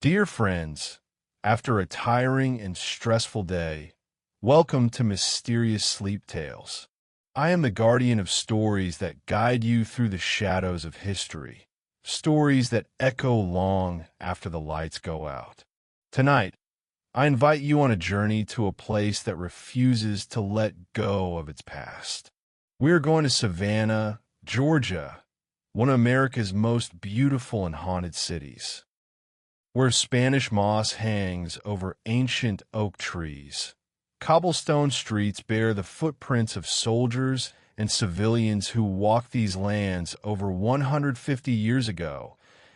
Dear friends, after a tiring and stressful day, welcome to Mysterious Sleep Tales. I am the guardian of stories that guide you through the shadows of history, stories that echo long after the lights go out. Tonight, I invite you on a journey to a place that refuses to let go of its past. We are going to Savannah, Georgia, one of America's most beautiful and haunted cities, where Spanish moss hangs over ancient oak trees. Cobblestone streets bear the footprints of soldiers and civilians who walked these lands over 150 years ago,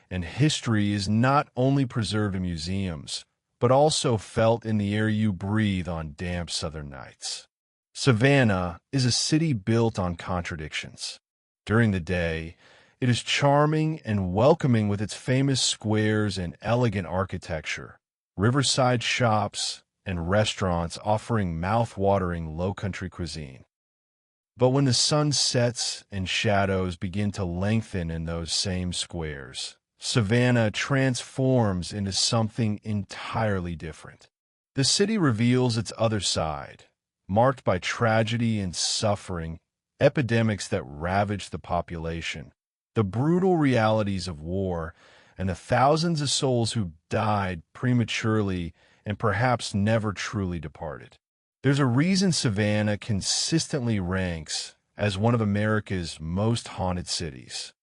and history is not only preserved in museums, but also felt in the air you breathe on damp southern nights. Savannah is a city built on contradictions. During the day, it is charming and welcoming with its famous squares and elegant architecture, riverside shops, and restaurants offering mouth-watering low-country cuisine. But when the sun sets and shadows begin to lengthen in those same squares, Savannah transforms into something entirely different. The city reveals its other side, marked by tragedy and suffering, epidemics that ravage the population, the brutal realities of war, and the thousands of souls who died prematurely and perhaps never truly departed. There's a reason Savannah consistently ranks as one of America's most haunted cities.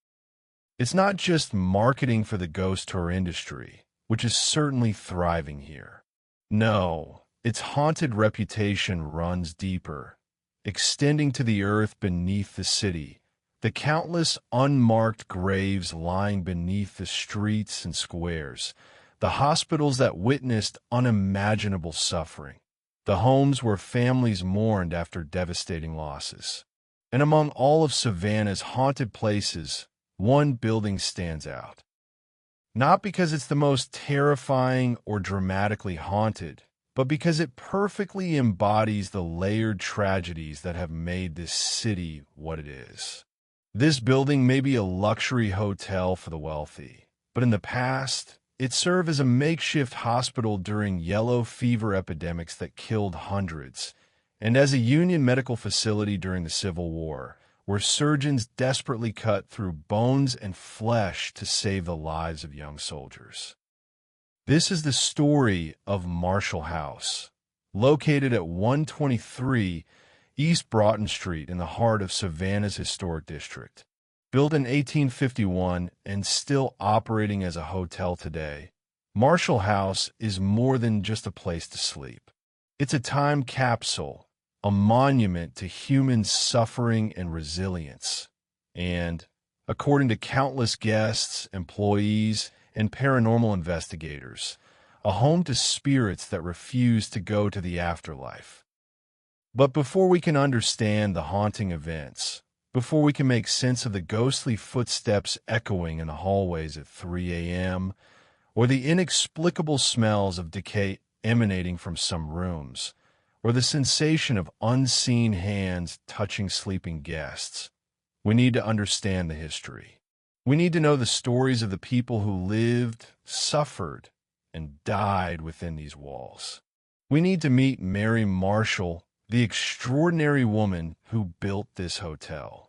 It's not just marketing for the ghost tour industry, which is certainly thriving here. No, its haunted reputation runs deeper, extending to the earth beneath the city, the countless unmarked graves lying beneath the streets and squares, the hospitals that witnessed unimaginable suffering, the homes where families mourned after devastating losses. And among all of Savannah's haunted places, one building stands out. Not because it's the most terrifying or dramatically haunted, but because it perfectly embodies the layered tragedies that have made this city what it is. This building may be a luxury hotel for the wealthy, but in the past, it served as a makeshift hospital during yellow fever epidemics that killed hundreds, and as a Union medical facility during the Civil War, where surgeons desperately cut through bones and flesh to save the lives of young soldiers. This is the story of Marshall House, located at 123 East Broughton Street in the heart of Savannah's historic district. Built in 1851 and still operating as a hotel today, Marshall House is more than just a place to sleep. It's a time capsule, a monument to human suffering and resilience, and, according to countless guests, employees, and paranormal investigators, a home to spirits that refuse to go to the afterlife. But before we can understand the haunting events, before we can make sense of the ghostly footsteps echoing in the hallways at 3 a.m., or the inexplicable smells of decay emanating from some rooms, or the sensation of unseen hands touching sleeping guests, we need to understand the history. We need to know the stories of the people who lived, suffered, and died within these walls. We need to meet Mary Marshall, the extraordinary woman who built this hotel.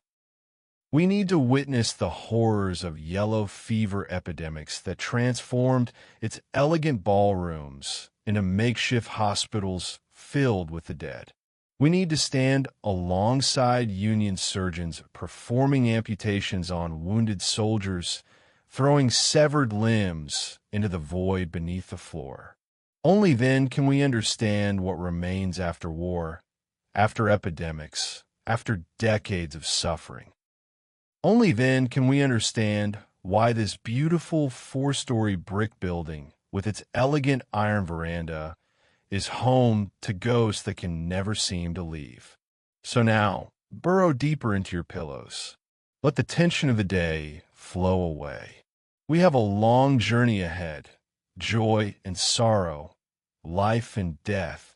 We need to witness the horrors of yellow fever epidemics that transformed its elegant ballrooms into makeshift hospitals filled with the dead. We need to stand alongside Union surgeons performing amputations on wounded soldiers, throwing severed limbs into the void beneath the floor. Only then can we understand what remains after war, after epidemics, after decades of suffering. Only then can we understand why this beautiful four-story brick building with its elegant iron veranda is home to ghosts that can never seem to leave. So now, burrow deeper into your pillows. Let the tension of the day flow away. We have a long journey ahead, joy and sorrow, life and death,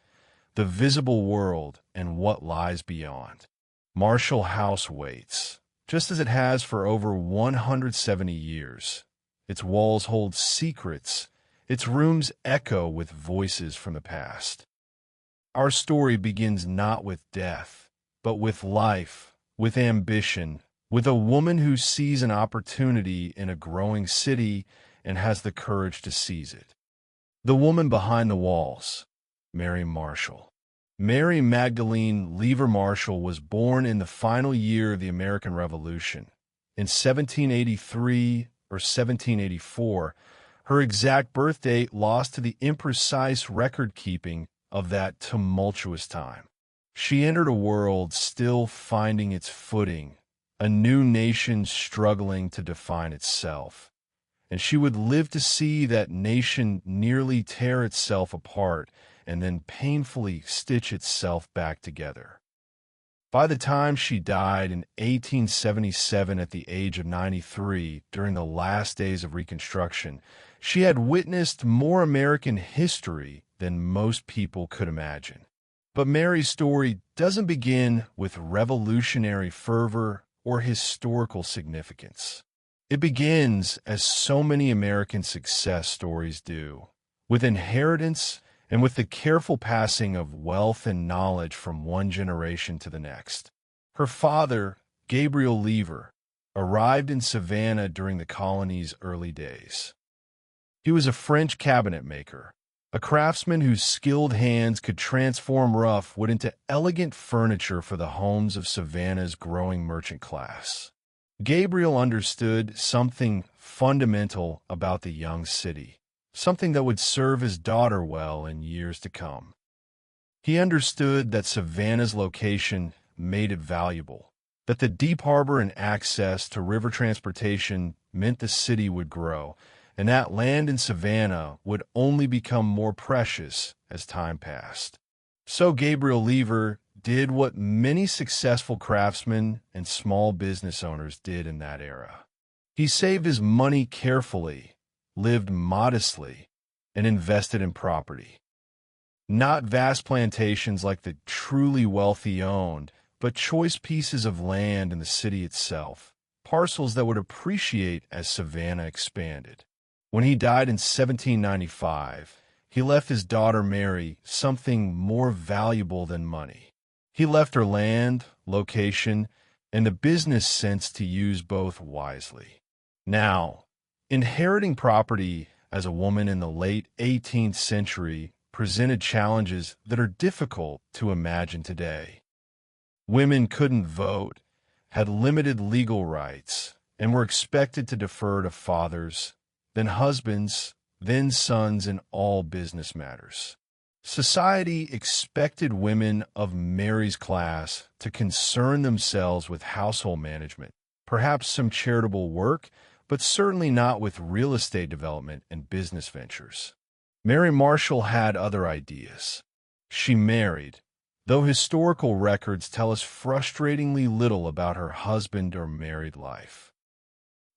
the visible world and what lies beyond. Marshall House waits, just as it has for over 170 years. Its walls hold secrets Its rooms echo with voices from the past. Our story begins not with death, but with life, with ambition, with a woman who sees an opportunity in a growing city and has the courage to seize it. The woman behind the walls, Mary Marshall. Mary Magdalene Lever Marshall was born in the final year of the American Revolution. In 1783 or 1784, her exact birth date lost to the imprecise record-keeping of that tumultuous time. She entered a world still finding its footing, a new nation struggling to define itself. And she would live to see that nation nearly tear itself apart and then painfully stitch itself back together. By the time she died in 1877 at the age of 93, during the last days of Reconstruction, she had witnessed more American history than most people could imagine. But Mary's story doesn't begin with revolutionary fervor or historical significance. It begins, as so many American success stories do, with inheritance and with the careful passing of wealth and knowledge from one generation to the next. Her father, Gabriel Lever, arrived in Savannah during the colony's early days. He was a French cabinet maker, a craftsman whose skilled hands could transform rough wood into elegant furniture for the homes of Savannah's growing merchant class. Gabriel understood something fundamental about the young city, something that would serve his daughter well in years to come. He understood that Savannah's location made it valuable, that the deep harbor and access to river transportation meant the city would grow, and that land in Savannah would only become more precious as time passed. So Gabriel Lever did what many successful craftsmen and small business owners did in that era. He saved his money carefully, lived modestly, and invested in property. Not vast plantations like the truly wealthy owned, but choice pieces of land in the city itself, parcels that would appreciate as Savannah expanded. When he died in 1795, he left his daughter Mary something more valuable than money. He left her land, location, and the business sense to use both wisely. Now, inheriting property as a woman in the late 18th century presented challenges that are difficult to imagine today. Women couldn't vote, had limited legal rights, and were expected to defer to fathers, then husbands, then sons in all business matters. Society expected women of Mary's class to concern themselves with household management, perhaps some charitable work, but certainly not with real estate development and business ventures. Mary Marshall had other ideas. She married, though historical records tell us frustratingly little about her husband or married life.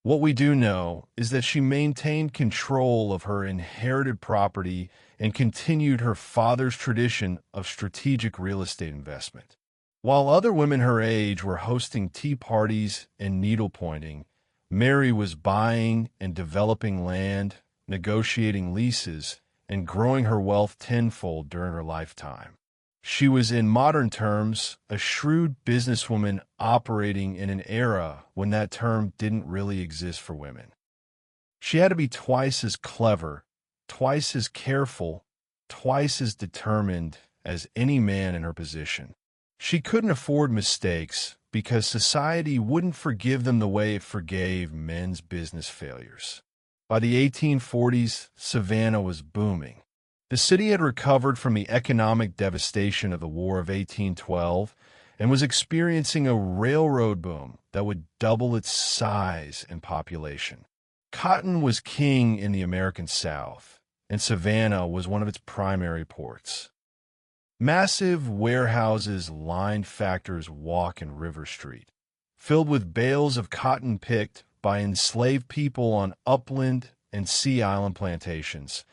What we do know is that she maintained control of her inherited property and continued her father's tradition of strategic real estate investment. While other women her age were hosting tea parties and needlepointing, Mary was buying and developing land, negotiating leases, and growing her wealth tenfold during her lifetime. She was, in modern terms, a shrewd businesswoman operating in an era when that term didn't really exist for women. She had to be twice as clever, twice as careful, twice as determined as any man in her position. She couldn't afford mistakes because society wouldn't forgive them the way it forgave men's business failures. By the 1840s, Savannah was booming. The city had recovered from the economic devastation of the War of 1812 and was experiencing a railroad boom that would double its size and population. Cotton was king in the American South, and Savannah was one of its primary ports. Massive warehouses lined Factor's Walk and River Street, filled with bales of cotton picked by enslaved people on upland and sea island plantations,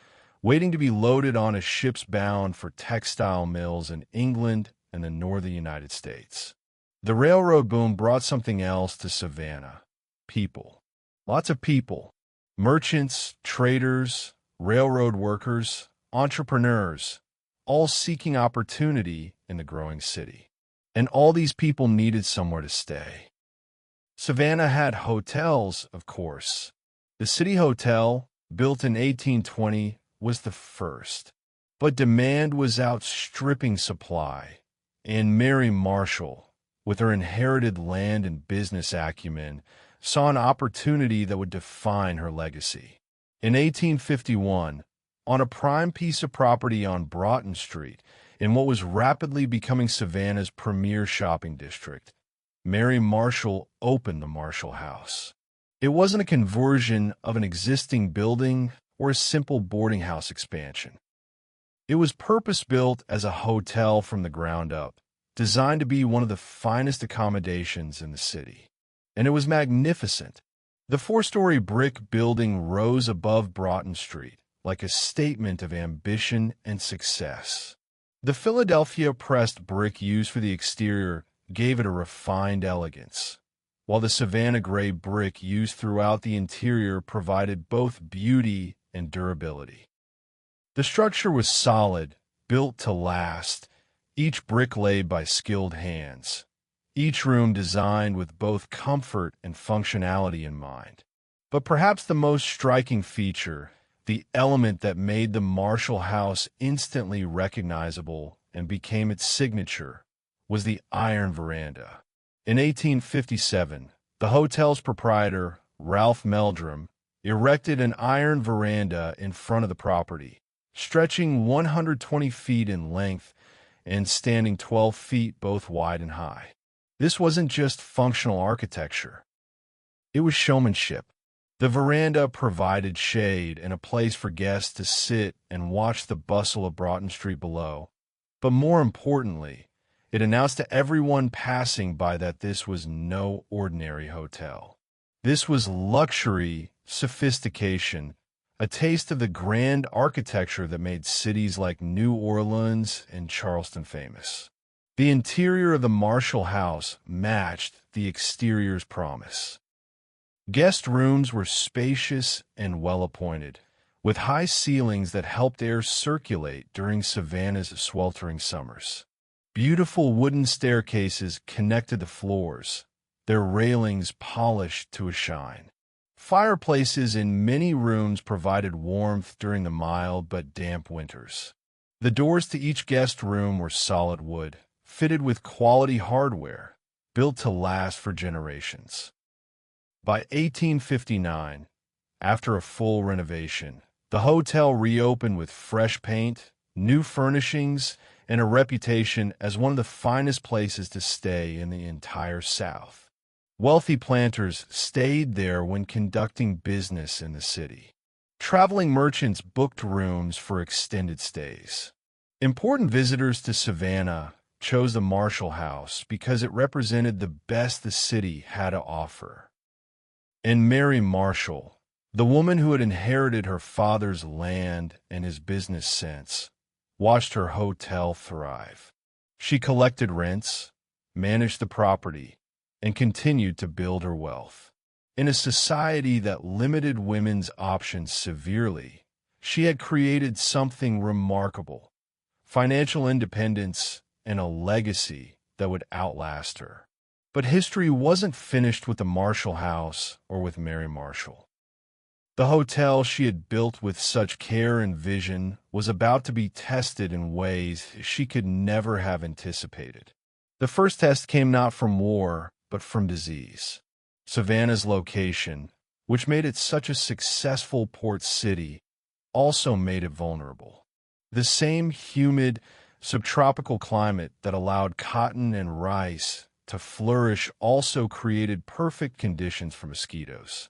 waiting to be loaded on ships bound for textile mills in England and the northern United States. The railroad boom brought something else to Savannah: people. Lots of people. Merchants, traders, railroad workers, entrepreneurs, all seeking opportunity in the growing city. And all these people needed somewhere to stay. Savannah had hotels, of course. The City Hotel, built in 1820, was the first. But demand was outstripping supply, and Mary Marshall, with her inherited land and business acumen, saw an opportunity that would define her legacy. In 1851, on a prime piece of property on Broughton Street, in what was rapidly becoming Savannah's premier shopping district, Mary Marshall opened the Marshall House. It wasn't a conversion of an existing building or a simple boarding house expansion. It was purpose-built as a hotel from the ground up, designed to be one of the finest accommodations in the city. And it was magnificent. The four-story brick building rose above Broughton Street, like a statement of ambition and success. The Philadelphia pressed brick used for the exterior gave it a refined elegance, while the Savannah gray brick used throughout the interior provided both beauty and durability. The structure was solid, built to last, each brick laid by skilled hands, each room designed with both comfort and functionality in mind. But perhaps the most striking feature, the element that made the Marshall House instantly recognizable and became its signature, was the iron veranda. In 1857, the hotel's proprietor, Ralph Meldrum, erected an iron veranda in front of the property, stretching 120 feet in length and standing 12 feet both wide and high. This wasn't just functional architecture. It was showmanship. The veranda provided shade and a place for guests to sit and watch the bustle of Broughton Street below. But more importantly, it announced to everyone passing by that this was no ordinary hotel. This was luxury, sophistication, a taste of the grand architecture that made cities like New Orleans and Charleston famous. The interior of the Marshall House matched the exterior's promise. Guest rooms were spacious and well-appointed, with high ceilings that helped air circulate during Savannah's sweltering summers. Beautiful wooden staircases connected the floors, their railings polished to a shine. Fireplaces in many rooms provided warmth during the mild but damp winters. The doors to each guest room were solid wood, fitted with quality hardware, built to last for generations. By 1859, after a full renovation, the hotel reopened with fresh paint, new furnishings, and a reputation as one of the finest places to stay in the entire South. Wealthy planters stayed there when conducting business in the city. Traveling merchants booked rooms for extended stays. Important visitors to Savannah chose the Marshall House because it represented the best the city had to offer. And Mary Marshall, the woman who had inherited her father's land and his business sense, watched her hotel thrive. She collected rents, managed the property, and continued to build her wealth. In a society that limited women's options severely, she had created something remarkable: financial independence and a legacy that would outlast her. But history wasn't finished with the Marshall House or with Mary Marshall. The hotel she had built with such care and vision was about to be tested in ways she could never have anticipated. The first test came not from war, but from disease. Savannah's location, which made it such a successful port city, also made it vulnerable. The same humid, subtropical climate that allowed cotton and rice to flourish also created perfect conditions for mosquitoes.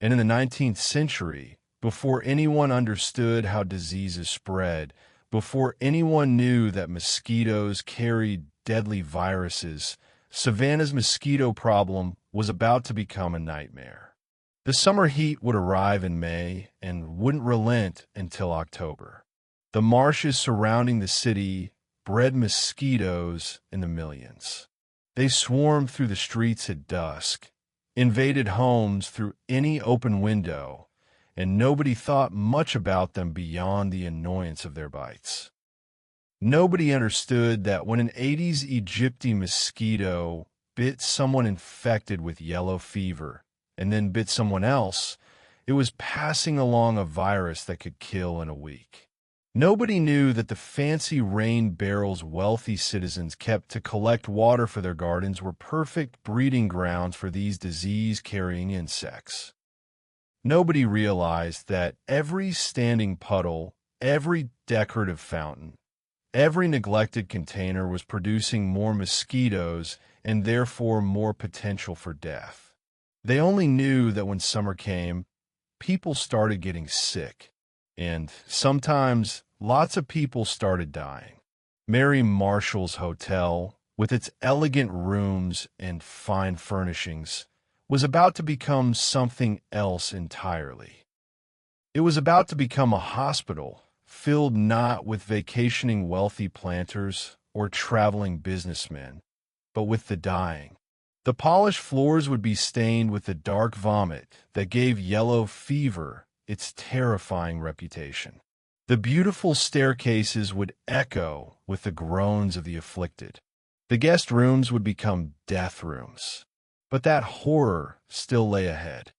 And in the 19th century, before anyone understood how diseases spread, before anyone knew that mosquitoes carried deadly viruses, Savannah's mosquito problem was about to become a nightmare. The summer heat would arrive in May and wouldn't relent until October. The marshes surrounding the city bred mosquitoes in the millions. They swarmed through the streets at dusk, invaded homes through any open window, and nobody thought much about them beyond the annoyance of their bites. Nobody understood that when an Aedes aegypti mosquito bit someone infected with yellow fever and then bit someone else, it was passing along a virus that could kill in a week. Nobody knew that the fancy rain barrels wealthy citizens kept to collect water for their gardens were perfect breeding grounds for these disease-carrying insects. Nobody realized that every standing puddle, every decorative fountain, every neglected container was producing more mosquitoes and therefore more potential for death. They only knew that when summer came, people started getting sick, and sometimes lots of people started dying. Mary Marshall's hotel, with its elegant rooms and fine furnishings, was about to become something else entirely. It was about to become a hospital, filled not with vacationing wealthy planters or traveling businessmen, but with the dying. The polished floors would be stained with the dark vomit that gave yellow fever its terrifying reputation. The beautiful staircases would echo with the groans of the afflicted. The guest rooms would become death rooms. But that horror still lay ahead.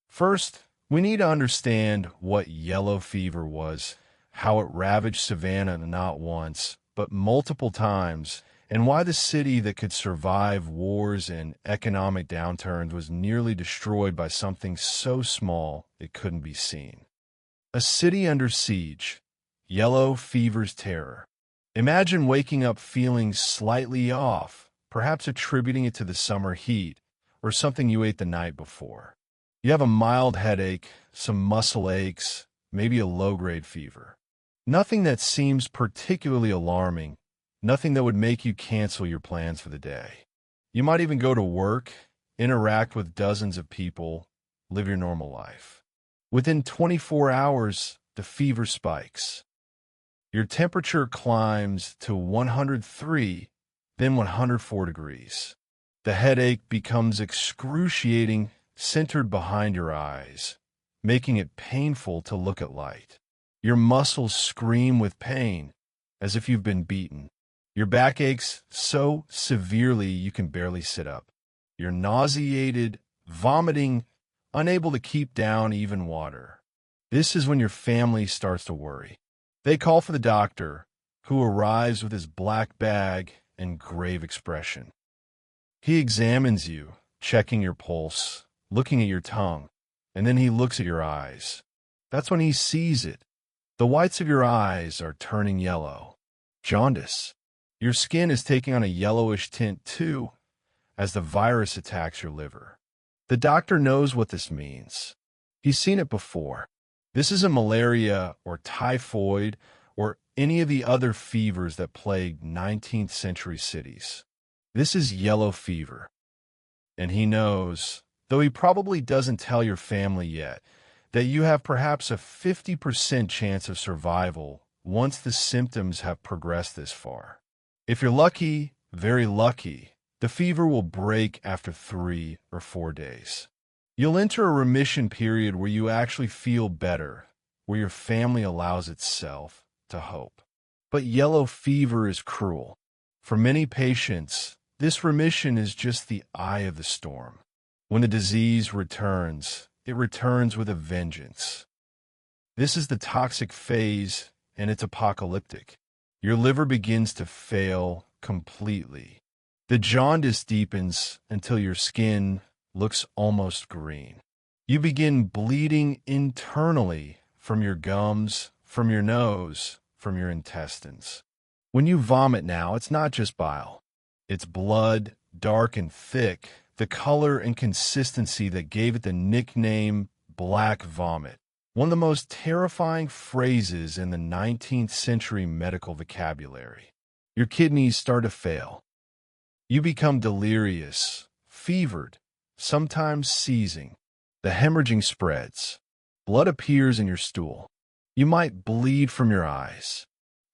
First, we need to understand what yellow fever was, how it ravaged Savannah not once, but multiple times, and why the city that could survive wars and economic downturns was nearly destroyed by something so small it couldn't be seen. A city under siege, yellow fever's terror. Imagine waking up feeling slightly off, perhaps attributing it to the summer heat or something you ate the night before. You have a mild headache, some muscle aches, maybe a low-grade fever. Nothing that seems particularly alarming, nothing that would make you cancel your plans for the day. You might even go to work, interact with dozens of people, live your normal life. Within 24 hours, the fever spikes. Your temperature climbs to 103, then 104 degrees. The headache becomes excruciating, centered behind your eyes, making it painful to look at light. Your muscles scream with pain, as if you've been beaten. Your back aches so severely you can barely sit up. You're nauseated, vomiting, unable to keep down even water. This is when your family starts to worry. They call for the doctor, who arrives with his black bag and grave expression. He examines you, checking your pulse, looking at your tongue, and then he looks at your eyes. That's when he sees it. The whites of your eyes are turning yellow. Jaundice. Your skin is taking on a yellowish tint too, as the virus attacks your liver. The doctor knows what this means. He's seen it before. This isn't malaria or typhoid or any of the other fevers that plagued 19th century cities. This is yellow fever. And he knows, though he probably doesn't tell your family yet, that you have perhaps a 50% chance of survival once the symptoms have progressed this far. If you're lucky, very lucky, the fever will break after 3 or 4 days. You'll enter a remission period where you actually feel better, where your family allows itself to hope. But yellow fever is cruel. For many patients, this remission is just the eye of the storm. When the disease returns, it returns with a vengeance. This is the toxic phase, and it's apocalyptic. Your liver begins to fail completely. The jaundice deepens until your skin looks almost green. You begin bleeding internally from your gums, from your nose, from your intestines. When you vomit now, it's not just bile. It's blood, dark and thick, the color and consistency that gave it the nickname black vomit. One of the most terrifying phrases in the 19th century medical vocabulary. Your kidneys start to fail. You become delirious, fevered, sometimes seizing. The hemorrhaging spreads. Blood appears in your stool. You might bleed from your eyes.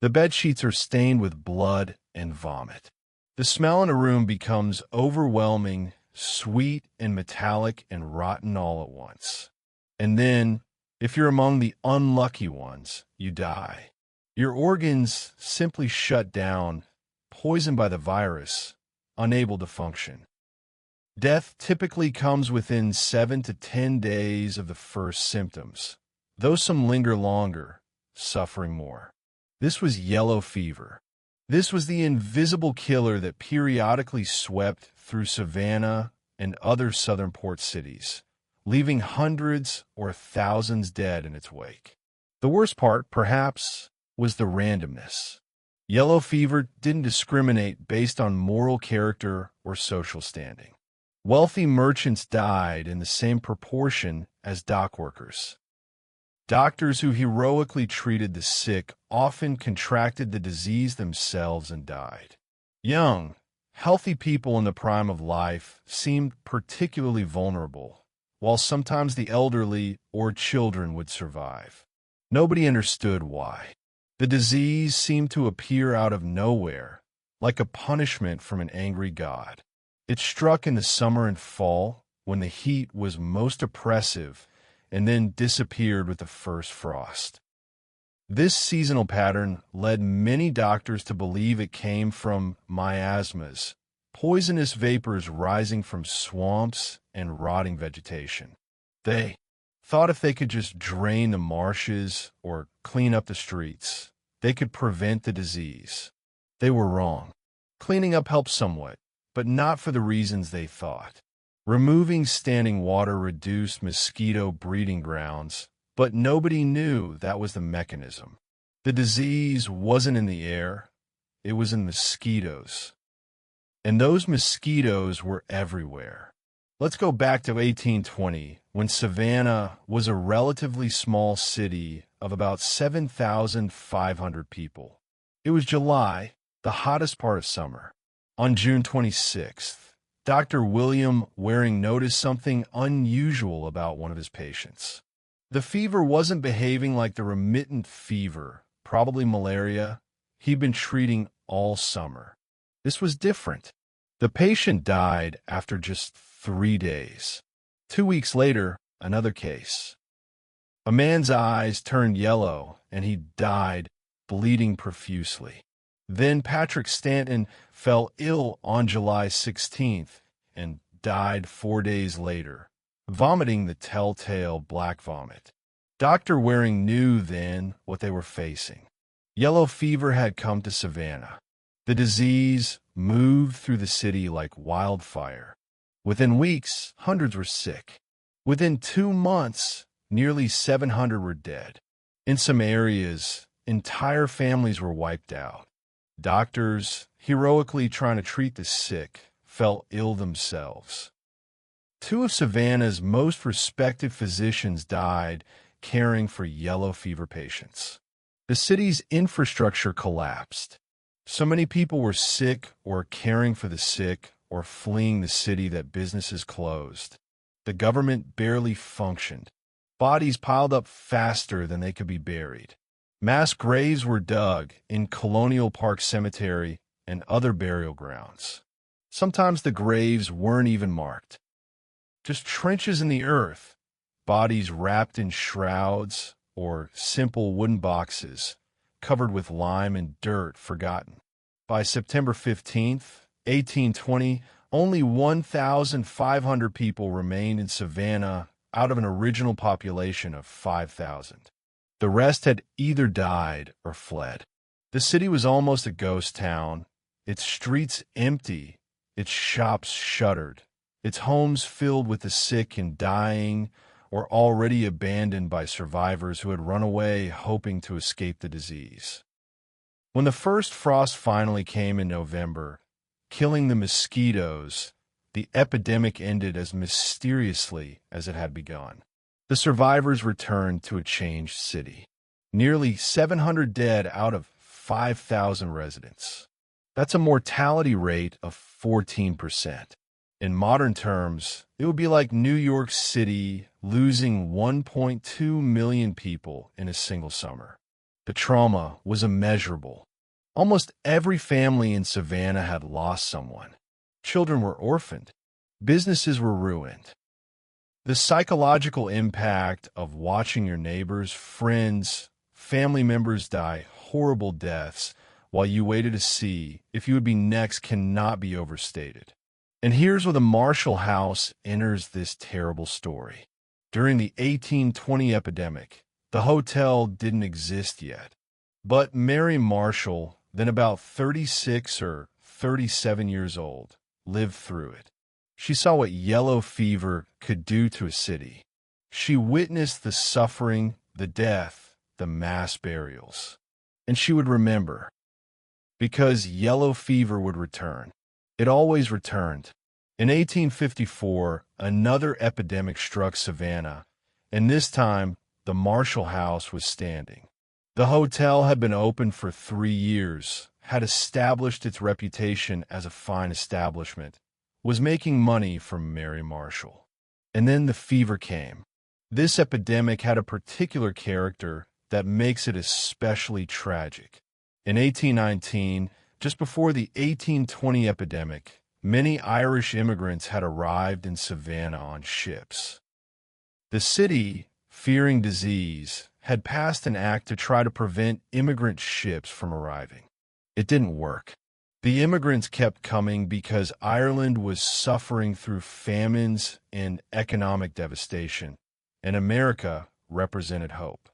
The bed sheets are stained with blood and vomit. The smell in a room becomes overwhelming, sweet and metallic and rotten all at once. And then If you're among the unlucky ones, you die. Your organs simply shut down, poisoned by the virus, unable to function. Death typically comes within 7 to 10 days of the first symptoms, though some linger longer, suffering more. This was yellow fever. This was the invisible killer that periodically swept through Savannah and other southern port cities, leaving hundreds or thousands dead in its wake. The worst part, perhaps, was the randomness. Yellow fever didn't discriminate based on moral character or social standing. Wealthy merchants died in the same proportion as dock workers. Doctors who heroically treated the sick often contracted the disease themselves and died. Young, healthy people in the prime of life seemed particularly vulnerable, while sometimes the elderly or children would survive. Nobody understood why. The disease seemed to appear out of nowhere, like a punishment from an angry god. It struck in the summer and fall, when the heat was most oppressive, and then disappeared with the first frost. This seasonal pattern led many doctors to believe it came from miasmas, poisonous vapors rising from swamps and rotting vegetation. They thought if they could just drain the marshes or clean up the streets, they could prevent the disease. They were wrong. Cleaning up helped somewhat, but not for the reasons they thought. Removing standing water reduced mosquito breeding grounds, but nobody knew that was the mechanism. The disease wasn't in the air, it was in mosquitoes. And those mosquitoes were everywhere. Let's go back to 1820, when Savannah was a relatively small city of about 7,500 people. It was July, the hottest part of summer. On June 26th, Dr. William Waring noticed something unusual about one of his patients. The fever wasn't behaving like the remittent fever, probably malaria, he'd been treating all summer. This was different. The patient died after just 3 days. 2 weeks later, another case. A man's eyes turned yellow, and he died, bleeding profusely. Then Patrick Stanton fell ill on July 16th and died 4 days later, vomiting the telltale black vomit. Dr. Waring knew then what they were facing. Yellow fever had come to Savannah. The disease moved through the city like wildfire. Within weeks, hundreds were sick. Within 2 months, nearly 700 were dead. In some areas, entire families were wiped out. Doctors, heroically trying to treat the sick, fell ill themselves. 2 of Savannah's most respected physicians died caring for yellow fever patients. The city's infrastructure collapsed. So many people were sick or caring for the sick or fleeing the city that businesses closed. The government barely functioned. Bodies piled up faster than they could be buried. Mass graves were dug in Colonial Park Cemetery and other burial grounds. Sometimes the graves weren't even marked. Just trenches in the earth, bodies wrapped in shrouds or simple wooden boxes, covered with lime and dirt forgotten. By September 15th, 1820, only 1,500 people remained in Savannah out of an original population of 5,000. The rest had either died or fled. The city was almost a ghost town, its streets empty, its shops shuttered, its homes filled with the sick and dying or already abandoned by survivors who had run away hoping to escape the disease. When the first frost finally came in November, killing the mosquitoes, the epidemic ended as mysteriously as it had begun. The survivors returned to a changed city. Nearly 700 dead out of 5,000 residents. That's a mortality rate of 14%. In modern terms, it would be like New York City losing 1.2 million people in a single summer. The trauma was immeasurable. Almost every family in Savannah had lost someone. Children were orphaned. Businesses were ruined. The psychological impact of watching your neighbors, friends, family members die horrible deaths while you waited to see if you would be next cannot be overstated. And here's where the Marshall House enters this terrible story. During the 1820 epidemic, the hotel didn't exist yet. But Mary Marshall, then about 36 or 37 years old, lived through it. She saw what yellow fever could do to a city. She witnessed the suffering, the death, the mass burials. And she would remember, because yellow fever would return. It always returned. In 1854, another epidemic struck Savannah, and this time the Marshall House was standing. The hotel had been open for 3 years, had established its reputation as a fine establishment, was making money from Mary Marshall. And then the fever came. This epidemic had a particular character that makes it especially tragic. In 1819, just before the 1820 epidemic, many Irish immigrants had arrived in Savannah on ships. The city, fearing disease, had passed an act to try to prevent immigrant ships from arriving. It didn't work. The immigrants kept coming because Ireland was suffering through famines and economic devastation, and America represented hope.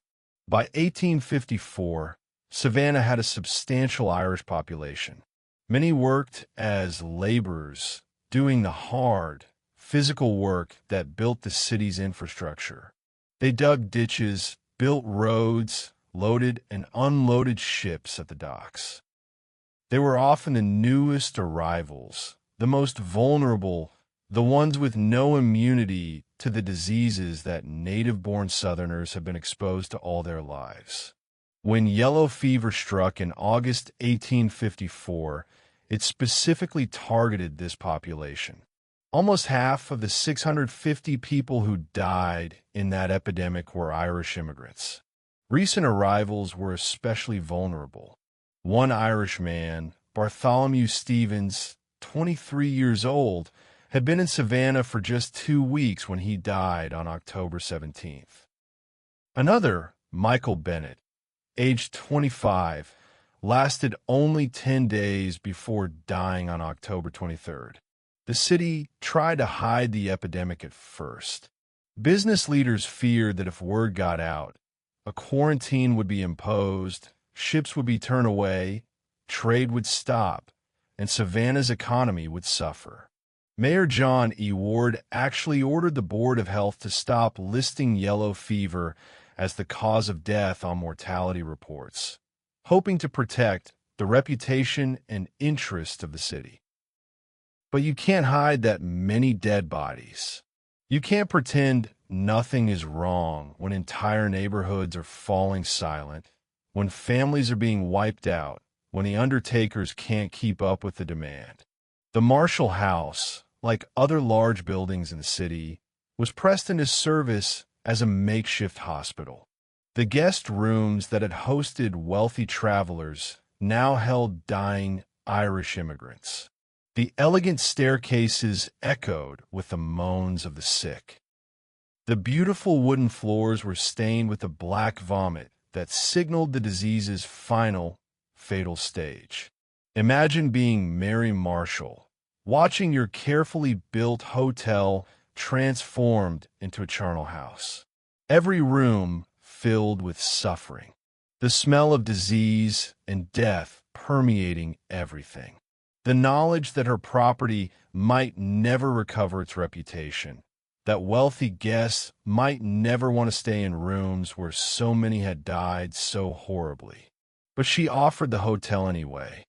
By 1854, Savannah had a substantial Irish population. Many worked as laborers, doing the hard, physical work that built the city's infrastructure. They dug ditches, built roads, loaded and unloaded ships at the docks. They were often the newest arrivals, the most vulnerable, the ones with no immunity to the diseases that native-born Southerners have been exposed to all their lives. When yellow fever struck in August 1854, it specifically targeted this population. Almost half of the 650 people who died in that epidemic were Irish immigrants. Recent arrivals were especially vulnerable. One Irish man, Bartholomew Stevens, 23 years old, had been in Savannah for just 2 weeks when he died on October 17th. Another, Michael Bennett, aged 25, lasted only 10 days before dying on October 23rd. The city tried to hide the epidemic at first. Business leaders feared that if word got out, a quarantine would be imposed, ships would be turned away, trade would stop, and Savannah's economy would suffer. Mayor John E. Ward actually ordered the Board of Health to stop listing yellow fever as the cause of death on mortality reports, hoping to protect the reputation and interest of the city. But you can't hide that many dead bodies. You can't pretend nothing is wrong when entire neighborhoods are falling silent, when families are being wiped out, when the undertakers can't keep up with the demand. The Marshall House, like other large buildings in the city, was pressed into service as a makeshift hospital. The guest rooms that had hosted wealthy travelers now held dying Irish immigrants. The elegant staircases echoed with the moans of the sick. The beautiful wooden floors were stained with the black vomit that signaled the disease's final, fatal stage. Imagine being Mary Marshall, watching your carefully built hotel transformed into a charnel house. Every room filled with suffering, the smell of disease and death permeating everything. The knowledge that her property might never recover its reputation, that wealthy guests might never want to stay in rooms where so many had died so horribly. But she offered the hotel anyway.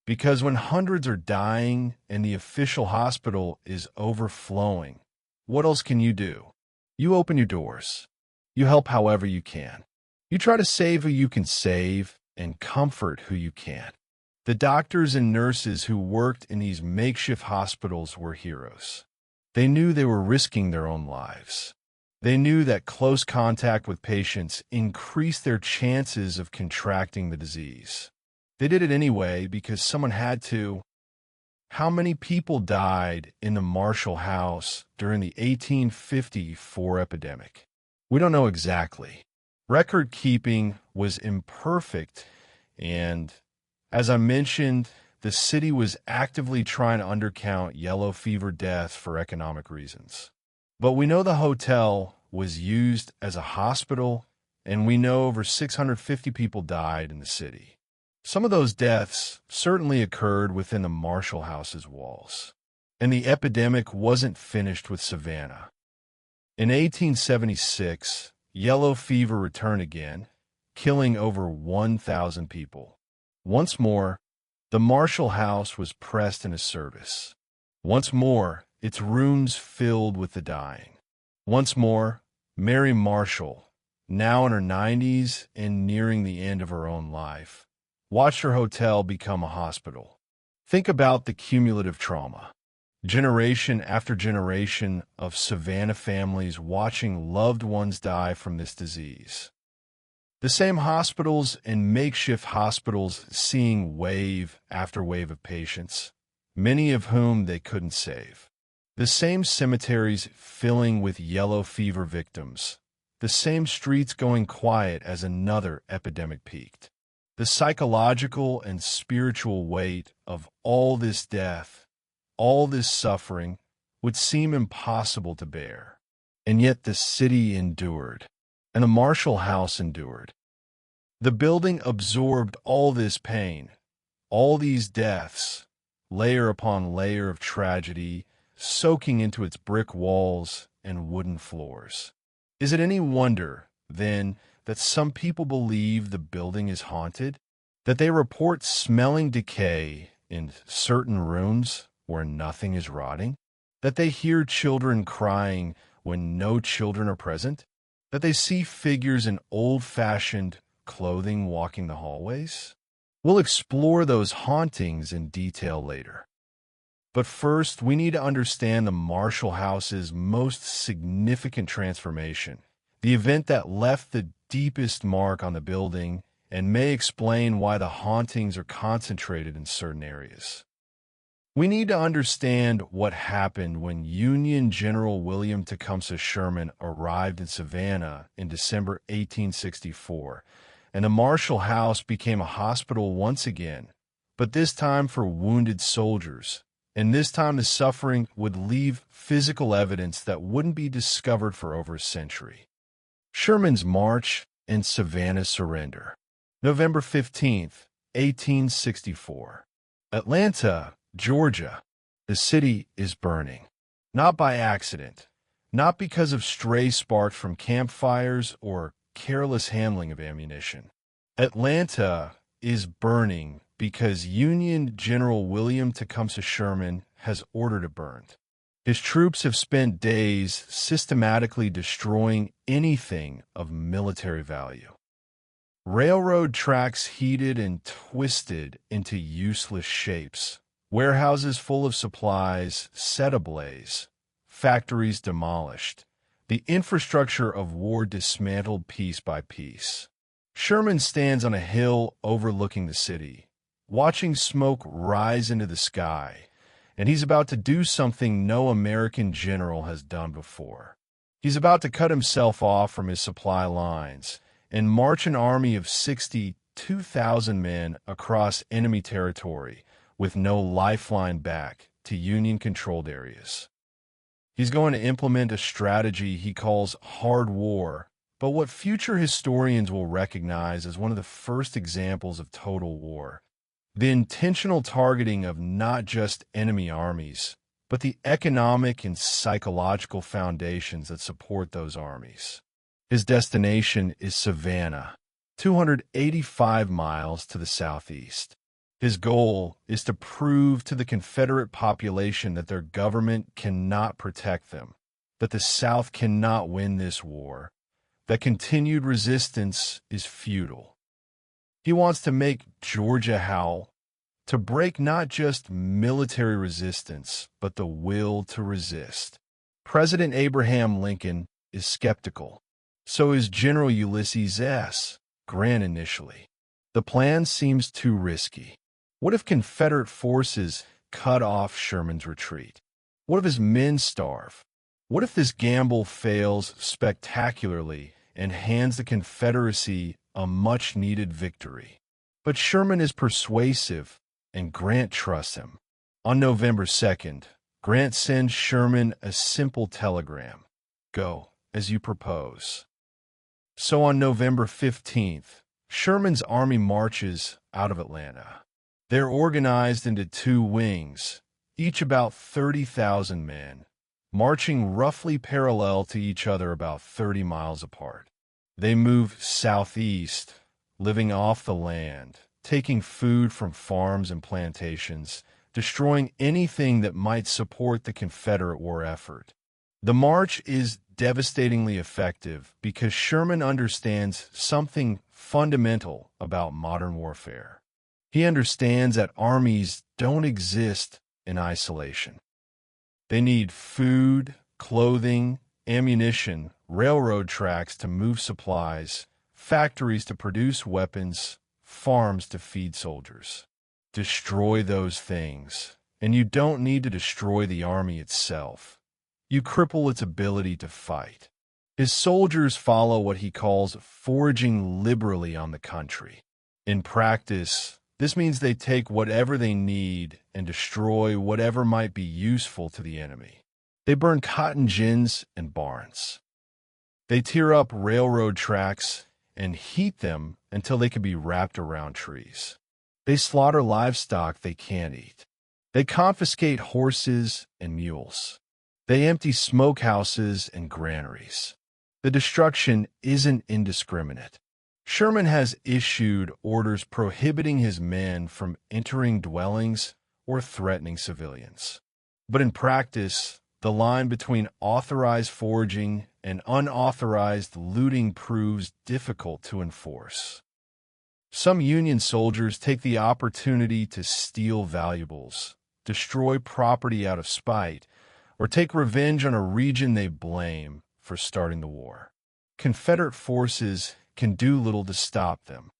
Because when hundreds are dying and the official hospital is overflowing, what else can you do? You open your doors. You help however you can. You try to save who you can save and comfort who you can. The doctors and nurses who worked in these makeshift hospitals were heroes. They knew they were risking their own lives. They knew that close contact with patients increased their chances of contracting the disease. They did it anyway because someone had to. How many people died in the Marshall House during the 1854 epidemic? We don't know exactly. Record keeping was imperfect, and as I mentioned, the city was actively trying to undercount yellow fever deaths for economic reasons. But we know the hotel was used as a hospital, and we know over 650 people died in the city. Some of those deaths certainly occurred within the Marshall House's walls, and the epidemic wasn't finished with Savannah. In 1876, yellow fever returned again, killing over 1,000 people. Once more, the Marshall House was pressed into service. Once more, its rooms filled with the dying. Once more, Mary Marshall, now in her 90s and nearing the end of her own life, watched her hotel become a hospital. Think about the cumulative trauma. Generation after generation of Savannah families watching loved ones die from this disease. The same hospitals and makeshift hospitals seeing wave after wave of patients, many of whom they couldn't save. The same cemeteries filling with yellow fever victims. The same streets going quiet as another epidemic peaked. The psychological and spiritual weight of all this death, all this suffering, would seem impossible to bear. And yet the city endured, and the Marshall House endured. The building absorbed all this pain, all these deaths, layer upon layer of tragedy, soaking into its brick walls and wooden floors. Is it any wonder, then, that some people believe the building is haunted? That they report smelling decay in certain rooms where nothing is rotting? That they hear children crying when no children are present? That they see figures in old-fashioned clothing walking the hallways? We'll explore those hauntings in detail later. But first, we need to understand the Marshall House's most significant transformation, the event that left the deepest mark on the building and may explain why the hauntings are concentrated in certain areas. We need to understand what happened when Union General William Tecumseh Sherman arrived in Savannah in December 1864, and the Marshall House became a hospital once again, but this time for wounded soldiers. And this time the suffering would leave physical evidence that wouldn't be discovered for over a century. Sherman's March and Savannah's surrender. November 15th, 1864. Atlanta, Georgia. The city is burning. Not by accident. Not because of stray sparks from campfires or careless handling of ammunition. Atlanta is burning because Union General William Tecumseh Sherman has ordered it burned. His troops have spent days systematically destroying anything of military value. Railroad tracks heated and twisted into useless shapes, warehouses full of supplies set ablaze, factories demolished, the infrastructure of war dismantled piece by piece. Sherman stands on a hill overlooking the city, watching smoke rise into the sky, and he's about to do something no American general has done before. He's about to cut himself off from his supply lines and march an army of 62,000 men across enemy territory with no lifeline back to Union-controlled areas. He's going to implement a strategy he calls hard war, but what future historians will recognize as one of the first examples of total war. The intentional targeting of not just enemy armies, but the economic and psychological foundations that support those armies. His destination is Savannah, 285 miles to the southeast. His goal is to prove to the Confederate population that their government cannot protect them, that the South cannot win this war, that continued resistance is futile. He wants to make Georgia howl, to break not just military resistance, but the will to resist. President Abraham Lincoln is skeptical. So is General Ulysses S. Grant initially. The plan seems too risky. What if Confederate forces cut off Sherman's retreat? What if his men starve? What if this gamble fails spectacularly and hands the Confederacy a much-needed victory? But Sherman is persuasive, and Grant trusts him. On November 2nd, Grant sends Sherman a simple telegram: "Go, as you propose." So on November 15th, Sherman's army marches out of Atlanta. They're organized into two wings, each about 30,000 men, marching roughly parallel to each other about 30 miles apart. They move southeast, living off the land, taking food from farms and plantations, destroying anything that might support the Confederate war effort. The march is devastatingly effective because Sherman understands something fundamental about modern warfare. He understands that armies don't exist in isolation. They need food, clothing, ammunition, railroad tracks to move supplies, factories to produce weapons, farms to feed soldiers. Destroy those things, and you don't need to destroy the army itself. You cripple its ability to fight. His soldiers follow what he calls foraging liberally on the country. In practice, this means they take whatever they need and destroy whatever might be useful to the enemy. They burn cotton gins and barns. They tear up railroad tracks and heat them until they can be wrapped around trees. They slaughter livestock they can't eat. They confiscate horses and mules. They empty smokehouses and granaries. The destruction isn't indiscriminate. Sherman has issued orders prohibiting his men from entering dwellings or threatening civilians. But in practice, the line between authorized foraging and unauthorized looting proves difficult to enforce. Some Union soldiers take the opportunity to steal valuables, destroy property out of spite, or take revenge on a region they blame for starting the war. Confederate forces can do little to stop them.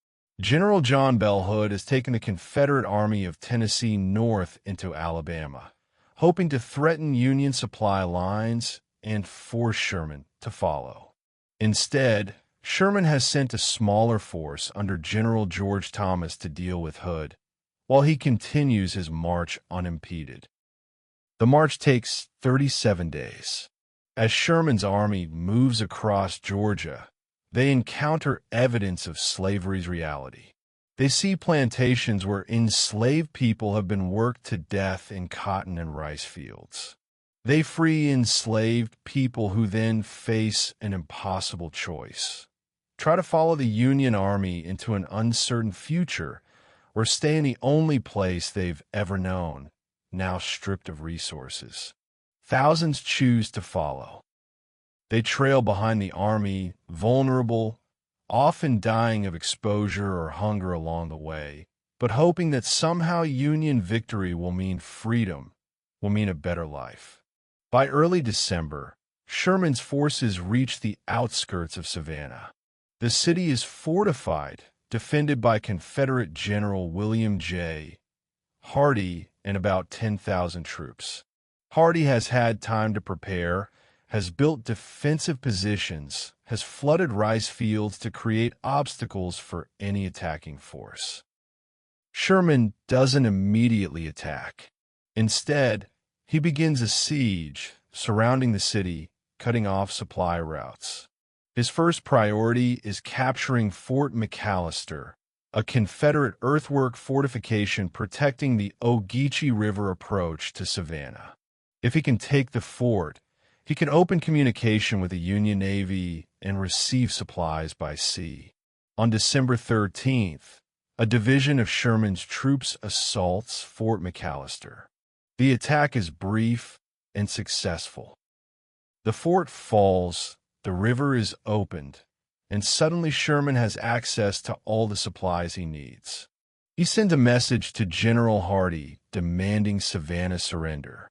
General John Bell Hood has taken the Confederate Army of Tennessee north into Alabama, hoping to threaten Union supply lines and force Sherman to follow. Instead, Sherman has sent a smaller force under General George Thomas to deal with Hood, while he continues his march unimpeded. The march takes 37 days. As Sherman's army moves across Georgia, they encounter evidence of slavery's reality. They see plantations where enslaved people have been worked to death in cotton and rice fields. They free enslaved people who then face an impossible choice: try to follow the Union Army into an uncertain future, or stay in the only place they've ever known, now stripped of resources. Thousands choose to follow. They trail behind the army, vulnerable, often dying of exposure or hunger along the way, but hoping that somehow Union victory will mean freedom, will mean a better life. By early December, Sherman's forces reach the outskirts of Savannah. The city is fortified, defended by Confederate General William J. Hardee and about 10,000 troops. Hardee has had time to prepare, has built defensive positions, has flooded rice fields to create obstacles for any attacking force. Sherman doesn't immediately attack. Instead, he begins a siege surrounding the city, cutting off supply routes. His first priority is capturing Fort McAllister, a Confederate earthwork fortification protecting the Ogeechee River approach to Savannah. If he can take the fort, he can open communication with the Union Navy and receive supplies by sea. On December 13th, a division of Sherman's troops assaults Fort McAllister. The attack is brief and successful. The fort falls, the river is opened, and suddenly Sherman has access to all the supplies he needs. He sends a message to General Hardee demanding Savannah's surrender.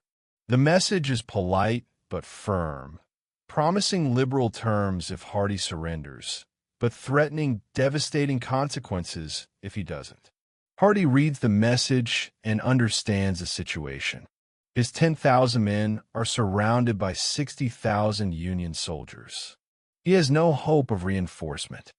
The message is polite but firm, promising liberal terms if Hardee surrenders, but threatening devastating consequences if he doesn't. Hardee reads the message and understands the situation. His 10,000 men are surrounded by 60,000 Union soldiers. He has no hope of reinforcement.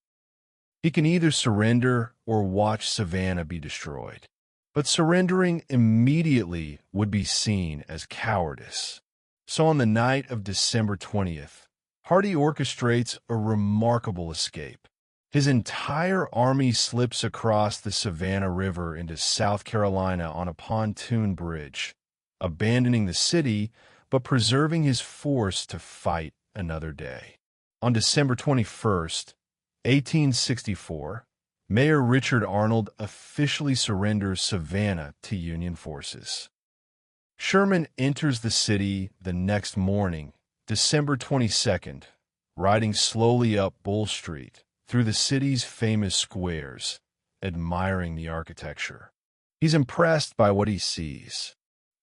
He can either surrender or watch Savannah be destroyed. But surrendering immediately would be seen as cowardice. So on the night of December 20th, Hardee orchestrates a remarkable escape. His entire army slips across the Savannah River into South Carolina on a pontoon bridge, abandoning the city but preserving his force to fight another day. On December 21st, 1864, Mayor Richard Arnold officially surrenders Savannah to Union forces. Sherman enters the city the next morning, December 22nd, riding slowly up Bull Street through the city's famous squares, admiring the architecture. He's impressed by what he sees.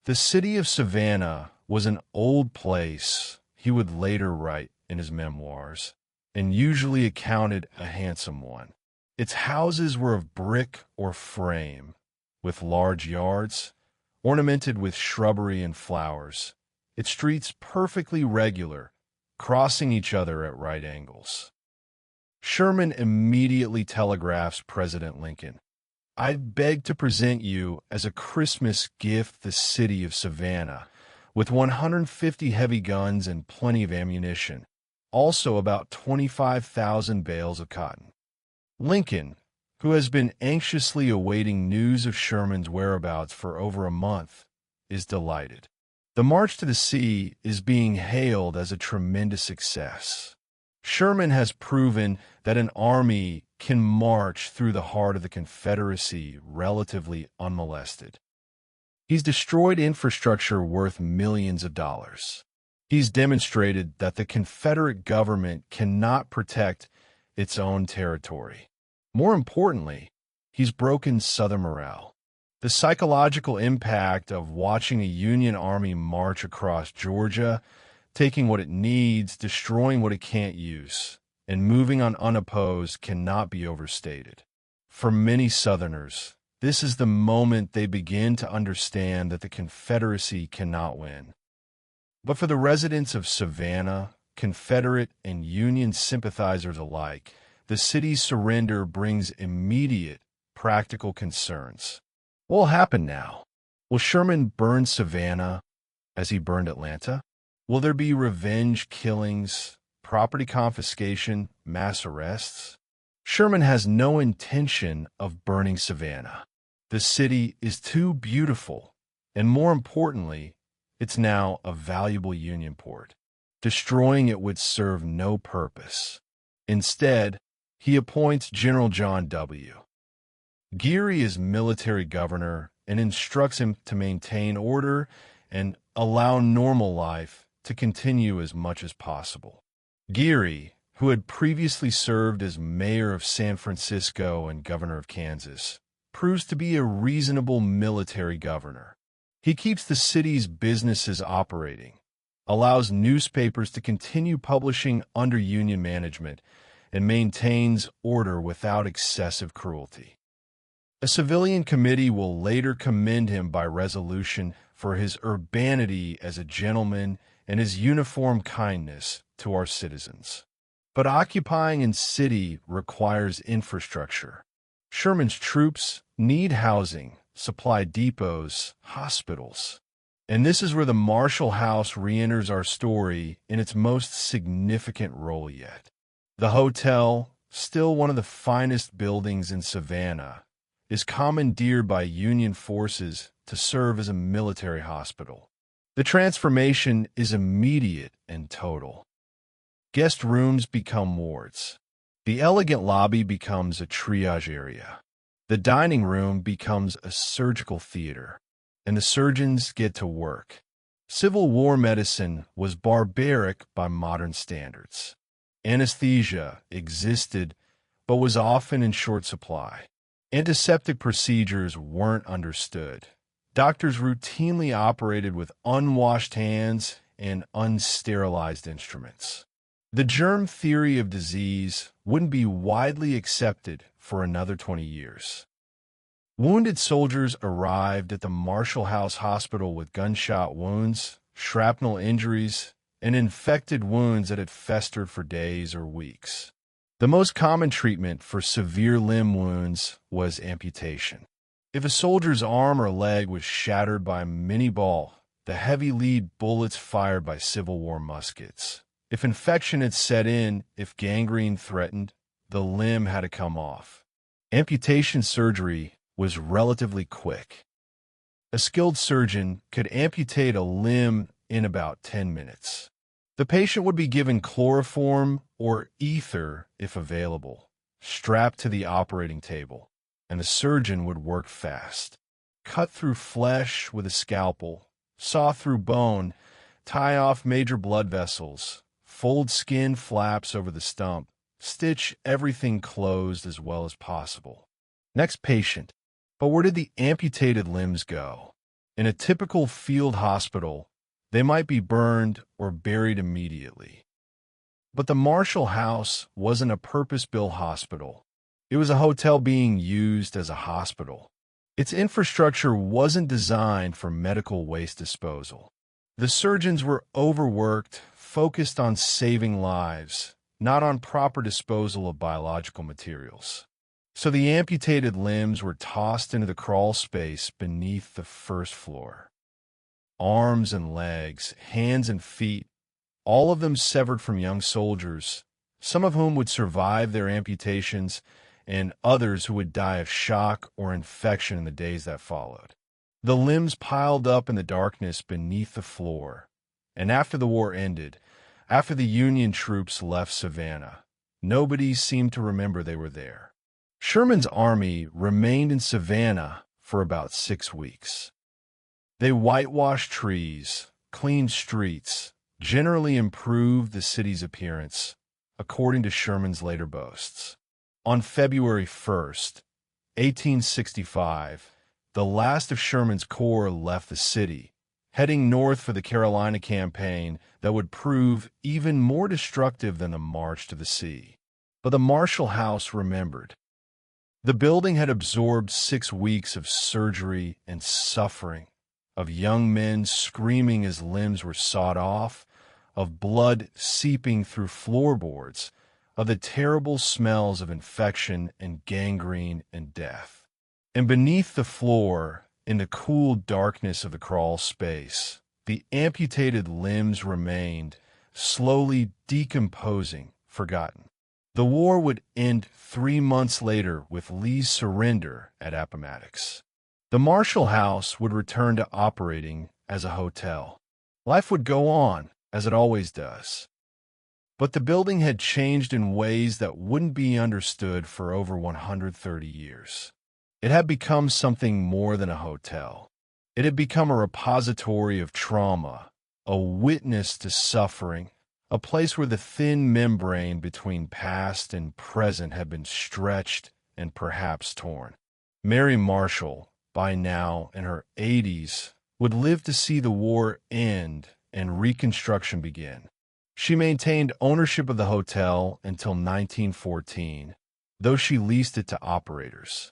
The city of Savannah was an old place, he would later write in his memoirs, and usually accounted a handsome one. Its houses were of brick or frame, with large yards, ornamented with shrubbery and flowers, its streets perfectly regular, crossing each other at right angles. Sherman immediately telegraphs President Lincoln, "I beg to present you as a Christmas gift the city of Savannah, with 150 heavy guns and plenty of ammunition, also about 25,000 bales of cotton." Lincoln, who has been anxiously awaiting news of Sherman's whereabouts for over a month, is delighted. The march to the sea is being hailed as a tremendous success. Sherman has proven that an army can march through the heart of the Confederacy relatively unmolested. He's destroyed infrastructure worth millions of dollars. He's demonstrated that the Confederate government cannot protect its own territory. More importantly, he's broken Southern morale. The psychological impact of watching a Union army march across Georgia, taking what it needs, destroying what it can't use, and moving on unopposed cannot be overstated. For many Southerners, this is the moment they begin to understand that the Confederacy cannot win. But for the residents of Savannah, Confederate and Union sympathizers alike, the city's surrender brings immediate, practical concerns. What will happen now? Will Sherman burn Savannah as he burned Atlanta? Will there be revenge killings, property confiscation, mass arrests? Sherman has no intention of burning Savannah. The city is too beautiful, and more importantly, it's now a valuable Union port. Destroying it would serve no purpose. Instead, he appoints General John W. Geary as military governor and instructs him to maintain order and allow normal life to continue as much as possible. Geary, who had previously served as mayor of San Francisco and governor of Kansas, proves to be a reasonable military governor. He keeps the city's businesses operating, allows newspapers to continue publishing under Union management, and maintains order without excessive cruelty. A civilian committee will later commend him by resolution for his urbanity as a gentleman and his uniform kindness to our citizens. But occupying a city requires infrastructure. Sherman's troops need housing, supply depots, hospitals. And this is where the Marshall House re-enters our story in its most significant role yet. The hotel, still one of the finest buildings in Savannah, is commandeered by Union forces to serve as a military hospital. The transformation is immediate and total. Guest rooms become wards. The elegant lobby becomes a triage area. The dining room becomes a surgical theater, and the surgeons get to work. Civil War medicine was barbaric by modern standards. Anesthesia existed, but was often in short supply. Antiseptic procedures weren't understood. Doctors routinely operated with unwashed hands and unsterilized instruments. The germ theory of disease wouldn't be widely accepted for another 20 years. Wounded soldiers arrived at the Marshall House Hospital with gunshot wounds, shrapnel injuries, and infected wounds that had festered for days or weeks. The most common treatment for severe limb wounds was amputation. If a soldier's arm or leg was shattered by a mini ball, the heavy lead bullets fired by Civil War muskets. If infection had set in, if gangrene threatened, the limb had to come off. Amputation surgery was relatively quick. A skilled surgeon could amputate a limb in about 10 minutes. The patient would be given chloroform or ether, if available, strapped to the operating table, and the surgeon would work fast. Cut through flesh with a scalpel, saw through bone, tie off major blood vessels, fold skin flaps over the stump, stitch everything closed as well as possible. Next patient. But where did the amputated limbs go? In a typical field hospital, they might be burned or buried immediately. But the Marshall House wasn't a purpose-built hospital. It was a hotel being used as a hospital. Its infrastructure wasn't designed for medical waste disposal. The surgeons were overworked, focused on saving lives, not on proper disposal of biological materials. So the amputated limbs were tossed into the crawl space beneath the first floor. Arms and legs, hands and feet, all of them severed from young soldiers, some of whom would survive their amputations, and others who would die of shock or infection in the days that followed. The limbs piled up in the darkness beneath the floor, and after the war ended, after the Union troops left Savannah, nobody seemed to remember they were there. Sherman's army remained in Savannah for about 6 weeks. They whitewashed trees, cleaned streets, generally improved the city's appearance, according to Sherman's later boasts. On February 1st, 1865, the last of Sherman's corps left the city, heading north for the Carolina campaign that would prove even more destructive than the March to the Sea. But the Marshall House remembered. The building had absorbed 6 weeks of surgery and suffering, of young men screaming as limbs were sawed off, of blood seeping through floorboards, of the terrible smells of infection and gangrene and death. And beneath the floor, in the cool darkness of the crawl space, the amputated limbs remained, slowly decomposing, forgotten. The war would end 3 months later with Lee's surrender at Appomattox. The Marshall House would return to operating as a hotel. Life would go on, as it always does. But the building had changed in ways that wouldn't be understood for over 130 years. It had become something more than a hotel. It had become a repository of trauma, a witness to suffering, a place where the thin membrane between past and present had been stretched and perhaps torn. Mary Marshall, by now in her 80s, would live to see the war end and Reconstruction begin. She maintained ownership of the hotel until 1914, though she leased it to operators.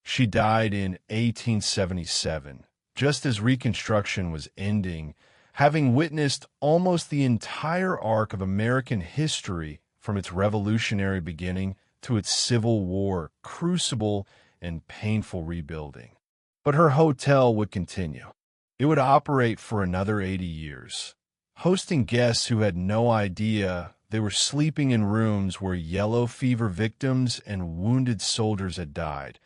She died in 1877, just as Reconstruction was ending, having witnessed almost the entire arc of American history from its revolutionary beginning to its Civil War crucible and painful rebuilding. But her hotel would continue. It would operate for another 80 years, hosting guests who had no idea they were sleeping in rooms where yellow fever victims and wounded soldiers had died,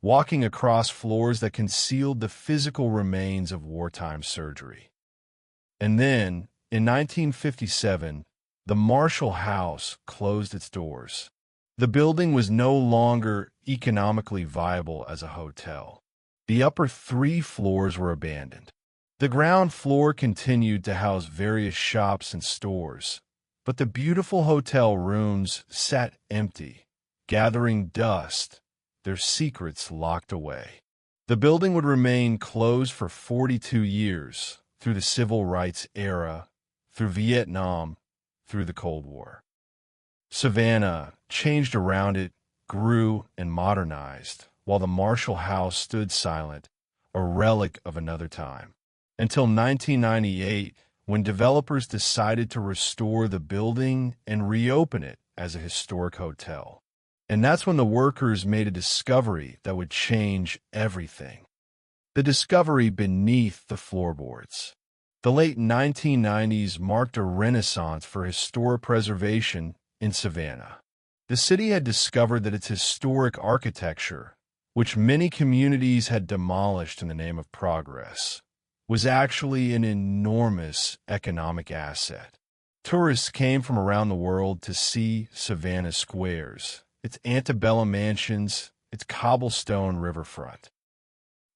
walking across floors that concealed the physical remains of wartime surgery. And then, in 1957, the Marshall House closed its doors. The building was no longer economically viable as a hotel. The upper 3 floors were abandoned. The ground floor continued to house various shops and stores, but the beautiful hotel rooms sat empty, gathering dust, their secrets locked away. The building would remain closed for 42 years, through the Civil Rights era, through Vietnam, through the Cold War. Savannah changed around it, grew and modernized, while the Marshall House stood silent, a relic of another time. Until 1998, when developers decided to restore the building and reopen it as a historic hotel. And that's when the workers made a discovery that would change everything. The discovery beneath the floorboards. The late 1990s marked a renaissance for historic preservation in Savannah. The city had discovered that its historic architecture, which many communities had demolished in the name of progress, was actually an enormous economic asset. Tourists came from around the world to see Savannah squares, its antebellum mansions, its cobblestone riverfront.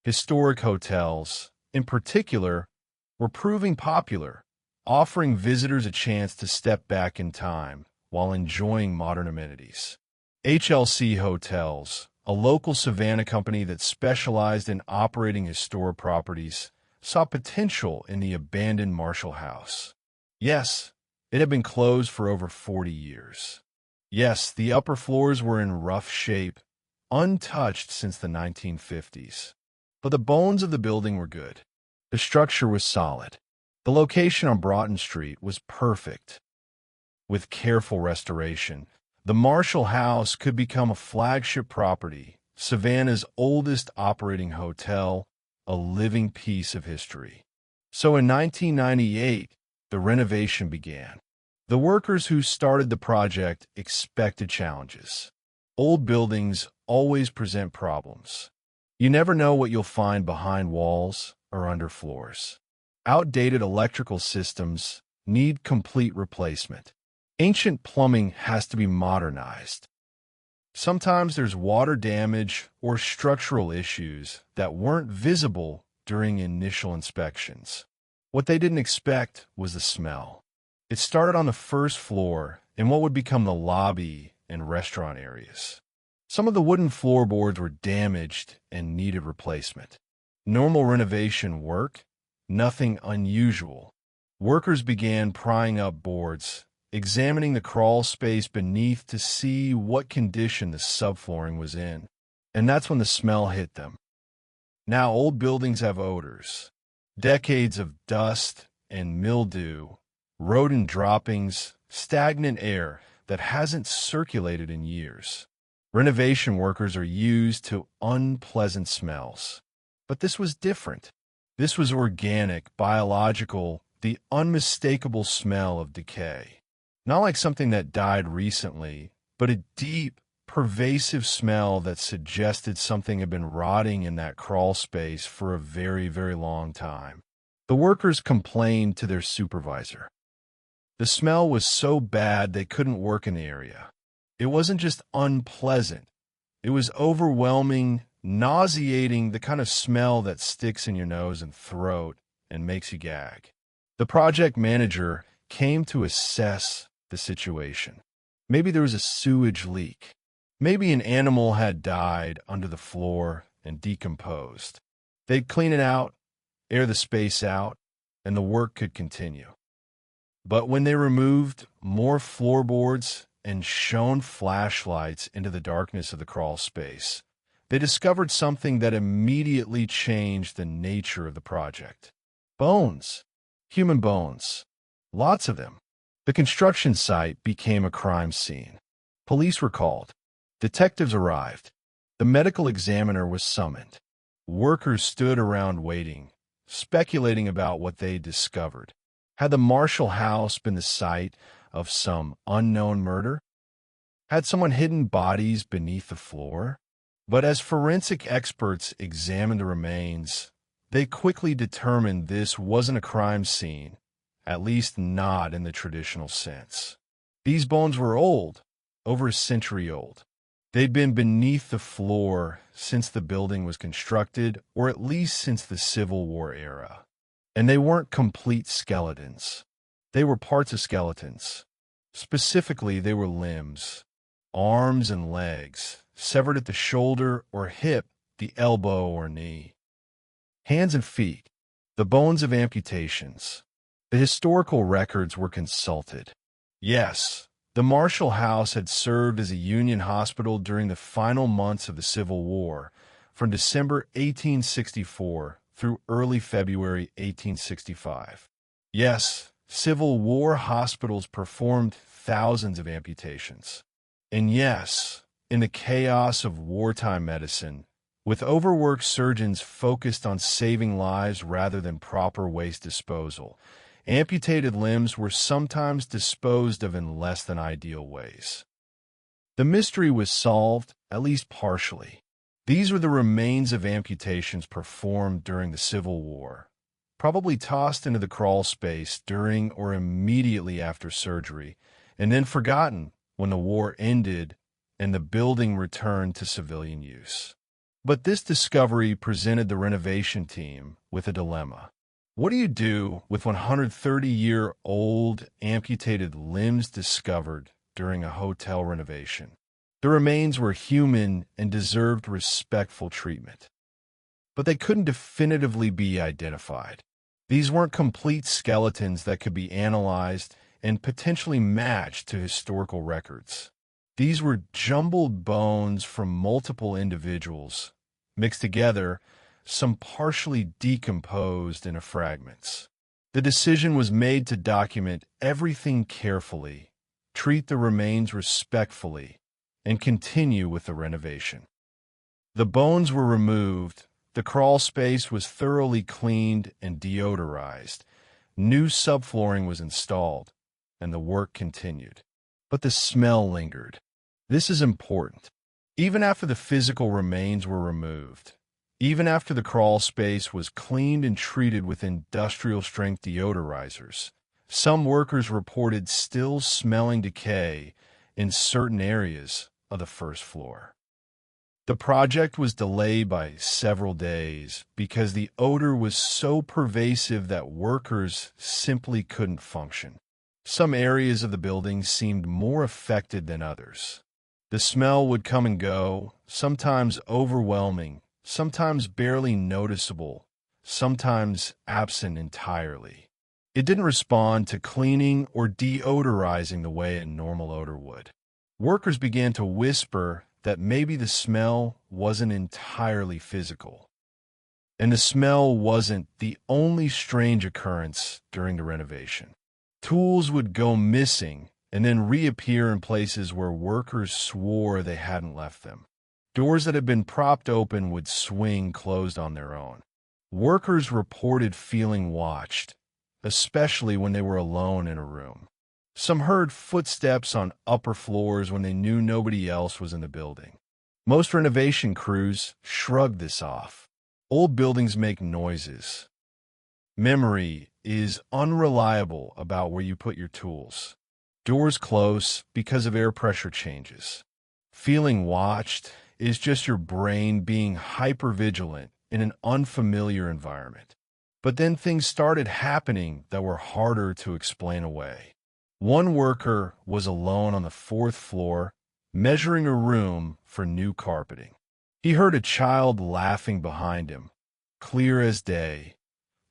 Historic hotels, in particular, were proving popular, offering visitors a chance to step back in time while enjoying modern amenities. HLC Hotels, a local Savannah company that specialized in operating historic properties, saw potential in the abandoned Marshall House. Yes, it had been closed for over 40 years. Yes, the upper floors were in rough shape, untouched since the 1950s. But the bones of the building were good. The structure was solid. The location on Broughton Street was perfect. With careful restoration, the Marshall House could become a flagship property, Savannah's oldest operating hotel, a living piece of history. So in 1998, the renovation began. The workers who started the project expected challenges. Old buildings always present problems. You never know what you'll find behind walls or under floors. Outdated electrical systems need complete replacement. Ancient plumbing has to be modernized. Sometimes there's water damage or structural issues that weren't visible during initial inspections. What they didn't expect was the smell. It started on the first floor in what would become the lobby and restaurant areas. Some of the wooden floorboards were damaged and needed replacement. Normal renovation work, nothing unusual. Workers began prying up boards, examining the crawl space beneath to see what condition the subflooring was in. And that's when the smell hit them. Now old buildings have odors. Decades of dust and mildew, rodent droppings, stagnant air that hasn't circulated in years. Renovation workers are used to unpleasant smells. But this was different. This was organic, biological, the unmistakable smell of decay. Not like something that died recently, but a deep, pervasive smell that suggested something had been rotting in that crawl space for a very, very long time. The workers complained to their supervisor. The smell was so bad they couldn't work in the area. It wasn't just unpleasant. It was overwhelming, nauseating, the kind of smell that sticks in your nose and throat and makes you gag. The project manager came to assess the situation. Maybe there was a sewage leak. Maybe an animal had died under the floor and decomposed. They'd clean it out, air the space out, and the work could continue. But when they removed more floorboards and shone flashlights into the darkness of the crawl space, they discovered something that immediately changed the nature of the project. Bones. Human bones. Lots of them. The construction site became a crime scene. Police were called. Detectives arrived. The medical examiner was summoned. Workers stood around waiting, speculating about what they discovered. Had the Marshall House been the site of some unknown murder? Had someone hidden bodies beneath the floor? But as forensic experts examined the remains, they quickly determined this wasn't a crime scene, at least not in the traditional sense. These bones were old, over a century old. They'd been beneath the floor since the building was constructed, or at least since the Civil War era. And they weren't complete skeletons. They were parts of skeletons. Specifically, they were limbs, arms and legs, severed at the shoulder or hip, the elbow or knee. Hands and feet, the bones of amputations. The historical records were consulted. Yes, the Marshall House had served as a Union hospital during the final months of the Civil War, from December 1864 through early February 1865. Yes, Civil War hospitals performed thousands of amputations. And yes, in the chaos of wartime medicine, with overworked surgeons focused on saving lives rather than proper waste disposal, amputated limbs were sometimes disposed of in less than ideal ways. The mystery was solved, at least partially. These were the remains of amputations performed during the Civil War, probably tossed into the crawl space during or immediately after surgery, and then forgotten when the war ended and the building returned to civilian use. But this discovery presented the renovation team with a dilemma. What do you do with 130-year-old amputated limbs discovered during a hotel renovation? The remains were human and deserved respectful treatment, but they couldn't definitively be identified. These weren't complete skeletons that could be analyzed and potentially matched to historical records. These were jumbled bones from multiple individuals, mixed together, some partially decomposed into fragments. The decision was made to document everything carefully, treat the remains respectfully, and continue with the renovation. The bones were removed, the crawl space was thoroughly cleaned and deodorized, new subflooring was installed, and the work continued. But the smell lingered. This is important. Even after the physical remains were removed, even after the crawl space was cleaned and treated with industrial-strength deodorizers, some workers reported still smelling decay in certain areas of the first floor. The project was delayed by several days because the odor was so pervasive that workers simply couldn't function. Some areas of the building seemed more affected than others. The smell would come and go, sometimes overwhelming, sometimes barely noticeable, sometimes absent entirely. It didn't respond to cleaning or deodorizing the way a normal odor would. Workers began to whisper that maybe the smell wasn't entirely physical. And the smell wasn't the only strange occurrence during the renovation. Tools would go missing and then reappear in places where workers swore they hadn't left them. Doors that had been propped open would swing closed on their own. Workers reported feeling watched, especially when they were alone in a room. Some heard footsteps on upper floors when they knew nobody else was in the building. Most renovation crews shrugged this off. Old buildings make noises. Memory is unreliable about where you put your tools. Doors close because of air pressure changes. Feeling watched is just your brain being hypervigilant in an unfamiliar environment. But then things started happening that were harder to explain away. One worker was alone on the fourth floor, measuring a room for new carpeting. He heard a child laughing behind him, clear as day,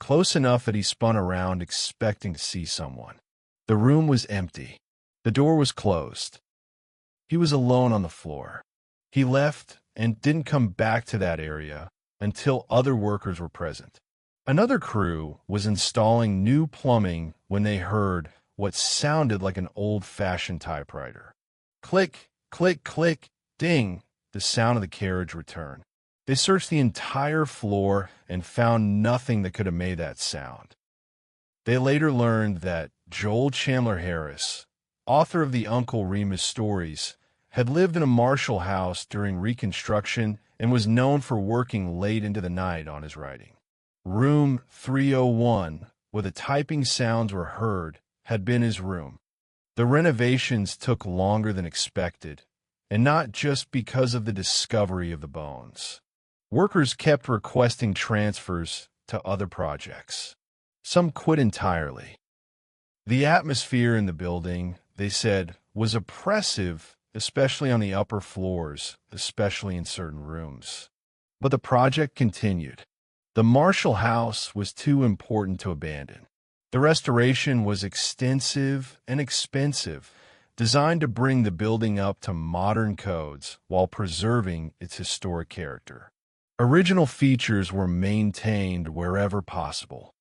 close enough that he spun around expecting to see someone. The room was empty. The door was closed. He was alone on the floor. He left and didn't come back to that area until other workers were present. Another crew was installing new plumbing when they heard what sounded like an old-fashioned typewriter. Click, click, click, ding, the sound of the carriage returned. They searched the entire floor and found nothing that could have made that sound. They later learned that Joel Chandler Harris, author of the Uncle Remus stories, had lived in a Marshall house during Reconstruction and was known for working late into the night on his writing. Room 301, where the typing sounds were heard, had been his room. The renovations took longer than expected, and not just because of the discovery of the bones. Workers kept requesting transfers to other projects. Some quit entirely. The atmosphere in the building, they said, was oppressive, especially on the upper floors, especially in certain rooms. But the project continued. The Marshall House was too important to abandon. The restoration was extensive and expensive, designed to bring the building up to modern codes while preserving its historic character. Original features were maintained wherever possible.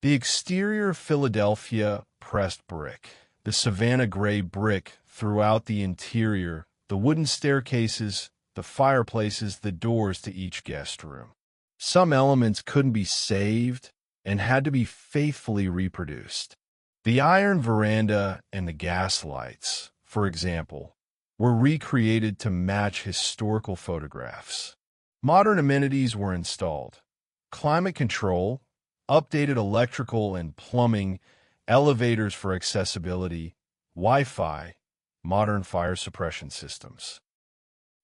The exterior Philadelphia pressed brick, the Savannah gray brick throughout the interior, the wooden staircases, the fireplaces, the doors to each guest room. Some elements couldn't be saved and had to be faithfully reproduced. The iron veranda and the gas lights, for example, were recreated to match historical photographs. Modern amenities were installed: climate control, updated electrical and plumbing, elevators for accessibility, Wi-Fi, modern fire suppression systems.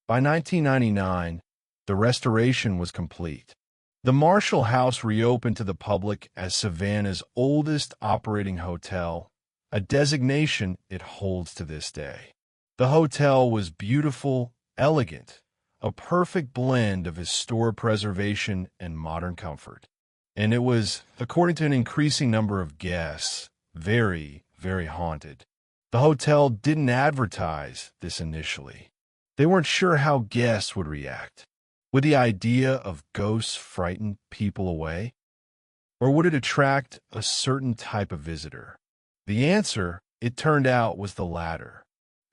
By 1999, the restoration was complete. The Marshall House reopened to the public as Savannah's oldest operating hotel, a designation it holds to this day. The hotel was beautiful, elegant, a perfect blend of historic preservation and modern comfort. And it was, according to an increasing number of guests, very, very haunted. The hotel didn't advertise this initially. They weren't sure how guests would react. Would the idea of ghosts frighten people away? Or would it attract a certain type of visitor? The answer, it turned out, was the latter.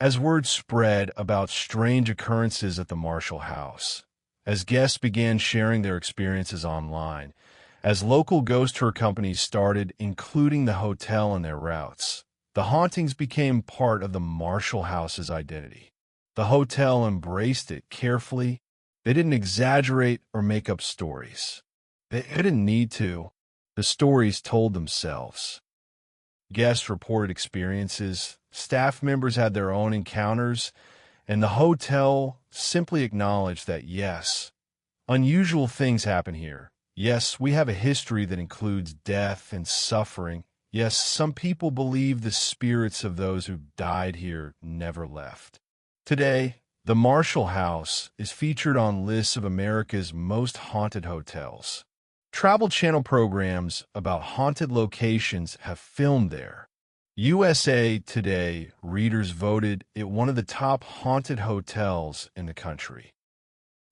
As word spread about strange occurrences at the Marshall House, as guests began sharing their experiences online, as local ghost tour companies started including the hotel in their routes, the hauntings became part of the Marshall House's identity. The hotel embraced it carefully. They didn't exaggerate or make up stories. They didn't need to. The stories told themselves. Guests reported experiences, staff members had their own encounters, and the hotel simply acknowledged that, yes, unusual things happen here. Yes, we have a history that includes death and suffering. Yes, some people believe the spirits of those who died here never left. Today, the Marshall House is featured on lists of America's most haunted hotels. Travel Channel programs about haunted locations have filmed there. USA Today readers voted it one of the top haunted hotels in the country.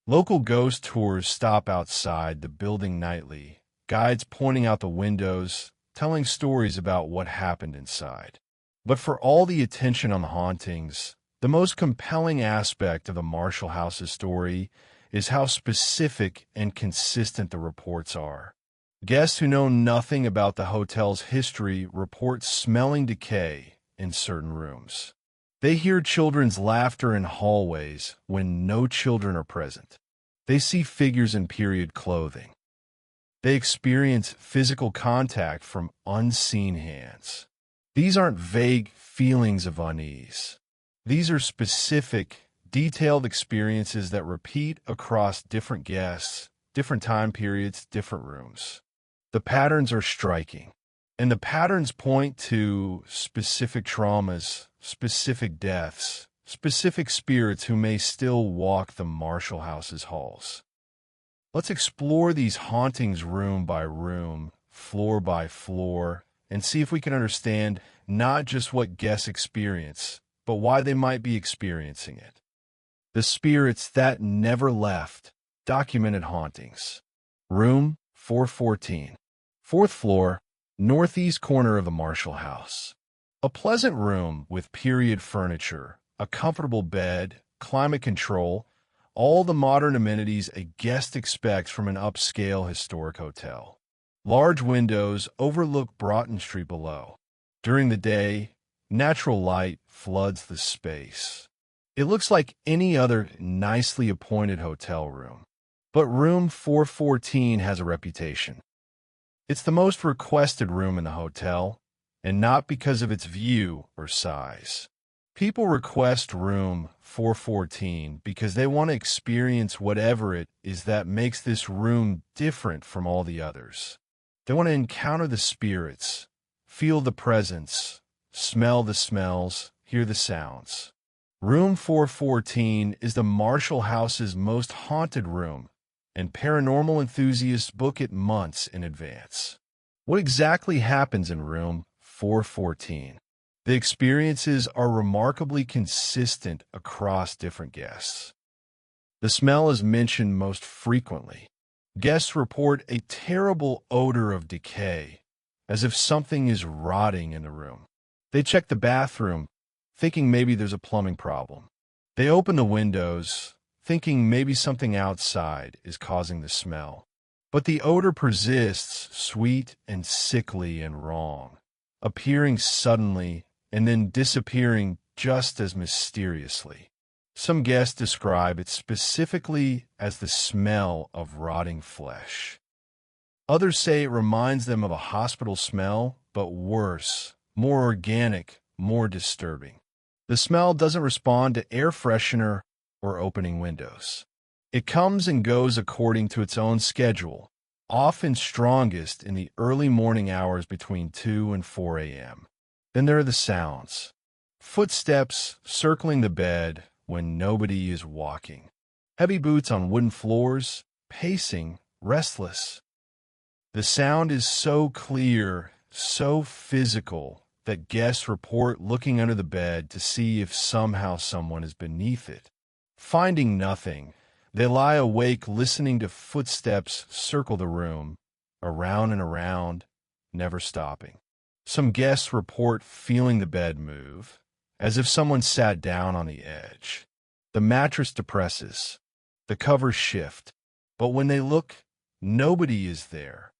Local ghost tours stop outside the building nightly, guides pointing out the windows, telling stories about what happened inside. But for all the attention on the hauntings, the most compelling aspect of the Marshall House's story is how specific and consistent the reports are. Guests who know nothing about the hotel's history report smelling decay in certain rooms. They hear children's laughter in hallways when no children are present. They see figures in period clothing. They experience physical contact from unseen hands. These aren't vague feelings of unease. These are specific, detailed experiences that repeat across different guests, different time periods, different rooms. The patterns are striking, and the patterns point to specific traumas, specific deaths, specific spirits who may still walk the Marshall House's halls. Let's explore these hauntings room by room, floor by floor, and see if we can understand not just what guests experience, but why they might be experiencing it. The spirits that never left. Documented hauntings. Room 414. 4th floor, northeast corner of the Marshall House. A pleasant room with period furniture, a comfortable bed, climate control, all the modern amenities a guest expects from an upscale historic hotel. Large windows overlook Broughton Street below. During the day, natural light floods the space. It looks like any other nicely appointed hotel room. But room 414 has a reputation. It's the most requested room in the hotel, and not because of its view or size. People request room 414 because they want to experience whatever it is that makes this room different from all the others. They want to encounter the spirits, feel the presence, smell the smells, hear the sounds. Room 414 is the Marshall House's most haunted room, and paranormal enthusiasts book it months in advance. What exactly happens in room 414? The experiences are remarkably consistent across different guests. The smell is mentioned most frequently. Guests report a terrible odor of decay, as if something is rotting in the room. They check the bathroom, thinking maybe there's a plumbing problem. They open the windows, thinking maybe something outside is causing the smell. But the odor persists, sweet and sickly and wrong, appearing suddenly and then disappearing just as mysteriously. Some guests describe it specifically as the smell of rotting flesh. Others say it reminds them of a hospital smell, but worse, more organic, more disturbing. The smell doesn't respond to air freshener or opening windows. It comes and goes according to its own schedule, often strongest in the early morning hours between 2 and 4 a.m. Then there are the sounds. Footsteps circling the bed when nobody is walking. Heavy boots on wooden floors, pacing, restless. The sound is so clear, so physical, that guests report looking under the bed to see if somehow someone is beneath it. Finding nothing, they lie awake listening to footsteps circle the room, around and around, never stopping. Some guests report feeling the bed move, as if someone sat down on the edge. The mattress depresses. The covers shift. But when they look, nobody is there.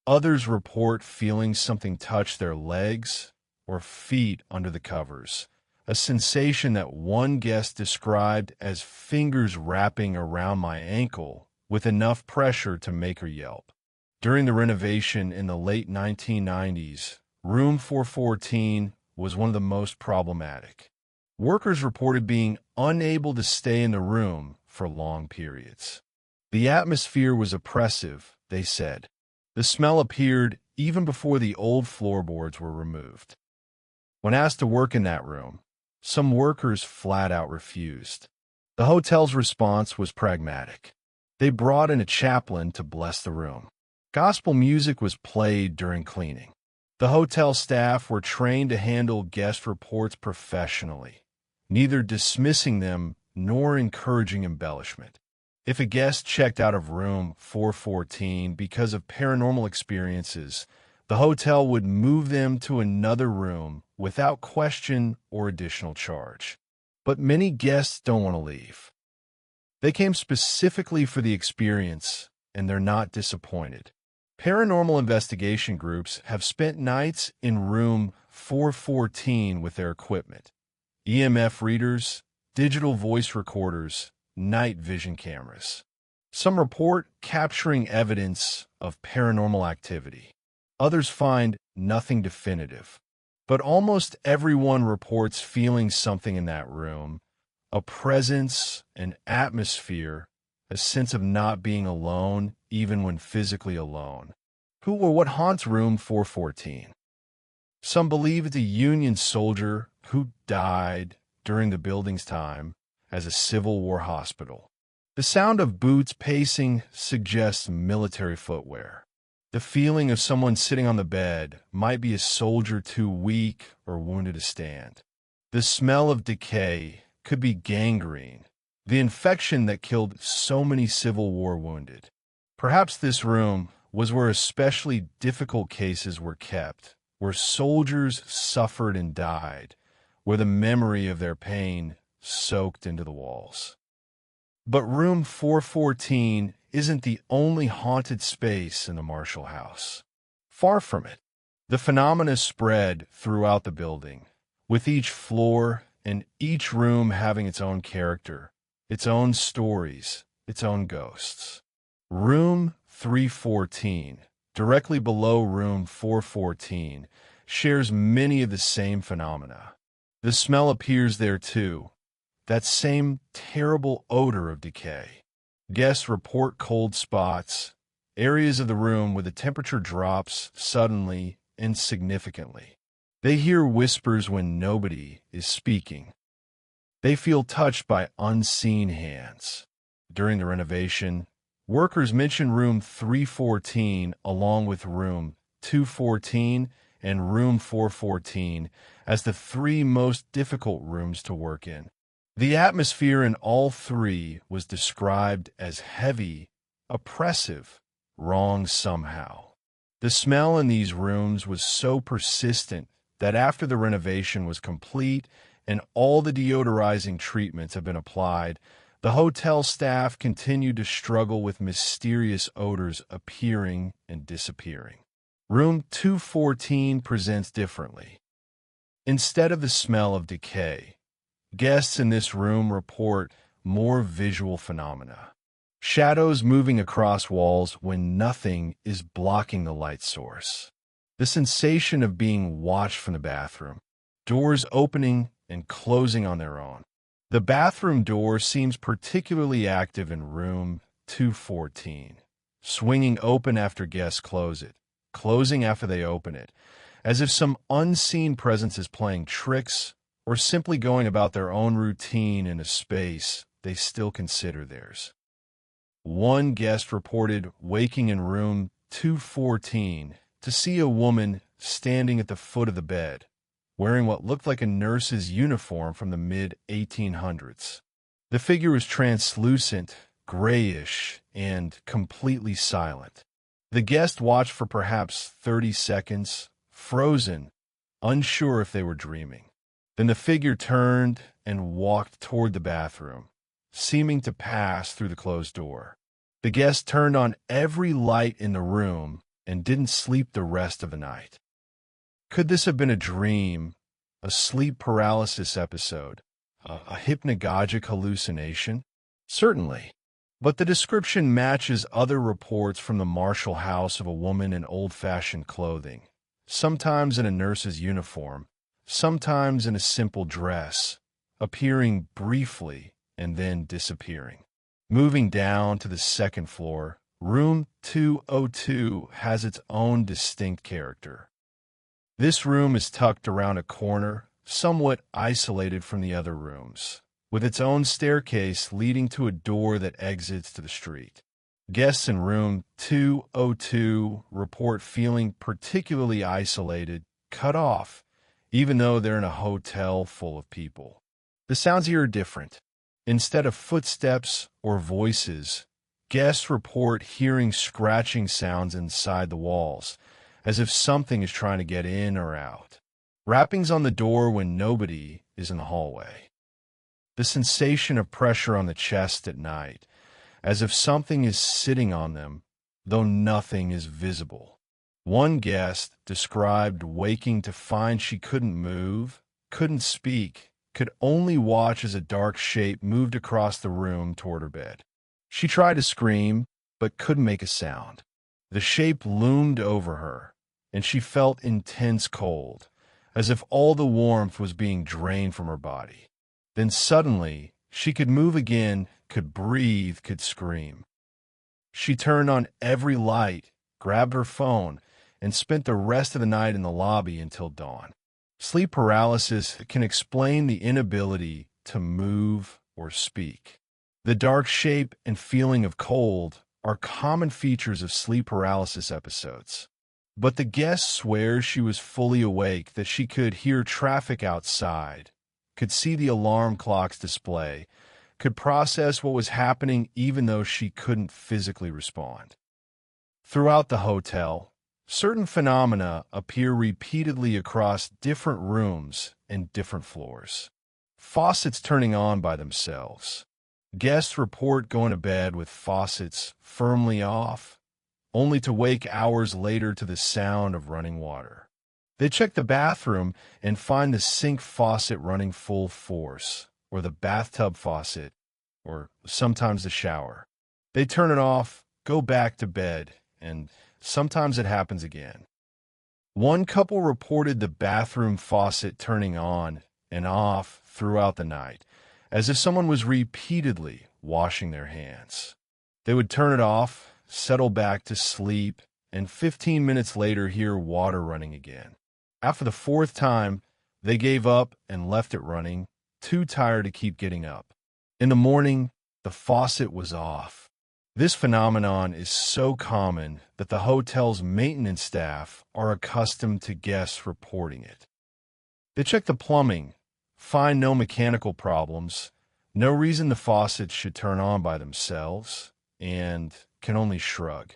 Others report feeling something touch their legs or feet under the covers, a sensation that one guest described as fingers wrapping around my ankle with enough pressure to make her yelp. During the renovation in the late 1990s, room 414 was one of the most problematic. Workers reported being unable to stay in the room for long periods. The atmosphere was oppressive, they said. The smell appeared even before the old floorboards were removed. When asked to work in that room, some workers flat out refused. The hotel's response was pragmatic. They brought in a chaplain to bless the room. Gospel music was played during cleaning. The hotel staff were trained to handle guest reports professionally, neither dismissing them nor encouraging embellishment. If a guest checked out of room 414 because of paranormal experiences, the hotel would move them to another room without question or additional charge. But many guests don't want to leave. They came specifically for the experience, and they're not disappointed. Paranormal investigation groups have spent nights in room 414 with their equipment: EMF readers, digital voice recorders, night vision cameras. Some report capturing evidence of paranormal activity. Others find nothing definitive. But almost everyone reports feeling something in that room: a presence, an atmosphere, a sense of not being alone, even when physically alone. Who or what haunts room 414? Some believe it's a Union soldier who died during the building's time as a Civil War hospital. The sound of boots pacing suggests military footwear. The feeling of someone sitting on the bed might be a soldier too weak or wounded to stand. The smell of decay could be gangrene, the infection that killed so many Civil War wounded. Perhaps this room was where especially difficult cases were kept, where soldiers suffered and died, where the memory of their pain soaked into the walls. But room 414 isn't the only haunted space in the Marshall House. Far from it. The phenomena spread throughout the building, with each floor and each room having its own character, its own stories, its own ghosts. Room 314, directly below room 414, shares many of the same phenomena. The smell appears there too, that same terrible odor of decay. Guests report cold spots, areas of the room where the temperature drops suddenly and significantly. They hear whispers when nobody is speaking. They feel touched by unseen hands. During the renovation, workers mention room 314 along with room 214 and room 414 as the three most difficult rooms to work in. The atmosphere in all three was described as heavy, oppressive, wrong somehow. The smell in these rooms was so persistent that after the renovation was complete and all the deodorizing treatments have been applied, the hotel staff continued to struggle with mysterious odors appearing and disappearing. Room 214 presents differently. Instead of the smell of decay, guests in this room report more visual phenomena. Shadows moving across walls when nothing is blocking the light source. The sensation of being watched from the bathroom. Doors opening and closing on their own. The bathroom door seems particularly active in room 214, swinging open after guests close it, closing after they open it, as if some unseen presence is playing tricks or simply going about their own routine in a space they still consider theirs. One guest reported waking in room 214 to see a woman standing at the foot of the bed, wearing what looked like a nurse's uniform from the mid-1800s. The figure was translucent, grayish, and completely silent. The guest watched for perhaps 30 seconds, frozen, unsure if they were dreaming. Then the figure turned and walked toward the bathroom, seeming to pass through the closed door. The guest turned on every light in the room and didn't sleep the rest of the night. Could this have been a dream, a sleep paralysis episode, a hypnagogic hallucination? Certainly. But the description matches other reports from the Marshall house of a woman in old-fashioned clothing, sometimes in a nurse's uniform, sometimes in a simple dress, appearing briefly and then disappearing. Moving down to the second floor, room 202 has its own distinct character. This room is tucked around a corner, somewhat isolated from the other rooms, with its own staircase leading to a door that exits to the street. Guests in room 202 report feeling particularly isolated, cut off, even though they're in a hotel full of people. The sounds here are different. Instead of footsteps or voices, guests report hearing scratching sounds inside the walls, as if something is trying to get in or out. Rappings on the door when nobody is in the hallway. The sensation of pressure on the chest at night, as if something is sitting on them, though nothing is visible. One guest described waking to find she couldn't move, couldn't speak, could only watch as a dark shape moved across the room toward her bed. She tried to scream, but couldn't make a sound. The shape loomed over her, and she felt intense cold, as if all the warmth was being drained from her body. Then suddenly, she could move again, could breathe, could scream. She turned on every light, grabbed her phone, and spent the rest of the night in the lobby until dawn. Sleep paralysis can explain the inability to move or speak. The dark shape and feeling of cold are common features of sleep paralysis episodes. But the guest swears she was fully awake, that she could hear traffic outside, could see the alarm clock's display, could process what was happening even though she couldn't physically respond. Throughout the hotel, certain phenomena appear repeatedly across different rooms and different floors. Faucets turning on by themselves. Guests report going to bed with faucets firmly off, only to wake hours later to the sound of running water. They check the bathroom and find the sink faucet running full force, or the bathtub faucet, or sometimes the shower. They turn it off, go back to bed, and sometimes it happens again. One couple reported the bathroom faucet turning on and off throughout the night, as if someone was repeatedly washing their hands. They would turn it off, settle back to sleep, and 15 minutes later hear water running again. After the fourth time, they gave up and left it running, too tired to keep getting up. In the morning, the faucet was off. This phenomenon is so common that the hotel's maintenance staff are accustomed to guests reporting it. They check the plumbing, find no mechanical problems, No reason the faucets should turn on by themselves, and can only shrug.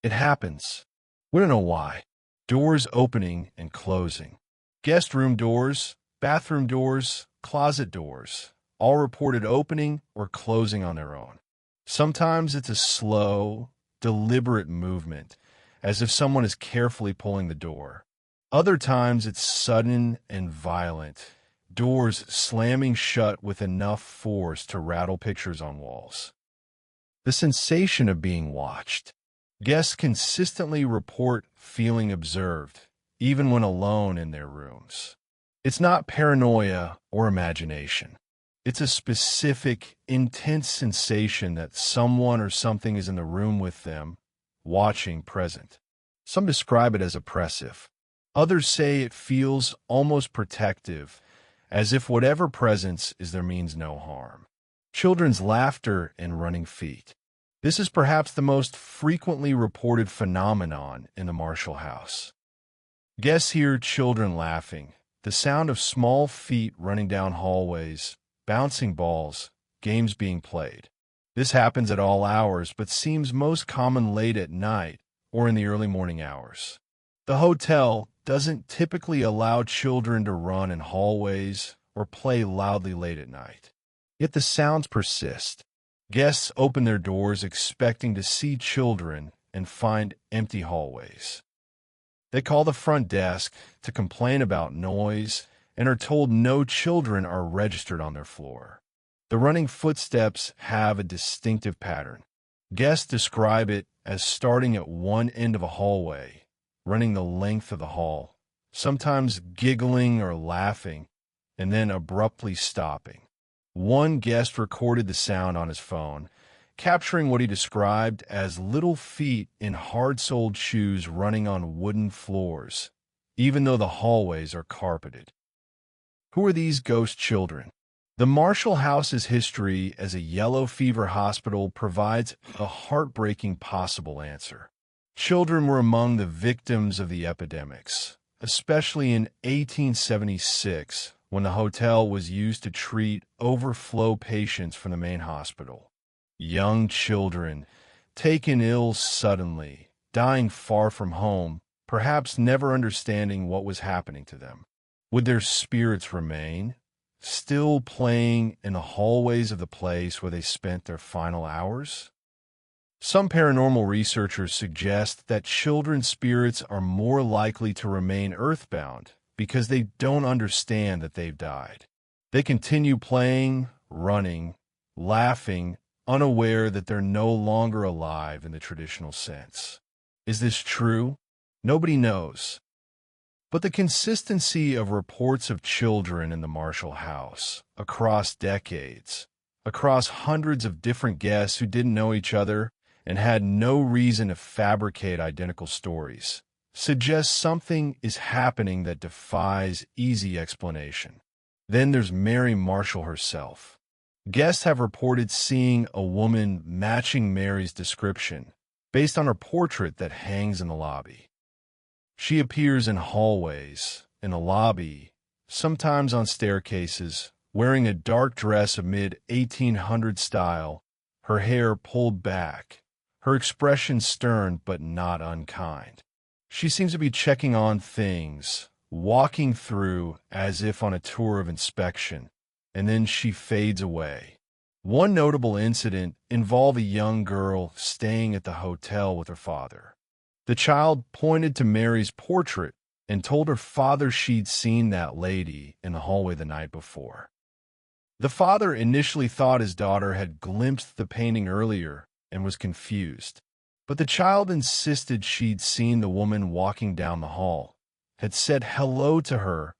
It happens. We don't know why. Doors opening and closing. Guest room doors, bathroom doors, closet doors, all reported opening or closing on their own. Sometimes it's a slow, deliberate movement, as if someone is carefully pulling the door. Other times it's sudden and violent, doors slamming shut with enough force to rattle pictures on walls. The sensation of being watched. Guests consistently report feeling observed, even when alone in their rooms. It's not paranoia or imagination. It's a specific, intense sensation that someone or something is in the room with them, watching, present. Some describe it as oppressive. Others say it feels almost protective, as if whatever presence is there means no harm. Children's laughter and running feet. This is perhaps the most frequently reported phenomenon in the Marshall house. Guests hear children laughing, the sound of small feet running down hallways, bouncing balls, games being played. This happens at all hours, but seems most common late at night or in the early morning hours. The hotel doesn't typically allow children to run in hallways or play loudly late at night. Yet the sounds persist. Guests open their doors expecting to see children and find empty hallways. They call the front desk to complain about noise and are told no children are registered on their floor. The running footsteps have a distinctive pattern. Guests describe it as starting at one end of a hallway, running the length of the hall, sometimes giggling or laughing, and then abruptly stopping. One guest recorded the sound on his phone, capturing what he described as little feet in hard-soled shoes running on wooden floors, even though the hallways are carpeted. Who are these ghost children? The Marshall House's history as a yellow fever hospital provides a heartbreaking possible answer. Children were among the victims of the epidemics, especially in 1876, when the hotel was used to treat overflow patients from the main hospital. Young children, taken ill suddenly, dying far from home, perhaps never understanding what was happening to them. Would their spirits remain, still playing in the hallways of the place where they spent their final hours? Some paranormal researchers suggest that children's spirits are more likely to remain earthbound because they don't understand that they've died. They continue playing, running, laughing, unaware that they're no longer alive in the traditional sense. Is this true? Nobody knows. But the consistency of reports of children in the Marshall house, across decades, across hundreds of different guests who didn't know each other and had no reason to fabricate identical stories, suggests something is happening that defies easy explanation. Then there's Mary Marshall herself. Guests have reported seeing a woman matching Mary's description based on her portrait that hangs in the lobby. She appears in hallways, in the lobby, sometimes on staircases, wearing a dark dress of mid-1800s style, her hair pulled back, her expression stern but not unkind. She seems to be checking on things, walking through as if on a tour of inspection, and then she fades away. One notable incident involved a young girl staying at the hotel with her father. The child pointed to Mary's portrait and told her father she'd seen that lady in the hallway the night before. The father initially thought his daughter had glimpsed the painting earlier and was confused. But the child insisted she'd seen the woman walking down the hall, had said hello to her,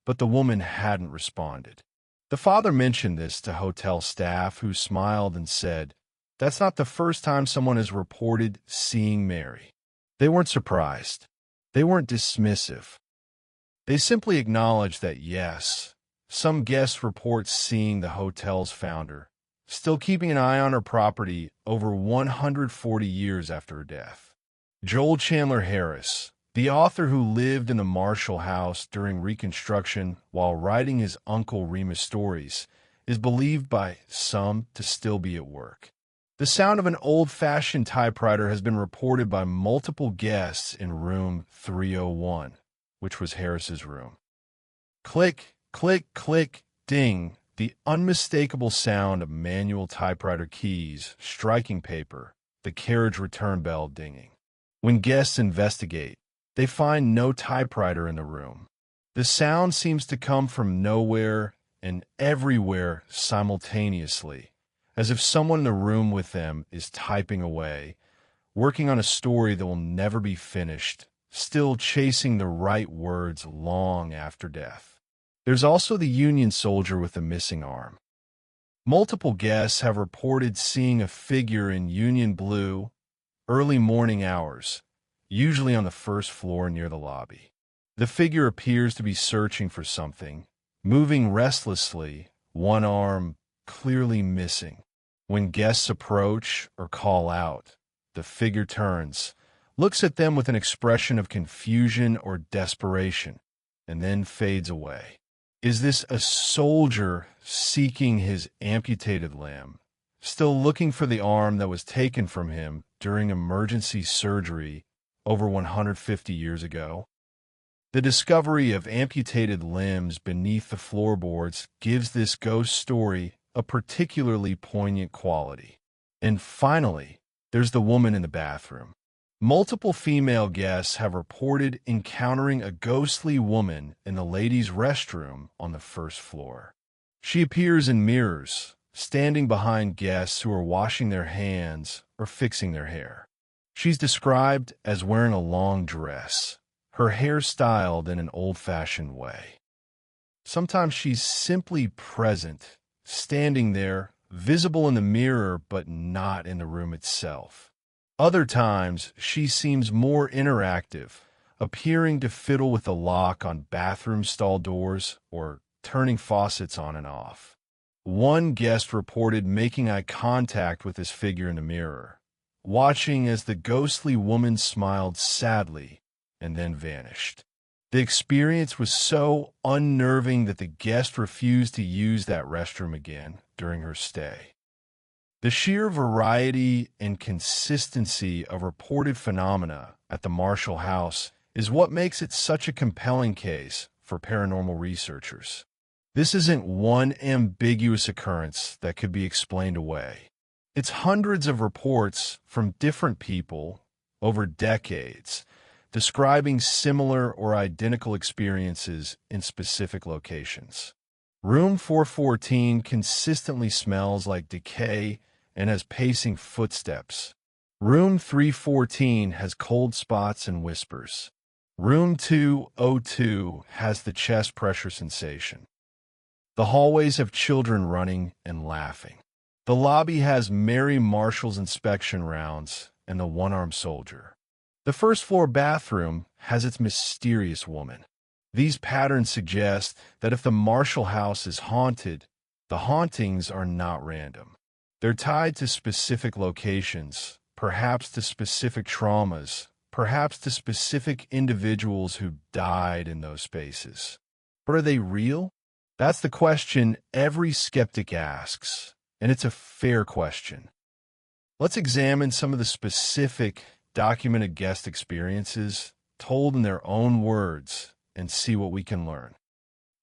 but the woman hadn't responded. The father mentioned this to hotel staff, who smiled and said, "That's not the first time someone has reported seeing Mary." They weren't surprised. They weren't dismissive. They simply acknowledged that, yes, some guests report seeing the hotel's founder, still keeping an eye on her property over 140 years after her death. Joel Chandler Harris, the author who lived in the Marshall house during Reconstruction while writing his Uncle Remus stories, is believed by some to still be at work. The sound of an old-fashioned typewriter has been reported by multiple guests in room 301, which was Harris's room. Click, click, click, ding, the unmistakable sound of manual typewriter keys striking paper, the carriage return bell dinging. When guests investigate, they find no typewriter in the room. The sound seems to come from nowhere and everywhere simultaneously, as if someone in the room with them is typing away, working on a story that will never be finished, still chasing the right words long after death. There's also the Union soldier with the missing arm. Multiple guests have reported seeing a figure in Union blue early morning hours, usually on the first floor near the lobby. The figure appears to be searching for something, moving restlessly, one arm clearly missing. When guests approach or call out, the figure turns, looks at them with an expression of confusion or desperation, and then fades away. Is this a soldier seeking his amputated limb, still looking for the arm that was taken from him during emergency surgery over 150 years ago? The discovery of amputated limbs beneath the floorboards gives this ghost story a particularly poignant quality. And finally, there's the woman in the bathroom. Multiple female guests have reported encountering a ghostly woman in the ladies' restroom on the first floor. She appears in mirrors, standing behind guests who are washing their hands or fixing their hair. She's described as wearing a long dress, her hair styled in an old-fashioned way. Sometimes she's simply present, standing there, visible in the mirror but not in the room itself. Other times, she seems more interactive, appearing to fiddle with the lock on bathroom stall doors or turning faucets on and off. One guest reported making eye contact with this figure in the mirror, watching as the ghostly woman smiled sadly and then vanished. The experience was so unnerving that the guest refused to use that restroom again during her stay. The sheer variety and consistency of reported phenomena at the Marshall House is what makes it such a compelling case for paranormal researchers. This isn't one ambiguous occurrence that could be explained away. It's hundreds of reports from different people over decades describing similar or identical experiences in specific locations. Room 414 consistently smells like decay and has pacing footsteps. Room 314 has cold spots and whispers. Room 202 has the chest pressure sensation. The hallways have children running and laughing. The lobby has Mary Marshall's inspection rounds and the one-armed soldier. The first floor bathroom has its mysterious woman. These patterns suggest that if the Marshall house is haunted, the hauntings are not random. They're tied to specific locations, perhaps to specific traumas, perhaps to specific individuals who died in those spaces. But are they real? That's the question every skeptic asks, and it's a fair question. Let's examine some of the specific documented guest experiences told in their own words and see what we can learn.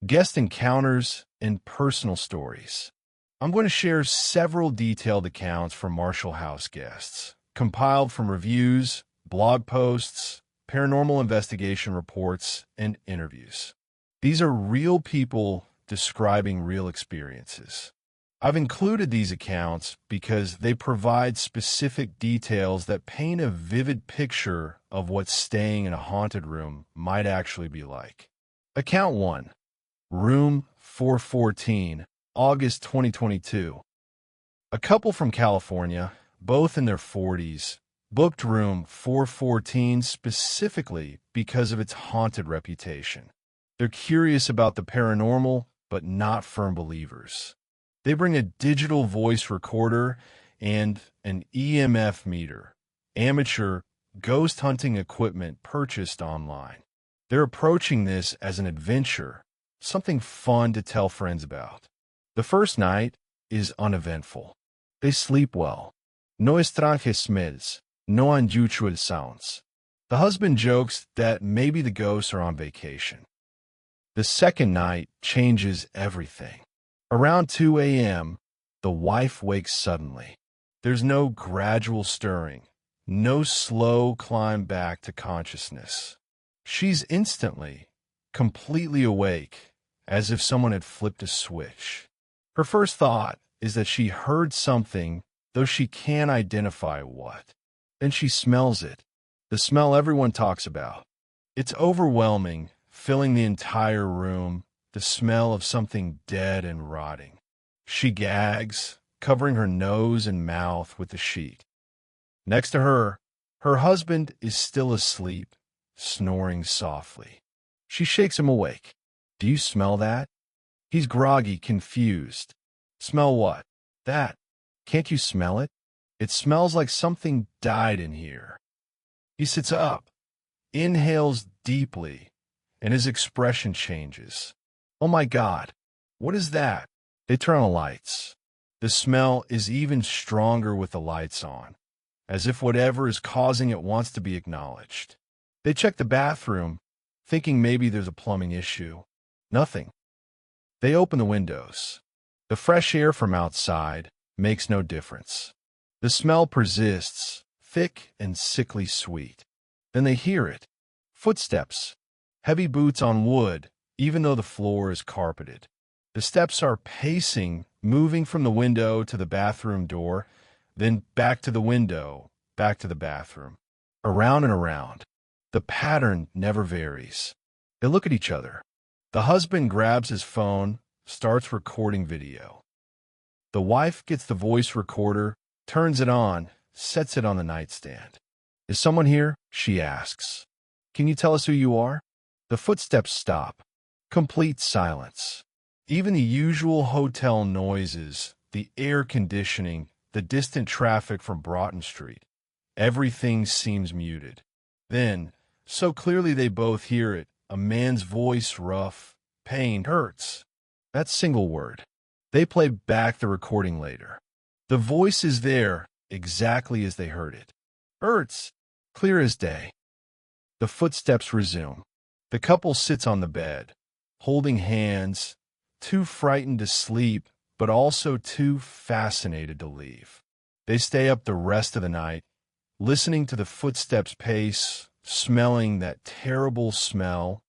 Guest encounters and personal stories. I'm going to share several detailed accounts from Marshall House guests, compiled from reviews, blog posts, paranormal investigation reports, and interviews. These are real people describing real experiences. I've included these accounts because they provide specific details that paint a vivid picture of what staying in a haunted room might actually be like. Account 1. Room 414, August 2022. A couple from California, both in their 40s, booked room 414 specifically because of its haunted reputation. They're curious about the paranormal, but not firm believers. They bring a digital voice recorder and an EMF meter, amateur ghost hunting equipment purchased online. They're approaching this as an adventure, something fun to tell friends about. The first night is uneventful. They sleep well. No strange smells, no unusual sounds. The husband jokes that maybe the ghosts are on vacation. The second night changes everything. Around 2 a.m., the wife wakes suddenly. There's no gradual stirring, no slow climb back to consciousness. She's instantly, completely awake, as if someone had flipped a switch. Her first thought is that she heard something, though she can't identify what. Then she smells it, the smell everyone talks about. It's overwhelming, filling the entire room, the smell of something dead and rotting. She gags, covering her nose and mouth with the sheet. Next to her, her husband is still asleep, snoring softly. She shakes him awake. "Do you smell that?" He's groggy, confused. "Smell what?" "That. Can't you smell it? It smells like something died in here." He sits up, inhales deeply, and his expression changes. "Oh my God, what is that?" They turn on the lights. The smell is even stronger with the lights on, as if whatever is causing it wants to be acknowledged. They check the bathroom, thinking maybe there's a plumbing issue. Nothing. They open the windows. The fresh air from outside makes no difference. The smell persists, thick and sickly sweet. Then they hear it. Footsteps. Heavy boots on wood, even though the floor is carpeted. The steps are pacing, moving from the window to the bathroom door, then back to the window, back to the bathroom. Around and around. The pattern never varies. They look at each other. The husband grabs his phone, starts recording video. The wife gets the voice recorder, turns it on, sets it on the nightstand. "Is someone here?" she asks. "Can you tell us who you are?" The footsteps stop. Complete silence. Even the usual hotel noises, the air conditioning, the distant traffic from Broughton Street, everything seems muted. Then, so clearly they both hear it, a man's voice, rough, "Pain, hurts." That single word. They play back the recording later. The voice is there, exactly as they heard it. "Hurts," clear as day. The footsteps resume. The couple sits on the bed, holding hands, too frightened to sleep, but also too fascinated to leave. They stay up the rest of the night, listening to the footsteps pace, smelling that terrible smell,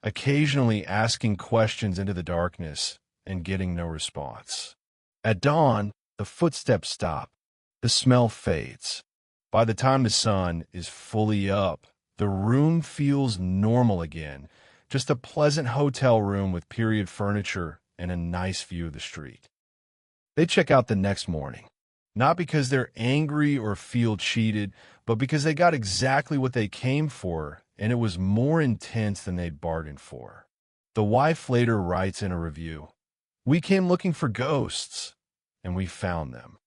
occasionally asking questions into the darkness and getting no response. At dawn, the footsteps stop. The smell fades. By the time the sun is fully up, the room feels normal again, just a pleasant hotel room with period furniture and a nice view of the street. They check out the next morning, not because they're angry or feel cheated, but because they got exactly what they came for, and it was more intense than they'd bargained for. The wife later writes in a review, "We came looking for ghosts, and we found them.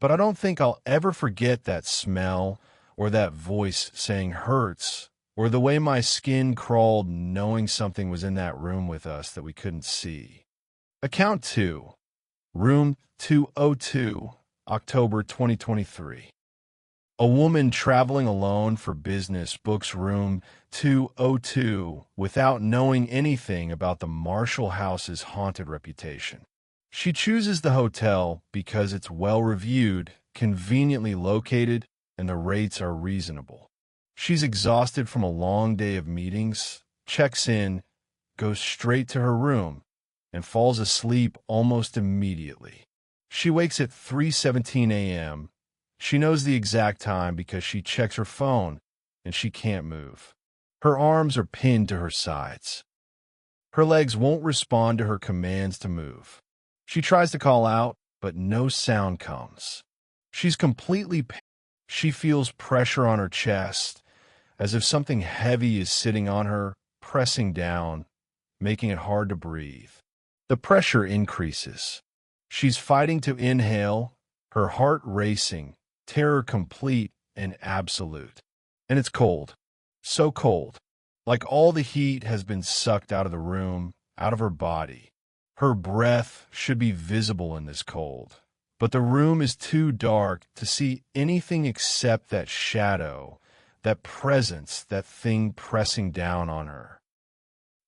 But I don't think I'll ever forget that smell or that voice saying hurts, or the way my skin crawled knowing something was in that room with us that we couldn't see." Account 2. Room 202, October 2023. A woman traveling alone for business books room 202 without knowing anything about the Marshall House's haunted reputation. She chooses the hotel because it's well-reviewed, conveniently located, and the rates are reasonable. She's exhausted from a long day of meetings, checks in, goes straight to her room, and falls asleep almost immediately. She wakes at 3:17 a.m. She knows the exact time because she checks her phone, and she can't move. Her arms are pinned to her sides. Her legs won't respond to her commands to move. She tries to call out, but no sound comes. She's completely pained. She feels pressure on her chest, as if something heavy is sitting on her, pressing down, making it hard to breathe. The pressure increases. She's fighting to inhale, her heart racing, terror complete and absolute. And it's cold. So cold. Like all the heat has been sucked out of the room, out of her body. Her breath should be visible in this cold, but the room is too dark to see anything except that shadow, that presence, that thing pressing down on her.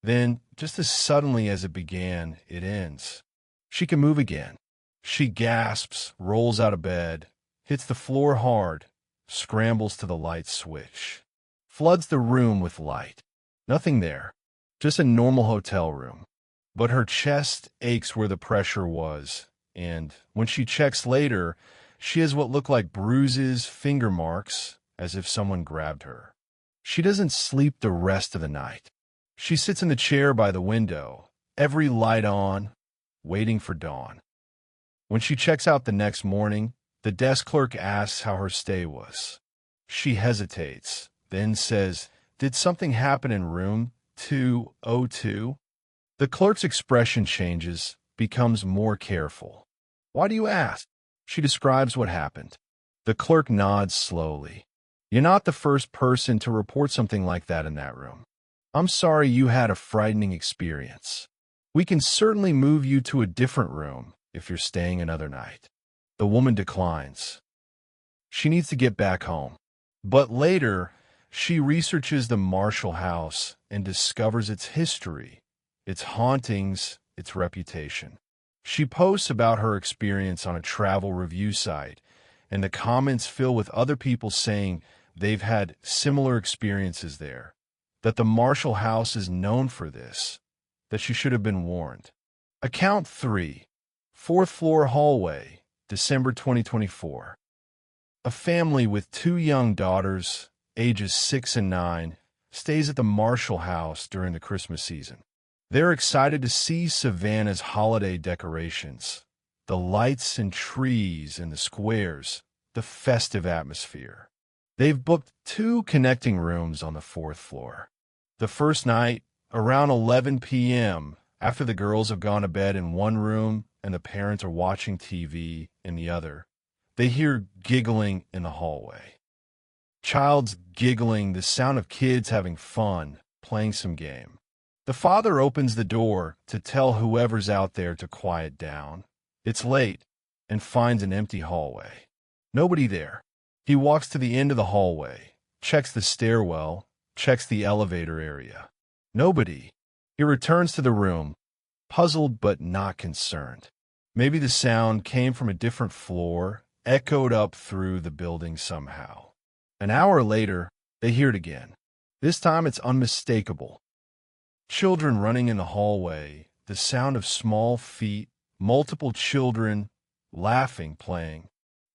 Then, just as suddenly as it began, it ends. She can move again. She gasps, rolls out of bed, hits the floor hard, scrambles to the light switch, floods the room with light. Nothing there, just a normal hotel room. But her chest aches where the pressure was, and when she checks later, she has what look like bruises, finger marks, as if someone grabbed her. She doesn't sleep the rest of the night. She sits in the chair by the window, every light on, waiting for dawn. When she checks out the next morning, the desk clerk asks how her stay was. She hesitates, then says, "Did something happen in room 202? The clerk's expression changes, becomes more careful. "Why do you ask?" She describes what happened. The clerk nods slowly. "You're not the first person to report something like that in that room. I'm sorry you had a frightening experience. We can certainly move you to a different room if you're staying another night." The woman declines. She needs to get back home. But later, she researches the Marshall House and discovers its history, its hauntings, its reputation. She posts about her experience on a travel review site, and the comments fill with other people saying they've had similar experiences there, that the Marshall House is known for this, that she should have been warned. Account 3, 4th floor hallway, December 2024. A family with 2 young daughters, ages 6 and 9, stays at the Marshall House during the Christmas season. They're excited to see Savannah's holiday decorations, the lights and trees and the squares, the festive atmosphere. They've booked 2 connecting rooms on the 4th floor. The first night, around 11 p.m., after the girls have gone to bed in one room and the parents are watching TV in the other, they hear giggling in the hallway. Child's giggling, the sound of kids having fun, playing some game. The father opens the door to tell whoever's out there to quiet down. It's late, and finds an empty hallway. Nobody there. He walks to the end of the hallway, checks the stairwell, checks the elevator area. Nobody. He returns to the room, puzzled but not concerned. Maybe the sound came from a different floor, echoed up through the building somehow. An hour later, they hear it again. This time it's unmistakable. Children running in the hallway, the sound of small feet, multiple children, laughing, playing.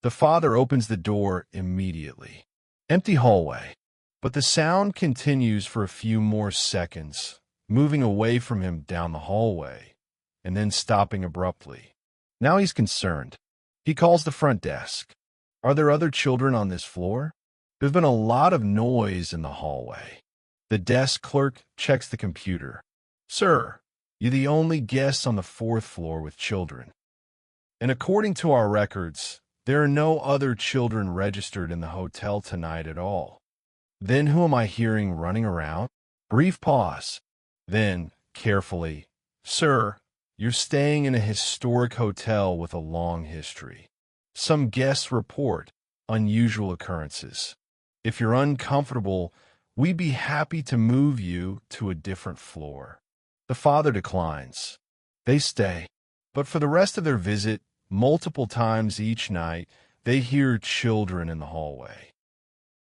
The father opens the door immediately. Empty hallway. But the sound continues for a few more seconds, moving away from him down the hallway, and then stopping abruptly. Now he's concerned. He calls the front desk. "Are there other children on this floor? There's been a lot of noise in the hallway." The desk clerk checks the computer. "Sir, you're the only guest on the 4th floor with children. And according to our records, there are no other children registered in the hotel tonight at all. Then who am I hearing running around?" Brief pause. Then, carefully, "Sir, you're staying in a historic hotel with a long history. Some guests report unusual occurrences. If you're uncomfortable, we'd be happy to move you to a different floor." The father declines. They stay. But for the rest of their visit, multiple times each night, they hear children in the hallway.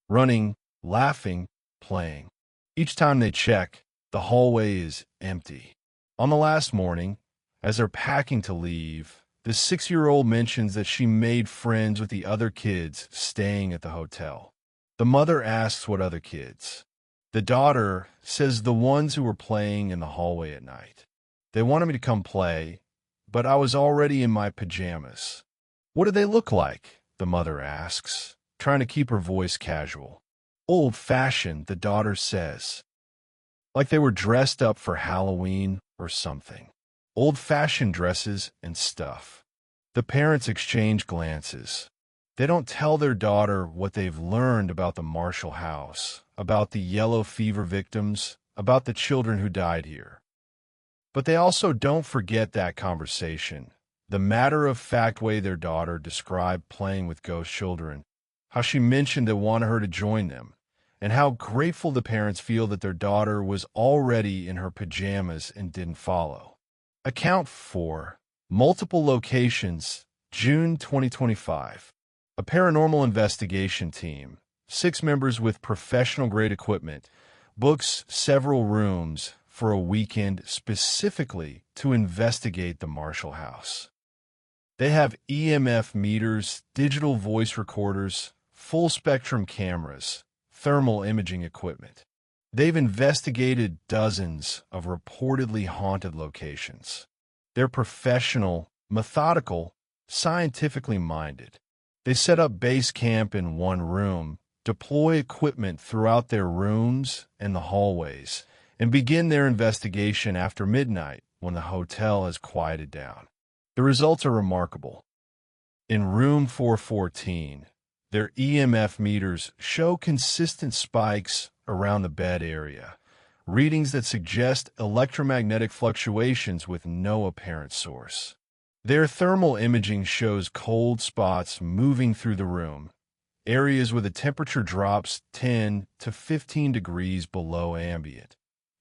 Running, laughing, playing. Each time they check, the hallway is empty. On the last morning, as they're packing to leave, the 6-year-old mentions that she made friends with the other kids staying at the hotel. The mother asks what other kids. The daughter says the ones who were playing in the hallway at night. "They wanted me to come play, but I was already in my pajamas." "What did they look like?" the mother asks, trying to keep her voice casual. "Old-fashioned," the daughter says. "Like they were dressed up for Halloween or something. Old-fashioned dresses and stuff." The parents exchange glances. They don't tell their daughter what they've learned about the Marshall House, about the yellow fever victims, about the children who died here. But they also don't forget that conversation, the matter-of-fact way their daughter described playing with ghost children, how she mentioned they wanted her to join them, and how grateful the parents feel that their daughter was already in her pajamas and didn't follow. Account 4. Multiple locations, June 2025. A paranormal investigation team, 6 members with professional-grade equipment, books several rooms for a weekend specifically to investigate the Marshall House. They have EMF meters, digital voice recorders, full-spectrum cameras, thermal imaging equipment. They've investigated dozens of reportedly haunted locations. They're professional, methodical, scientifically minded. They set up base camp in one room, deploy equipment throughout their rooms and the hallways, and begin their investigation after midnight when the hotel has quieted down. The results are remarkable. In room 414, their EMF meters show consistent spikes around the bed area, readings that suggest electromagnetic fluctuations with no apparent source. Their thermal imaging shows cold spots moving through the room, areas where the temperature drops 10 to 15 degrees below ambient,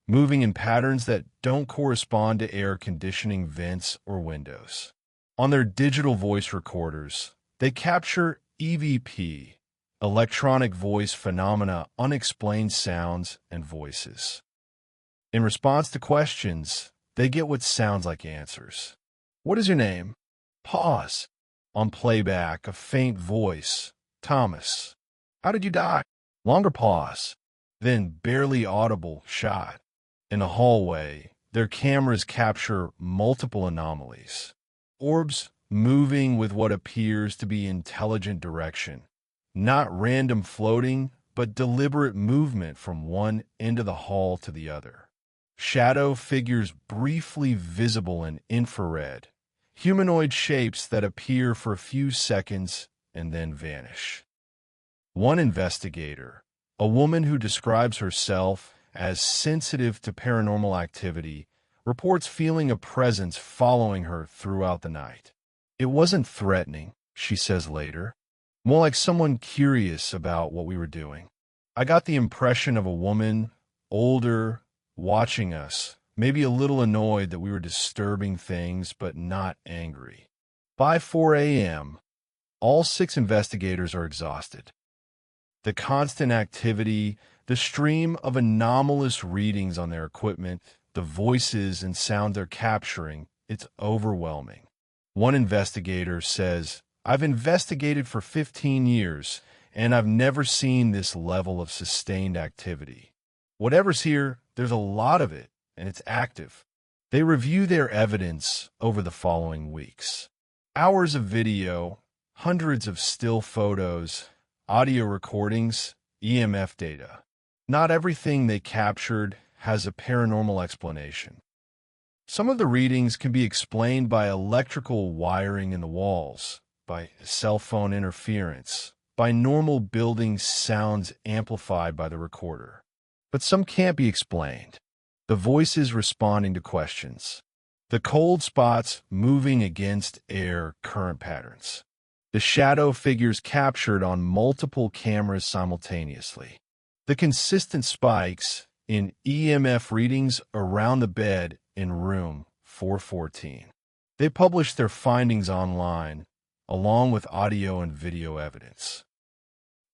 moving in patterns that don't correspond to air conditioning vents or windows. On their digital voice recorders, they capture EVP, electronic voice phenomena, unexplained sounds and voices. In response to questions, they get what sounds like answers. What is your name? Pause. On playback, a faint voice. Thomas. How did you die? Longer pause. Then barely audible shot. In the hallway, their cameras capture multiple anomalies. Orbs moving with what appears to be intelligent direction. Not random floating, but deliberate movement from one end of the hall to the other. Shadow figures briefly visible in infrared. Humanoid shapes that appear for a few seconds and then vanish. One investigator, a woman who describes herself as sensitive to paranormal activity, reports feeling a presence following her throughout the night. It wasn't threatening, she says later, more like someone curious about what we were doing. I got the impression of a woman, older, watching us, maybe a little annoyed that we were disturbing things, but not angry. By 4 a.m., all 6 investigators are exhausted. The constant activity, the stream of anomalous readings on their equipment, the voices and sound they're capturing, it's overwhelming. One investigator says, I've investigated for 15 years, and I've never seen this level of sustained activity. Whatever's here, there's a lot of it, and it's active. They review their evidence over the following weeks. Hours of video, hundreds of still photos, audio recordings, EMF data. Not everything they captured has a paranormal explanation. Some of the readings can be explained by electrical wiring in the walls, by cell phone interference, by normal building sounds amplified by the recorder. But some can't be explained. The voices responding to questions. The cold spots moving against air current patterns. The shadow figures captured on multiple cameras simultaneously. The consistent spikes in EMF readings around the bed in room 414. They published their findings online, along with audio and video evidence.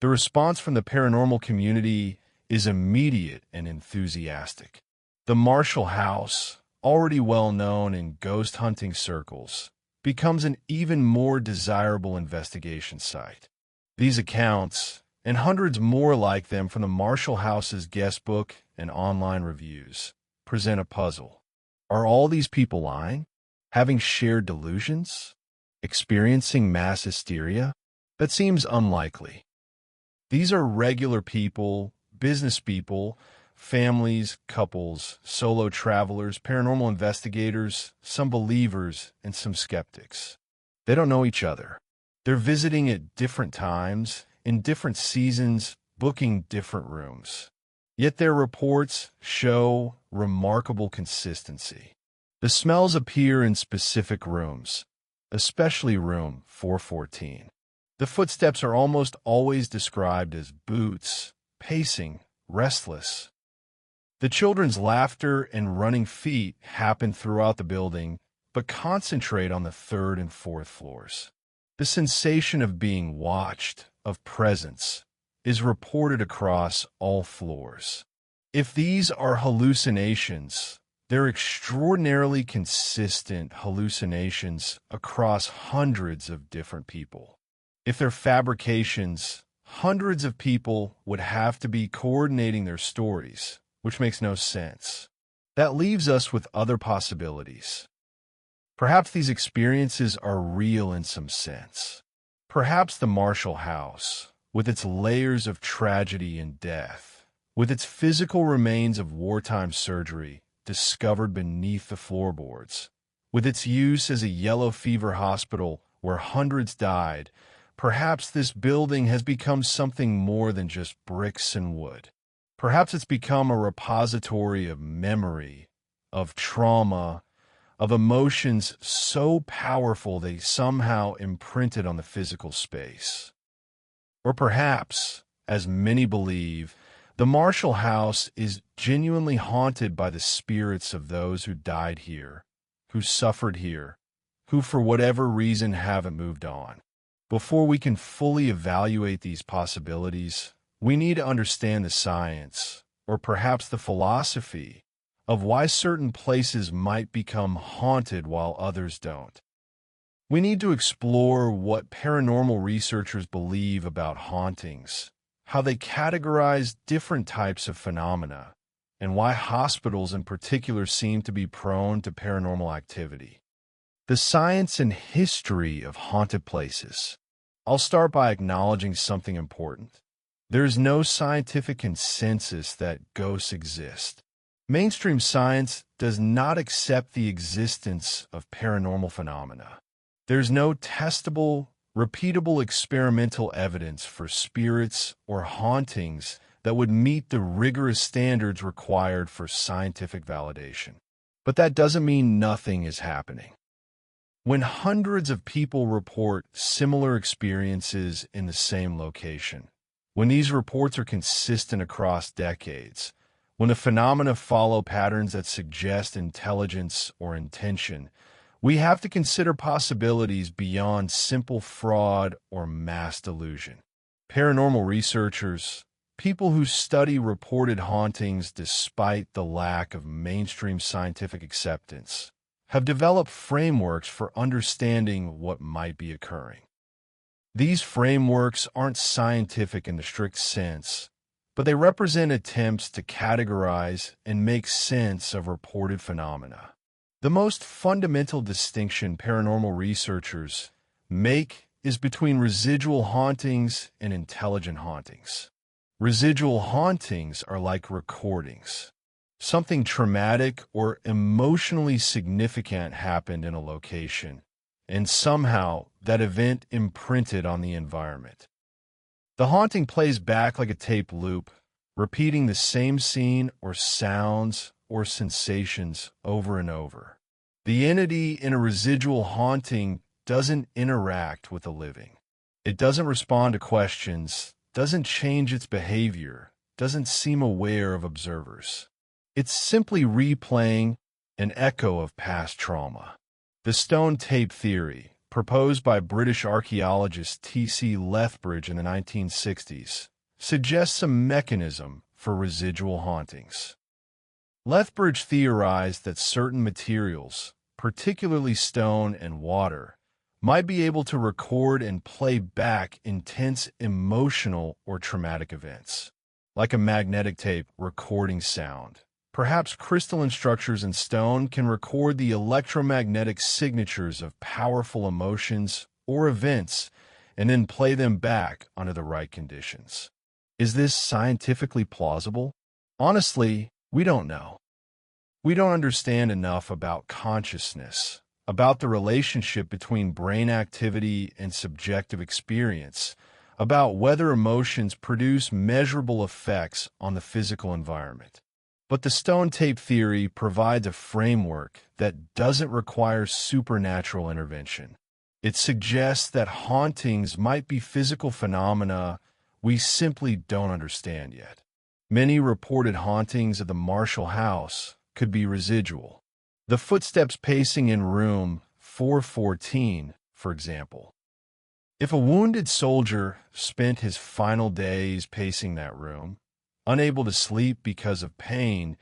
The response from the paranormal community is immediate and enthusiastic. The Marshall House, already well known in ghost hunting circles, becomes an even more desirable investigation site. These accounts, and hundreds more like them from the Marshall House's guest book and online reviews, present a puzzle. Are all these people lying? Having shared delusions? Experiencing mass hysteria? That seems unlikely. These are regular people, business people, families, couples, solo travelers, paranormal investigators, some believers, and some skeptics. They don't know each other. They're visiting at different times, in different seasons, booking different rooms. Yet their reports show remarkable consistency. The smells appear in specific rooms, especially room 414. The footsteps are almost always described as boots, pacing, restless. The children's laughter and running feet happen throughout the building, but concentrate on the third and fourth floors. The sensation of being watched, of presence, is reported across all floors. If these are hallucinations, they're extraordinarily consistent hallucinations across hundreds of different people. If they're fabrications, hundreds of people would have to be coordinating their stories, which makes no sense. That leaves us with other possibilities. Perhaps these experiences are real in some sense. Perhaps the Marshall House, with its layers of tragedy and death, with its physical remains of wartime surgery discovered beneath the floorboards, with its use as a yellow fever hospital where hundreds died, perhaps this building has become something more than just bricks and wood. Perhaps it's become a repository of memory, of trauma, of emotions so powerful they somehow imprinted on the physical space. Or perhaps, as many believe, the Marshall House is genuinely haunted by the spirits of those who died here, who suffered here, who for whatever reason haven't moved on. Before we can fully evaluate these possibilities, we need to understand the science, or perhaps the philosophy, of why certain places might become haunted while others don't. We need to explore what paranormal researchers believe about hauntings, how they categorize different types of phenomena, and why hospitals in particular seem to be prone to paranormal activity. The science and history of haunted places. I'll start by acknowledging something important. There is no scientific consensus that ghosts exist. Mainstream science does not accept the existence of paranormal phenomena. There's no testable, repeatable experimental evidence for spirits or hauntings that would meet the rigorous standards required for scientific validation. But that doesn't mean nothing is happening. When hundreds of people report similar experiences in the same location, when these reports are consistent across decades, when the phenomena follow patterns that suggest intelligence or intention, we have to consider possibilities beyond simple fraud or mass delusion. Paranormal researchers, people who study reported hauntings despite the lack of mainstream scientific acceptance, have developed frameworks for understanding what might be occurring. These frameworks aren't scientific in the strict sense, but they represent attempts to categorize and make sense of reported phenomena. The most fundamental distinction paranormal researchers make is between residual hauntings and intelligent hauntings. Residual hauntings are like recordings. Something traumatic or emotionally significant happened in a location, and somehow that event imprinted on the environment. The haunting plays back like a tape loop, repeating the same scene or sounds or sensations over and over. The entity in a residual haunting doesn't interact with the living. It doesn't respond to questions, doesn't change its behavior, doesn't seem aware of observers. It's simply replaying an echo of past trauma. The stone tape theory, proposed by British archaeologist T.C. Lethbridge in the 1960s, suggests a mechanism for residual hauntings. Lethbridge theorized that certain materials, particularly stone and water, might be able to record and play back intense emotional or traumatic events, like a magnetic tape recording sound. Perhaps crystalline structures in stone can record the electromagnetic signatures of powerful emotions or events and then play them back under the right conditions. Is this scientifically plausible? Honestly, we don't know. We don't understand enough about consciousness, about the relationship between brain activity and subjective experience, about whether emotions produce measurable effects on the physical environment. But the stone tape theory provides a framework that doesn't require supernatural intervention. It suggests that hauntings might be physical phenomena we simply don't understand yet. Many reported hauntings of the Marshall house could be residual. The footsteps pacing in room 414, for example. If a wounded soldier spent his final days pacing that room, unable to sleep because of pain,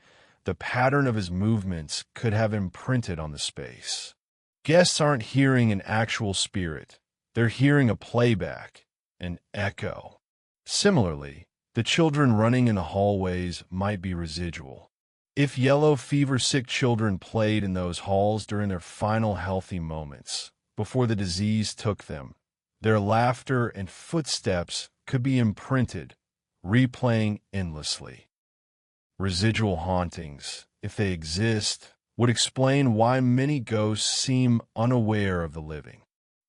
the pattern of his movements could have imprinted on the space. Guests aren't hearing an actual spirit. They're hearing a playback, an echo. Similarly, the children running in the hallways might be residual. If yellow fever-sick children played in those halls during their final healthy moments, before the disease took them, their laughter and footsteps could be imprinted, replaying endlessly. Residual hauntings, if they exist, would explain why many ghosts seem unaware of the living.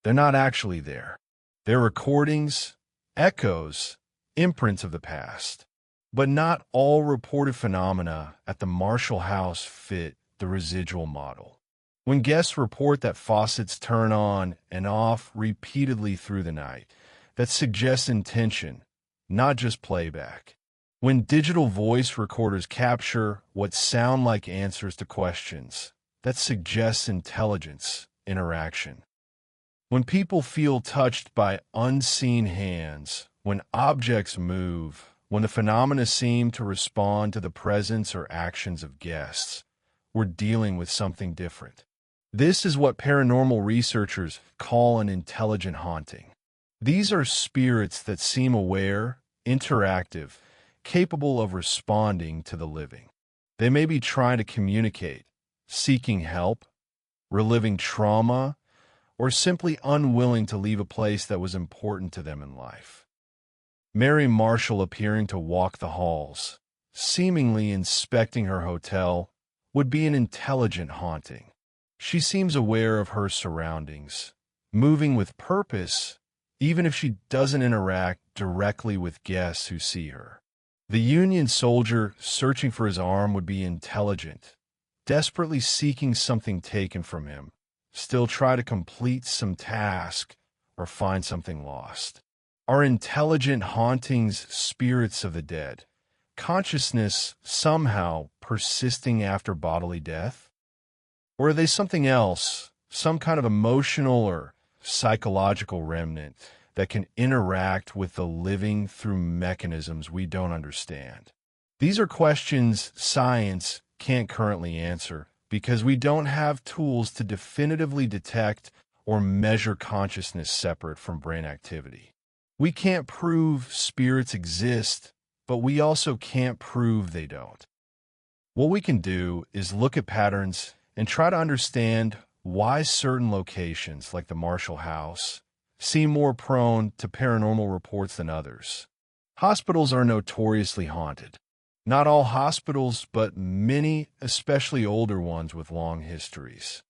They're not actually there. They're recordings, echoes, imprints of the past. But not all reported phenomena at the Marshall house fit the residual model. When guests report that faucets turn on and off repeatedly through the night, that suggests intention, not just playback. When digital voice recorders capture what sound like answers to questions, that suggests intelligence, interaction. When people feel touched by unseen hands, when objects move, when the phenomena seem to respond to the presence or actions of guests, we're dealing with something different. This is what paranormal researchers call an intelligent haunting. These are spirits that seem aware, interactive, capable of responding to the living. They may be trying to communicate, seeking help, reliving trauma, or simply unwilling to leave a place that was important to them in life. Mary Marshall appearing to walk the halls, seemingly inspecting her hotel, would be an intelligent haunting. She seems aware of her surroundings, moving with purpose, even if she doesn't interact directly with guests who see her. The Union soldier searching for his arm would be intelligent, desperately seeking something taken from him, still try to complete some task or find something lost. Are intelligent hauntings spirits of the dead, consciousness somehow persisting after bodily death? Or are they something else, some kind of emotional or psychological remnant that can interact with the living through mechanisms we don't understand? These are questions science can't currently answer because we don't have tools to definitively detect or measure consciousness separate from brain activity. We can't prove spirits exist, but we also can't prove they don't. What we can do is look at patterns and try to understand why certain locations, like the Marshall house, seem more prone to paranormal reports than others. Hospitals are notoriously haunted. Not all hospitals, but many, especially older ones with long histories.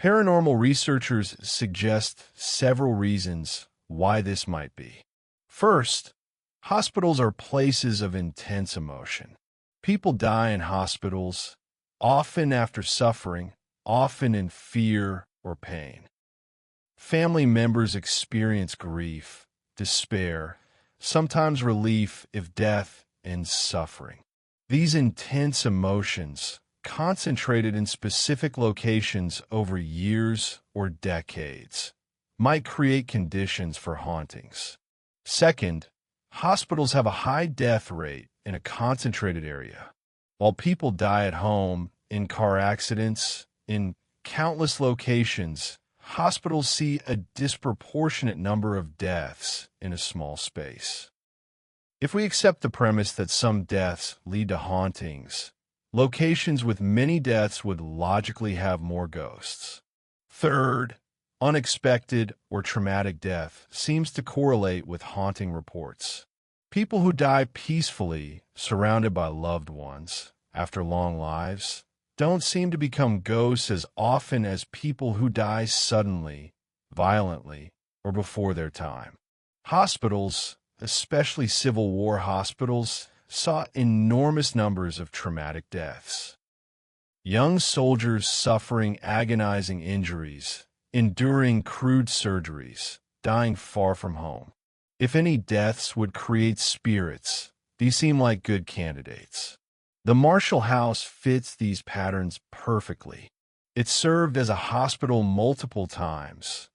Paranormal researchers suggest several reasons why this might be. First, hospitals are places of intense emotion. People die in hospitals, often after suffering, often in fear or pain. Family members experience grief, despair, sometimes relief if death ends suffering. These intense emotions, concentrated in specific locations over years or decades, might create conditions for hauntings. Second, hospitals have a high death rate in a concentrated area. While people die at home, in car accidents, in countless locations, hospitals see a disproportionate number of deaths in a small space. If we accept the premise that some deaths lead to hauntings, locations with many deaths would logically have more ghosts. Third, unexpected or traumatic death seems to correlate with haunting reports. People who die peacefully, surrounded by loved ones, after long lives, don't seem to become ghosts as often as people who die suddenly, violently, or before their time. Hospitals, especially Civil War hospitals, saw enormous numbers of traumatic deaths. Young soldiers suffering agonizing injuries, enduring crude surgeries, dying far from home. If any deaths would create spirits, these seem like good candidates. The Marshall House fits these patterns perfectly. It served as a hospital multiple times,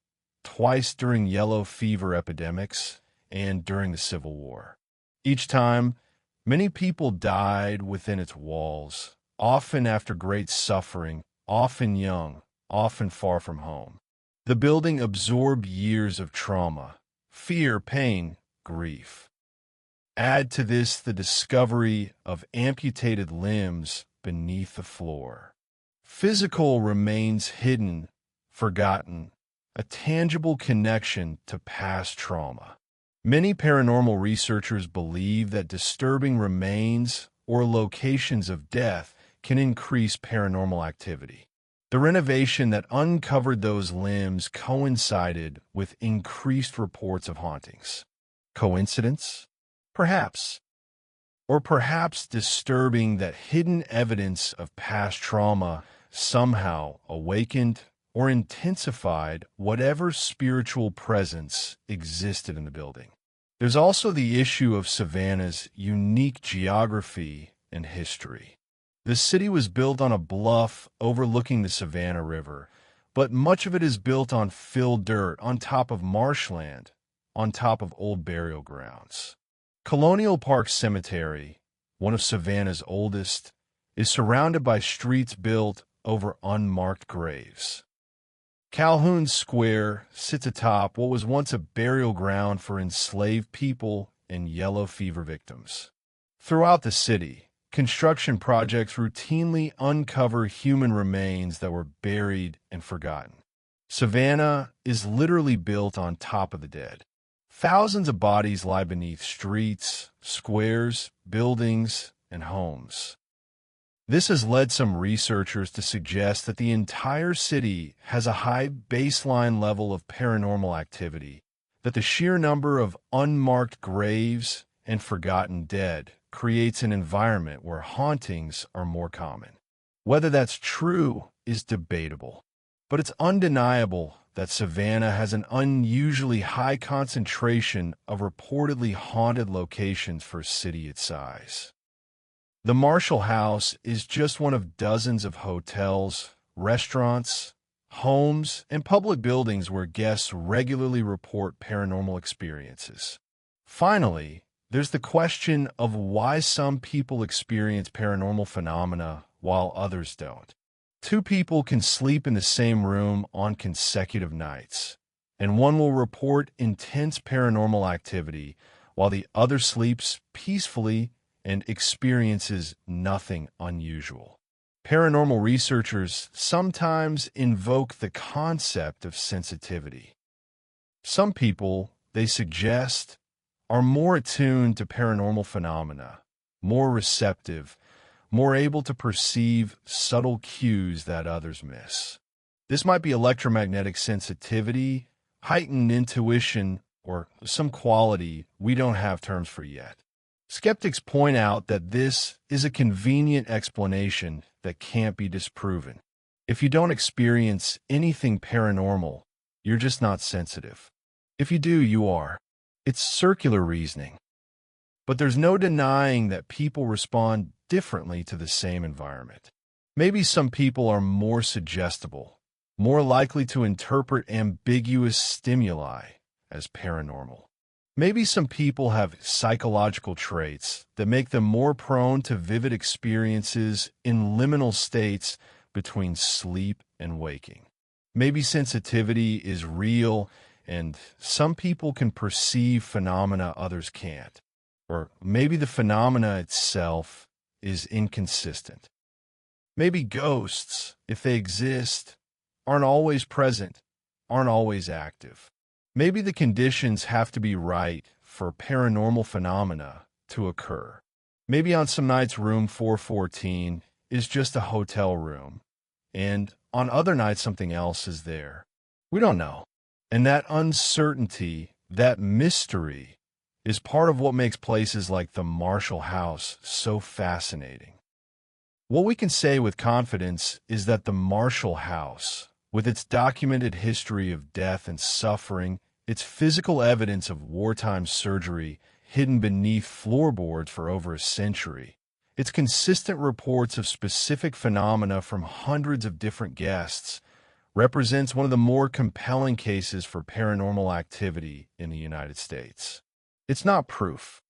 twice during yellow fever epidemics and during the Civil War. Each time, many people died within its walls, often after great suffering, often young, often far from home. The building absorbed years of trauma, fear, pain, grief. Add to this the discovery of amputated limbs beneath the floor. Physical remains hidden, forgotten, a tangible connection to past trauma. Many paranormal researchers believe that disturbing remains or locations of death can increase paranormal activity. The renovation that uncovered those limbs coincided with increased reports of hauntings. Coincidence? Perhaps. Or perhaps disturbing that hidden evidence of past trauma somehow awakened or intensified whatever spiritual presence existed in the building. There's also the issue of Savannah's unique geography and history. The city was built on a bluff overlooking the Savannah River, but much of it is built on filled dirt, on top of marshland, on top of old burial grounds. Colonial Park Cemetery, one of Savannah's oldest, is surrounded by streets built over unmarked graves. Calhoun Square sits atop what was once a burial ground for enslaved people and yellow fever victims. Throughout the city, construction projects routinely uncover human remains that were buried and forgotten. Savannah is literally built on top of the dead. Thousands of bodies lie beneath streets, squares, buildings, and homes. This has led some researchers to suggest that the entire city has a high baseline level of paranormal activity, that the sheer number of unmarked graves and forgotten dead creates an environment where hauntings are more common. Whether that's true is debatable, but it's undeniable that Savannah has an unusually high concentration of reportedly haunted locations for a city its size. The Marshall House is just one of dozens of hotels, restaurants, homes, and public buildings where guests regularly report paranormal experiences. Finally, there's the question of why some people experience paranormal phenomena while others don't. Two people can sleep in the same room on consecutive nights, and one will report intense paranormal activity while the other sleeps peacefully and experiences nothing unusual. Paranormal researchers sometimes invoke the concept of sensitivity. Some people, they suggest, are more attuned to paranormal phenomena, more receptive, more able to perceive subtle cues that others miss. This might be electromagnetic sensitivity, heightened intuition, or some quality we don't have terms for yet. Skeptics point out that this is a convenient explanation that can't be disproven. If you don't experience anything paranormal, you're just not sensitive. If you do, you are. It's circular reasoning. But there's no denying that people respond differently to the same environment. Maybe some people are more suggestible, more likely to interpret ambiguous stimuli as paranormal. Maybe some people have psychological traits that make them more prone to vivid experiences in liminal states between sleep and waking. Maybe sensitivity is real and some people can perceive phenomena others can't. Or maybe the phenomena itself is inconsistent. Maybe ghosts, if they exist, aren't always present, aren't always active. Maybe the conditions have to be right for paranormal phenomena to occur. Maybe on some nights room 414 is just a hotel room, and on other nights something else is there. We don't know. And that uncertainty, that mystery, is part of what makes places like the Marshall House so fascinating. What we can say with confidence is that the Marshall House, with its documented history of death and suffering, its physical evidence of wartime surgery hidden beneath floorboards for over a century, its consistent reports of specific phenomena from hundreds of different guests, represents one of the more compelling cases for paranormal activity in the United States. It's not proof.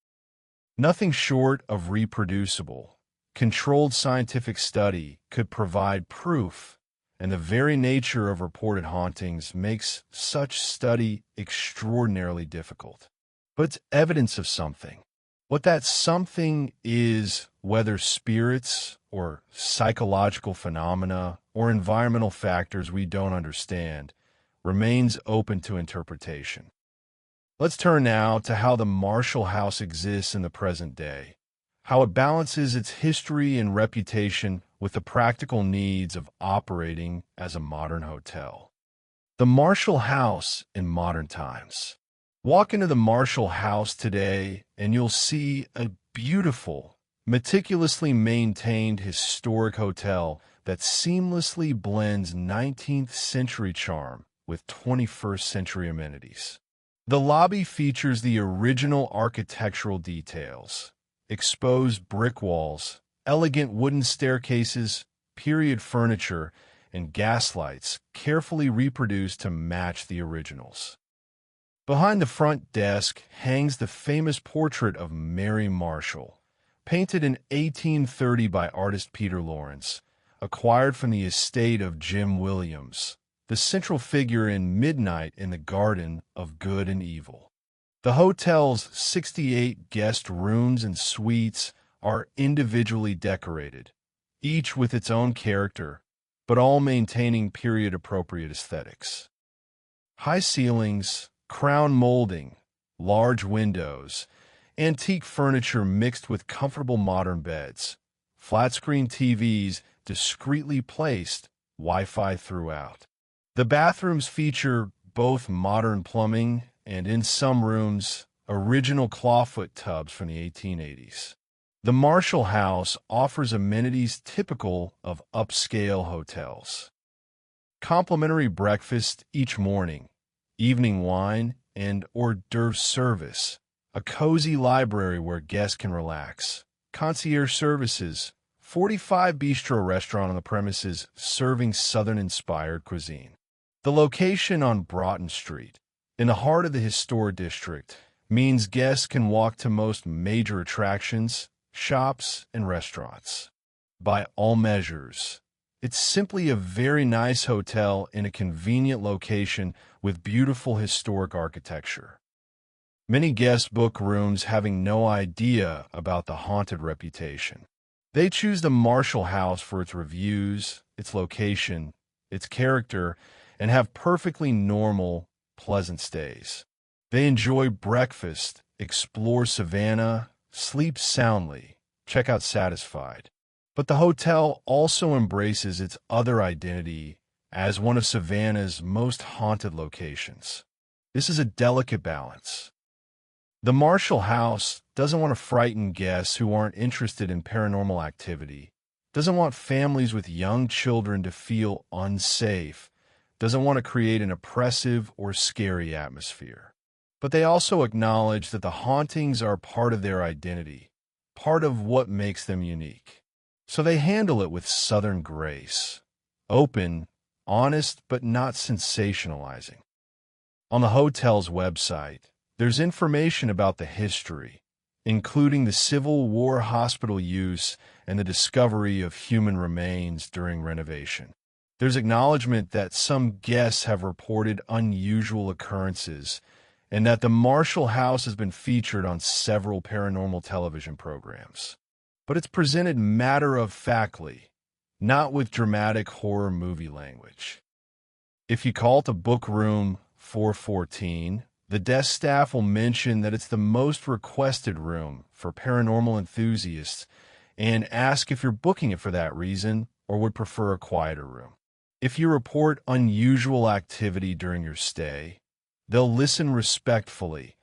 Nothing short of reproducible, controlled scientific study could provide proof, and the very nature of reported hauntings makes such study extraordinarily difficult. But it's evidence of something. What that something is, whether spirits or psychological phenomena or environmental factors we don't understand, remains open to interpretation. Let's turn now to how the Marshall House exists in the present day, how it balances its history and reputation with the practical needs of operating as a modern hotel. The Marshall House in modern times. Walk into the Marshall House today and you'll see a beautiful, meticulously maintained historic hotel that seamlessly blends 19th century charm with 21st century amenities. The lobby features the original architectural details, exposed brick walls, elegant wooden staircases, period furniture, and gaslights carefully reproduced to match the originals. Behind the front desk hangs the famous portrait of Mary Marshall, painted in 1830 by artist Peter Lawrence, acquired from the estate of Jim Williams, the central figure in Midnight in the Garden of Good and Evil. The hotel's 68 guest rooms and suites are individually decorated, each with its own character, but all maintaining period-appropriate aesthetics. High ceilings, crown molding, large windows, antique furniture mixed with comfortable modern beds, flat-screen TVs discreetly placed, Wi-Fi throughout. The bathrooms feature both modern plumbing and, in some rooms, original clawfoot tubs from the 1880s. The Marshall House offers amenities typical of upscale hotels. Complimentary breakfast each morning, evening wine, and hors d'oeuvre service, a cozy library where guests can relax, concierge services, 45 bistro restaurant on the premises serving Southern-inspired cuisine. The location on Broughton Street, in the heart of the historic district, means guests can walk to most major attractions, shops, and restaurants. By all measures, it's simply a very nice hotel in a convenient location with beautiful historic architecture. Many guests book rooms having no idea about the haunted reputation. They choose the Marshall House for its reviews, its location, its character, and have perfectly normal, pleasant stays. They enjoy breakfast, explore Savannah, sleep soundly, check out satisfied. But the hotel also embraces its other identity as one of Savannah's most haunted locations. This is a delicate balance. The Marshall House doesn't want to frighten guests who aren't interested in paranormal activity, doesn't want families with young children to feel unsafe, doesn't want to create an oppressive or scary atmosphere. But they also acknowledge that the hauntings are part of their identity, part of what makes them unique. So they handle it with Southern grace, open, honest, but not sensationalizing. On the hotel's website, there's information about the history, including the Civil War hospital use and the discovery of human remains during renovation. There's acknowledgement that some guests have reported unusual occurrences and that the Marshall House has been featured on several paranormal television programs. But it's presented matter-of-factly, not with dramatic horror movie language. If you call to book room 414, the desk staff will mention that it's the most requested room for paranormal enthusiasts and ask if you're booking it for that reason or would prefer a quieter room. If you report unusual activity during your stay, they'll listen respectfully,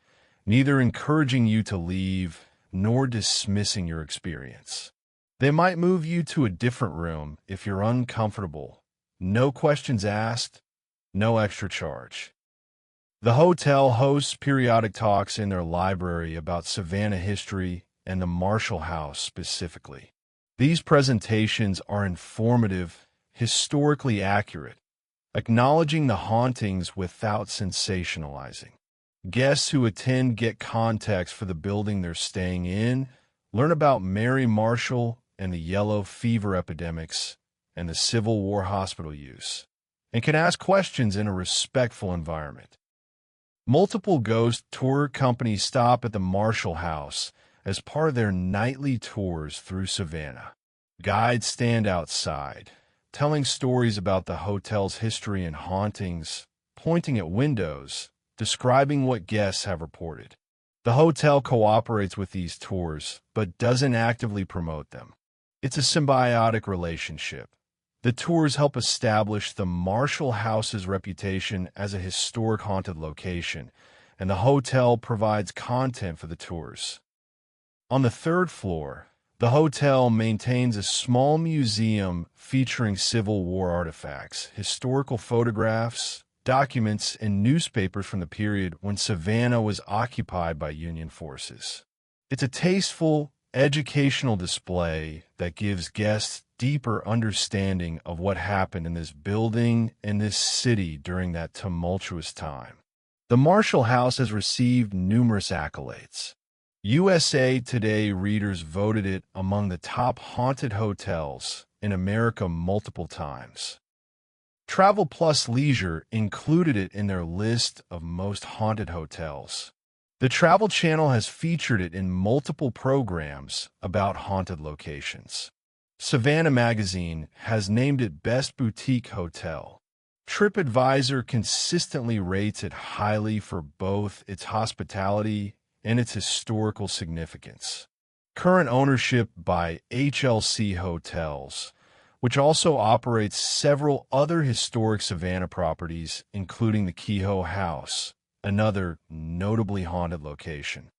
neither encouraging you to leave nor dismissing your experience. They might move you to a different room if you're uncomfortable. No questions asked, no extra charge. The hotel hosts periodic talks in their library about Savannah history and the Marshall House specifically. These presentations are informative, historically accurate, acknowledging the hauntings without sensationalizing. Guests who attend get context for the building they're staying in, learn about Mary Marshall and the yellow fever epidemics and the Civil War hospital use, and can ask questions in a respectful environment. Multiple ghost tour companies stop at the Marshall House as part of their nightly tours through Savannah. Guides stand outside, telling stories about the hotel's history and hauntings, pointing at windows, describing what guests have reported. The hotel cooperates with these tours, but doesn't actively promote them. It's a symbiotic relationship. The tours help establish the Marshall House's reputation as a historic haunted location, and the hotel provides content for the tours. On the third floor, the hotel maintains a small museum featuring Civil War artifacts, historical photographs, documents, and newspapers from the period when Savannah was occupied by Union forces. It's a tasteful, educational display that gives guests deeper understanding of what happened in this building and this city during that tumultuous time. The Marshall House has received numerous accolades. USA Today readers voted it among the top haunted hotels in America multiple times. Travel Plus Leisure included it in their list of most haunted hotels. The Travel Channel has featured it in multiple programs about haunted locations. Savannah Magazine has named it Best Boutique Hotel. TripAdvisor consistently rates it highly for both its hospitality and its historical significance. Current ownership by HLC Hotels, which also operates several other historic Savannah properties, including the Kehoe House, another notably haunted location,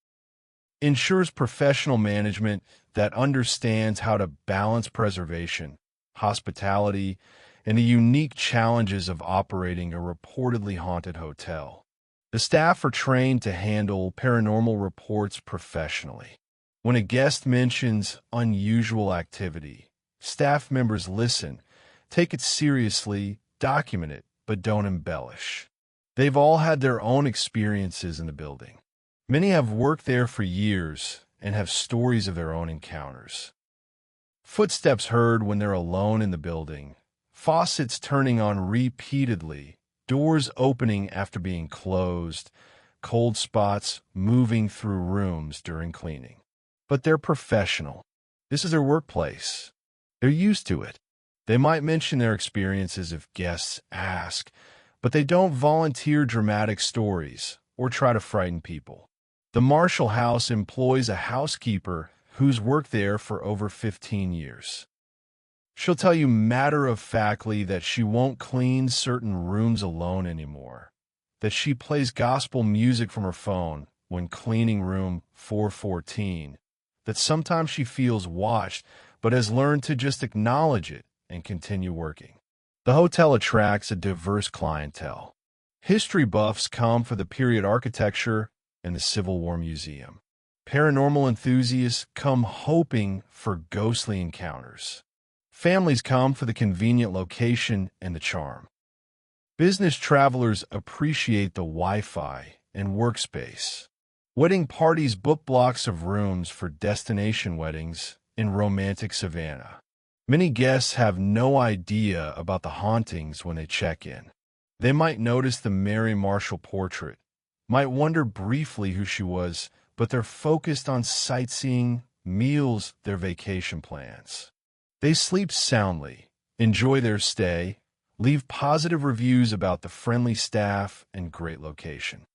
ensures professional management that understands how to balance preservation, hospitality, and the unique challenges of operating a reportedly haunted hotel. The staff are trained to handle paranormal reports professionally. When a guest mentions unusual activity, staff members listen, take it seriously, document it, but don't embellish. They've all had their own experiences in the building. Many have worked there for years and have stories of their own encounters. Footsteps heard when they're alone in the building, faucets turning on repeatedly, doors opening after being closed, cold spots moving through rooms during cleaning. But they're professional. This is their workplace. They're used to it. They might mention their experiences if guests ask, but they don't volunteer dramatic stories or try to frighten people. The Marshall House employs a housekeeper who's worked there for over 15 years. She'll tell you matter-of-factly that she won't clean certain rooms alone anymore, that she plays gospel music from her phone when cleaning room 414, that sometimes she feels watched but has learned to just acknowledge it and continue working. The hotel attracts a diverse clientele. History buffs come for the period architecture and the Civil War Museum. Paranormal enthusiasts come hoping for ghostly encounters. Families come for the convenient location and the charm. Business travelers appreciate the Wi-Fi and workspace. Wedding parties book blocks of rooms for destination weddings in romantic Savannah. Many guests have no idea about the hauntings when they check in. They might notice the Mary Marshall portrait, might wonder briefly who she was, but they're focused on sightseeing, meals, their vacation plans. They sleep soundly, enjoy their stay, leave positive reviews about the friendly staff and great location.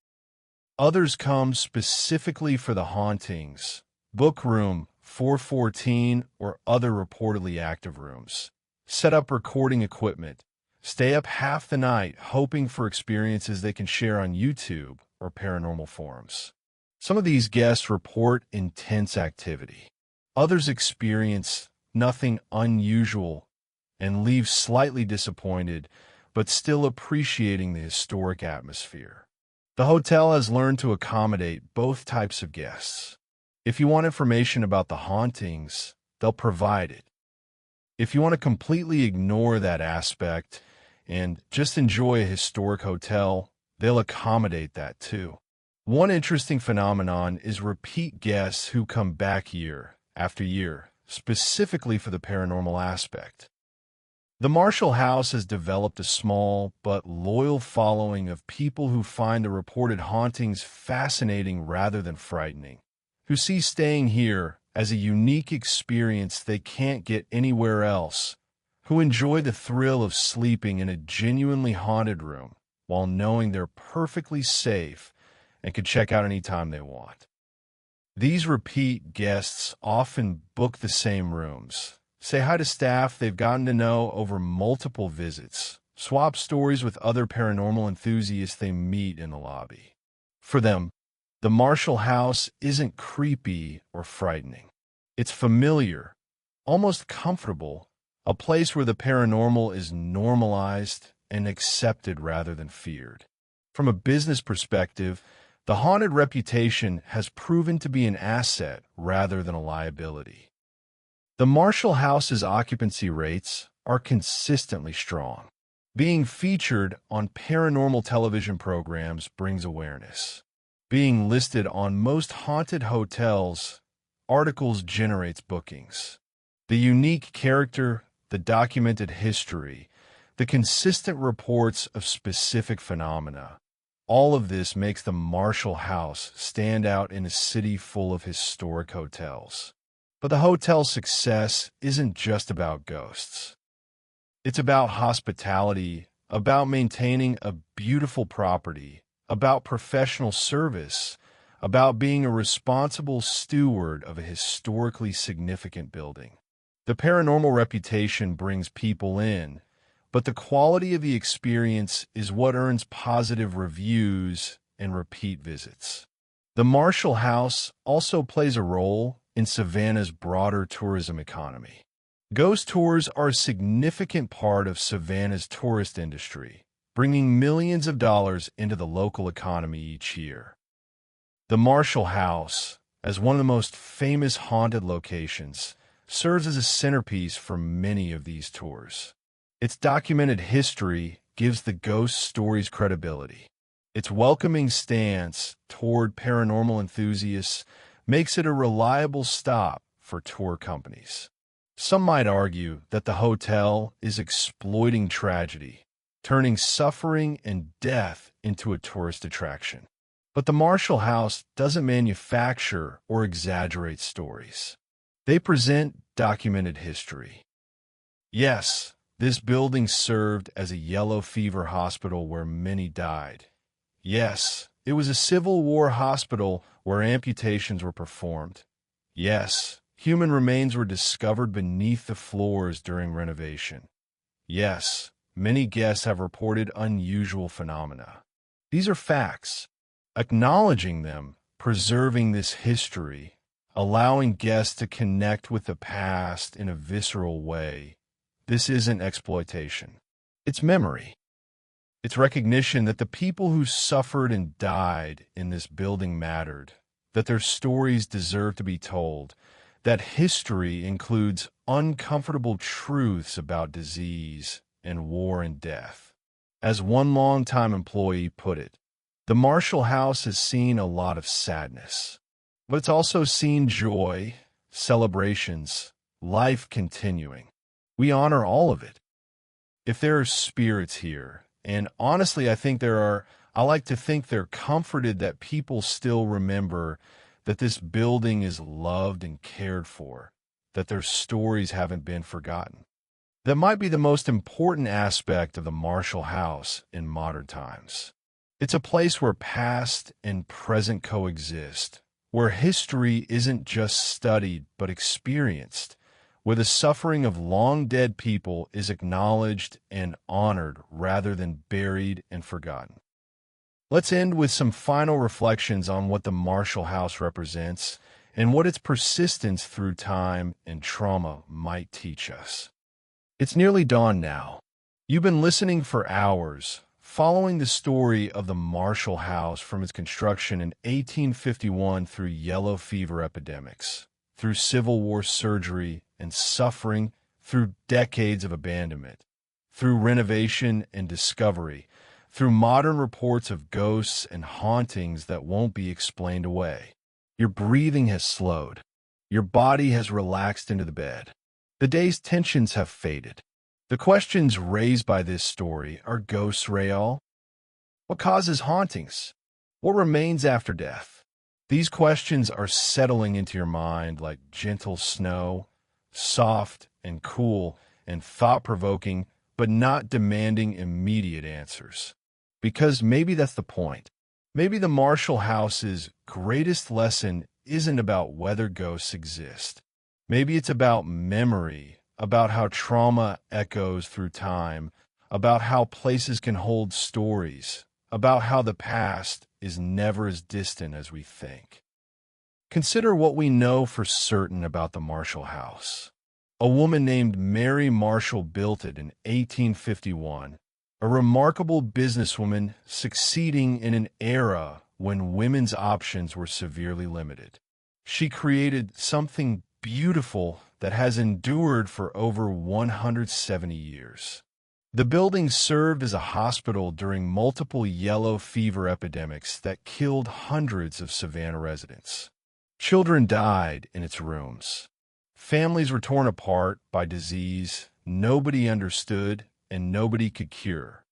Others come specifically for the hauntings, book room 414 or other reportedly active rooms, set up recording equipment, stay up half the night hoping for experiences they can share on YouTube or paranormal forums. Some of these guests report intense activity. Others experience nothing unusual and leave slightly disappointed, but still appreciating the historic atmosphere. The hotel has learned to accommodate both types of guests. If you want information about the hauntings, they'll provide it. If you want to completely ignore that aspect and just enjoy a historic hotel, they'll accommodate that too. One interesting phenomenon is repeat guests who come back year after year, specifically for the paranormal aspect. The Marshall House has developed a small but loyal following of people who find the reported hauntings fascinating rather than frightening, who see staying here as a unique experience they can't get anywhere else, who enjoy the thrill of sleeping in a genuinely haunted room while knowing they're perfectly safe and can check out anytime they want. These repeat guests often book the same rooms, say hi to staff they've gotten to know over multiple visits, swap stories with other paranormal enthusiasts they meet in the lobby. For them, the Marshall House isn't creepy or frightening. It's familiar, almost comfortable, a place where the paranormal is normalized and accepted rather than feared. From a business perspective, the haunted reputation has proven to be an asset rather than a liability. The Marshall House's occupancy rates are consistently strong. Being featured on paranormal television programs brings awareness. Being listed on most haunted hotels articles generates bookings. The unique character, the documented history, the consistent reports of specific phenomena, all of this makes the Marshall House stand out in a city full of historic hotels. But the hotel's success isn't just about ghosts. It's about hospitality, about maintaining a beautiful property, about professional service, about being a responsible steward of a historically significant building. The paranormal reputation brings people in, but the quality of the experience is what earns positive reviews and repeat visits. The Marshall House also plays a role in Savannah's broader tourism economy. Ghost tours are a significant part of Savannah's tourist industry, bringing millions of dollars into the local economy each year. The Marshall House, as one of the most famous haunted locations, serves as a centerpiece for many of these tours. Its documented history gives the ghost stories credibility. Its welcoming stance toward paranormal enthusiasts makes it a reliable stop for tour companies. Some might argue that the hotel is exploiting tragedy, turning suffering and death into a tourist attraction. But the Marshall House doesn't manufacture or exaggerate stories. They present documented history. Yes, this building served as a yellow fever hospital where many died. Yes, it was a Civil War hospital where amputations were performed. Yes, human remains were discovered beneath the floors during renovation. Yes, many guests have reported unusual phenomena. These are facts. Acknowledging them, preserving this history, allowing guests to connect with the past in a visceral way, this isn't exploitation. It's memory. It's recognition that the people who suffered and died in this building mattered, that their stories deserve to be told, that history includes uncomfortable truths about disease and war and death. As one longtime employee put it, the Marshall House has seen a lot of sadness, but it's also seen joy, celebrations, life continuing. We honor all of it. If there are spirits here, and honestly, I like to think they're comforted that people still remember that this building is loved and cared for, that their stories haven't been forgotten. That might be the most important aspect of the Marshall House in modern times. It's a place where past and present coexist, where history isn't just studied but experienced, where the suffering of long-dead people is acknowledged and honored rather than buried and forgotten. Let's end with some final reflections on what the Marshall House represents and what its persistence through time and trauma might teach us. It's nearly dawn now. You've been listening for hours, following the story of the Marshall House from its construction in 1851 through yellow fever epidemics, through Civil War surgery and suffering, through decades of abandonment, through renovation and discovery, through modern reports of ghosts and hauntings that won't be explained away. Your breathing has slowed. Your body has relaxed into the bed. The day's tensions have faded. The questions raised by this story are ghosts real? What causes hauntings? What remains after death? These questions are settling into your mind like gentle snow, soft and cool and thought-provoking, but not demanding immediate answers. Because maybe that's the point. Maybe the Marshall House's greatest lesson isn't about whether ghosts exist. Maybe it's about memory, about how trauma echoes through time, about how places can hold stories, about how the past is never as distant as we think. Consider what we know for certain about the Marshall House. A woman named Mary Marshall built it in 1851, a remarkable businesswoman succeeding in an era when women's options were severely limited. She created something beautiful that has endured for over 170 years. The building served as a hospital during multiple yellow fever epidemics that killed hundreds of Savannah residents. Children died in its rooms. Families were torn apart by disease nobody understood and nobody could cure.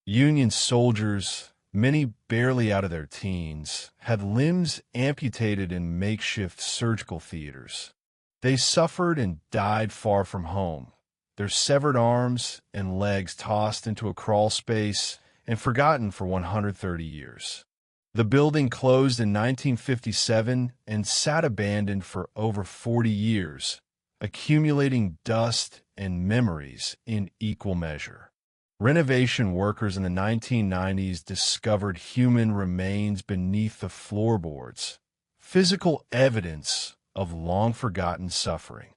Union soldiers, many barely out of their teens, had limbs amputated in makeshift surgical theaters. They suffered and died far from home, their severed arms and legs tossed into a crawl space and forgotten for 130 years. The building closed in 1957 and sat abandoned for over 40 years, accumulating dust and memories in equal measure. Renovation workers in the 1990s discovered human remains beneath the floorboards, physical evidence of long-forgotten suffering.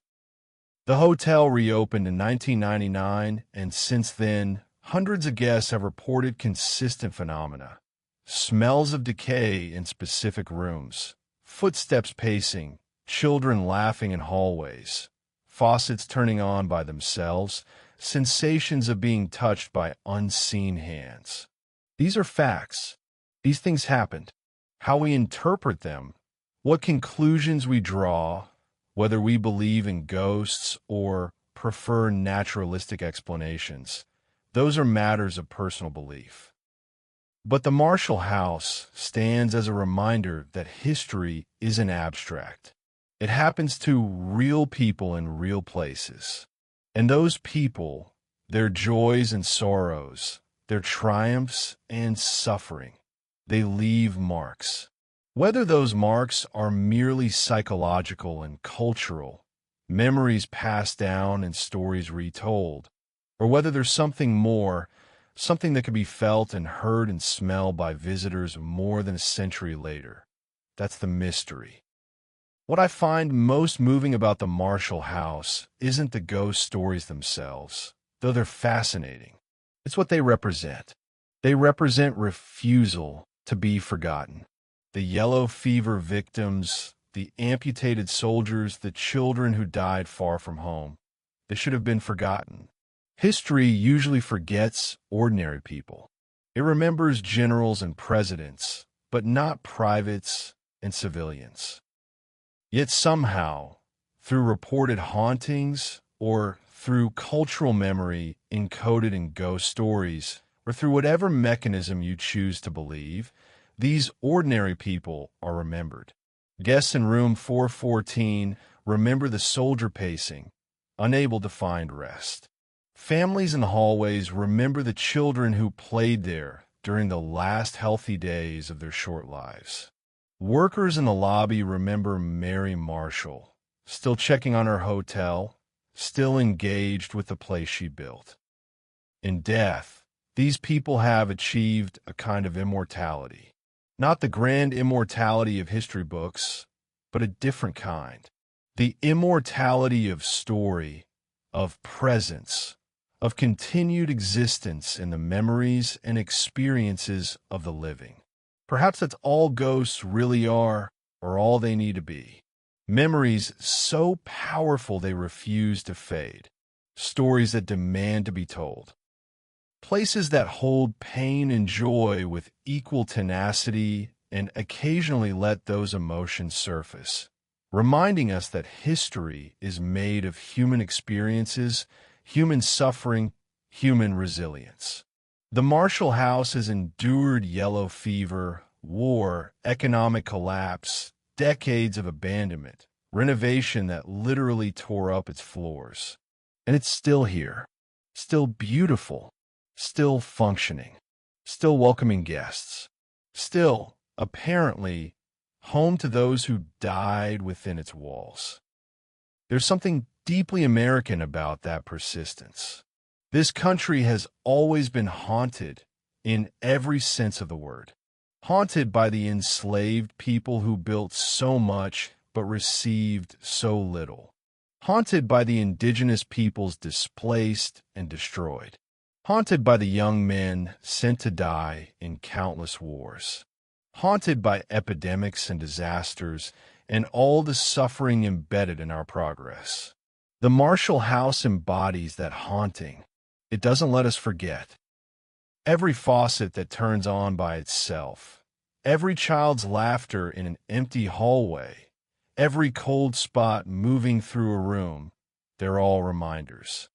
The hotel reopened in 1999, and since then, hundreds of guests have reported consistent phenomena. Smells of decay in specific rooms, footsteps pacing, children laughing in hallways, faucets turning on by themselves, sensations of being touched by unseen hands. These are facts. These things happened. How we interpret them, what conclusions we draw, whether we believe in ghosts or prefer naturalistic explanations, those are matters of personal belief. But the Marshall House stands as a reminder that history isn't abstract. It happens to real people in real places. And those people, their joys and sorrows, their triumphs and suffering, they leave marks. Whether those marks are merely psychological and cultural, memories passed down and stories retold, or whether there's something more, something that can be felt and heard and smelled by visitors more than a century later. That's the mystery. What I find most moving about the Marshall House isn't the ghost stories themselves, though they're fascinating. It's what they represent. They represent refusal to be forgotten. The yellow fever victims, the amputated soldiers, the children who died far from home. They should have been forgotten. History usually forgets ordinary people. It remembers generals and presidents, but not privates and civilians. Yet somehow, through reported hauntings or through cultural memory encoded in ghost stories, or through whatever mechanism you choose to believe, these ordinary people are remembered. Guests in room 414 remember the soldier pacing, unable to find rest. Families in the hallways remember the children who played there during the last healthy days of their short lives. Workers in the lobby remember Mary Marshall, still checking on her hotel, still engaged with the place she built. In death, These people have achieved a kind of immortality. Not the grand immortality of history books, but a different kind. The immortality of story, of presence, of continued existence in the memories and experiences of the living. Perhaps that's all ghosts really are, or all they need to be. Memories so powerful they refuse to fade. Stories that demand to be told. Places that hold pain and joy with equal tenacity and occasionally let those emotions surface, reminding us that history is made of human experiences, human suffering, human resilience. The Marshall House has endured yellow fever, war, economic collapse, decades of abandonment, renovation that literally tore up its floors. And it's still here, still beautiful, still functioning, still welcoming guests, still, apparently, home to those who died within its walls. There's something deeply American about that persistence. This country has always been haunted in every sense of the word. Haunted by the enslaved people who built so much but received so little. Haunted by the indigenous peoples displaced and destroyed. Haunted by the young men sent to die in countless wars. Haunted by epidemics and disasters and all the suffering embedded in our progress. The Marshall House embodies that haunting. It doesn't let us forget. Every faucet that turns on by itself, every child's laughter in an empty hallway, every cold spot moving through a room, they're all reminders.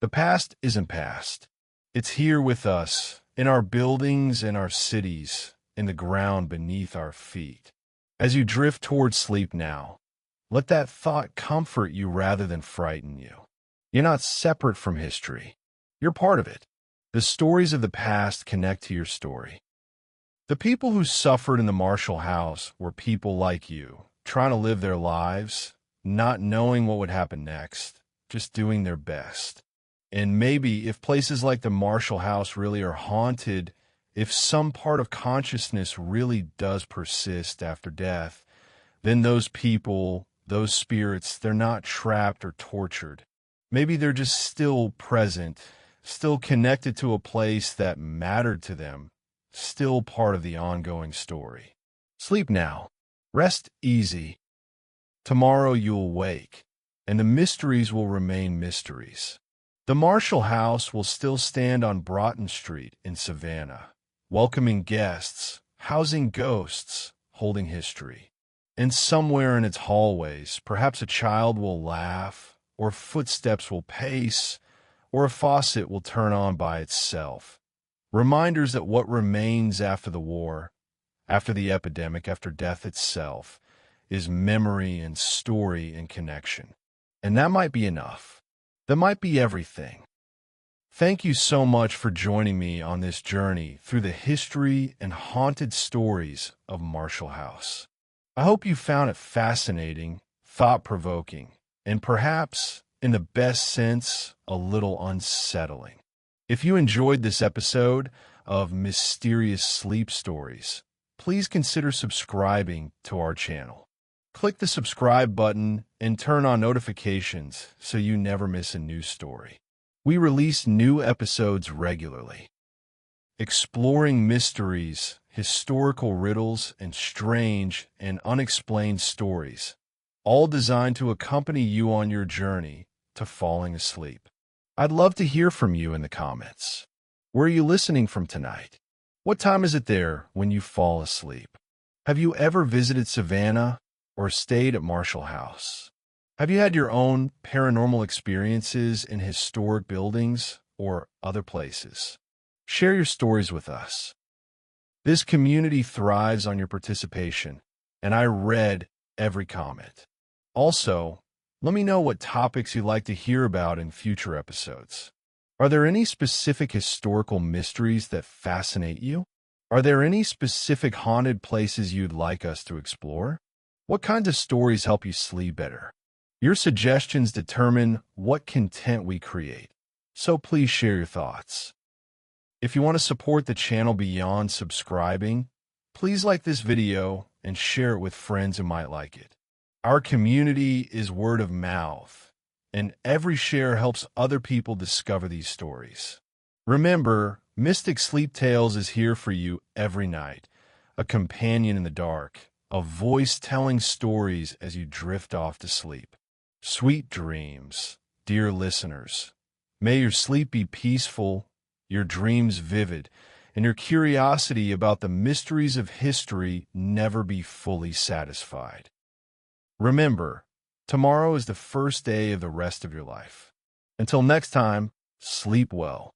The past isn't past. It's here with us, in our buildings, in our cities, in the ground beneath our feet. As you drift towards sleep now, let that thought comfort you rather than frighten you. You're not separate from history. You're part of it. The stories of the past connect to your story. The people who suffered in the Marshall House were people like you, trying to live their lives, not knowing what would happen next, just doing their best. And maybe if places like the Marshall House really are haunted, if some part of consciousness really does persist after death, then those people, those spirits, they're not trapped or tortured. Maybe they're just still present, still connected to a place that mattered to them, still part of the ongoing story. Sleep now. Rest easy. Tomorrow you'll wake, and the mysteries will remain mysteries. The Marshall House will still stand on Broughton Street in Savannah, welcoming guests, housing ghosts, holding history. And somewhere in its hallways, perhaps a child will laugh, or footsteps will pace, or a faucet will turn on by itself. Reminders that what remains after the war, after the epidemic, after death itself, is memory and story and connection. And that might be enough. That might be everything. Thank you so much for joining me on this journey through the history and haunted stories of Marshall House. I hope you found it fascinating, thought-provoking, and perhaps, in the best sense, a little unsettling. If you enjoyed this episode of Mysterious Sleep Stories, please consider subscribing to our channel. Click the subscribe button and turn on notifications so you never miss a new story. We release new episodes regularly, exploring mysteries, historical riddles, and strange and unexplained stories, all designed to accompany you on your journey to falling asleep. I'd love to hear from you in the comments. Where are you listening from tonight? What time is it there when you fall asleep? Have you ever visited Savannah or stayed at Marshall House? Have you had your own paranormal experiences in historic buildings or other places? Share your stories with us. This community thrives on your participation, and I read every comment. Also, let me know what topics you'd like to hear about in future episodes. Are there any specific historical mysteries that fascinate you? Are there any specific haunted places you'd like us to explore? What kinds of stories help you sleep better? Your suggestions determine what content we create, so please share your thoughts. If you want to support the channel beyond subscribing, please like this video and share it with friends who might like it. Our community is word of mouth, and every share helps other people discover these stories. Remember, Mystic Sleep Tales is here for you every night, a companion in the dark, a voice telling stories as you drift off to sleep. Sweet dreams, dear listeners. May your sleep be peaceful, your dreams vivid, and your curiosity about the mysteries of history never be fully satisfied. Remember, tomorrow is the first day of the rest of your life. Until next time, sleep well.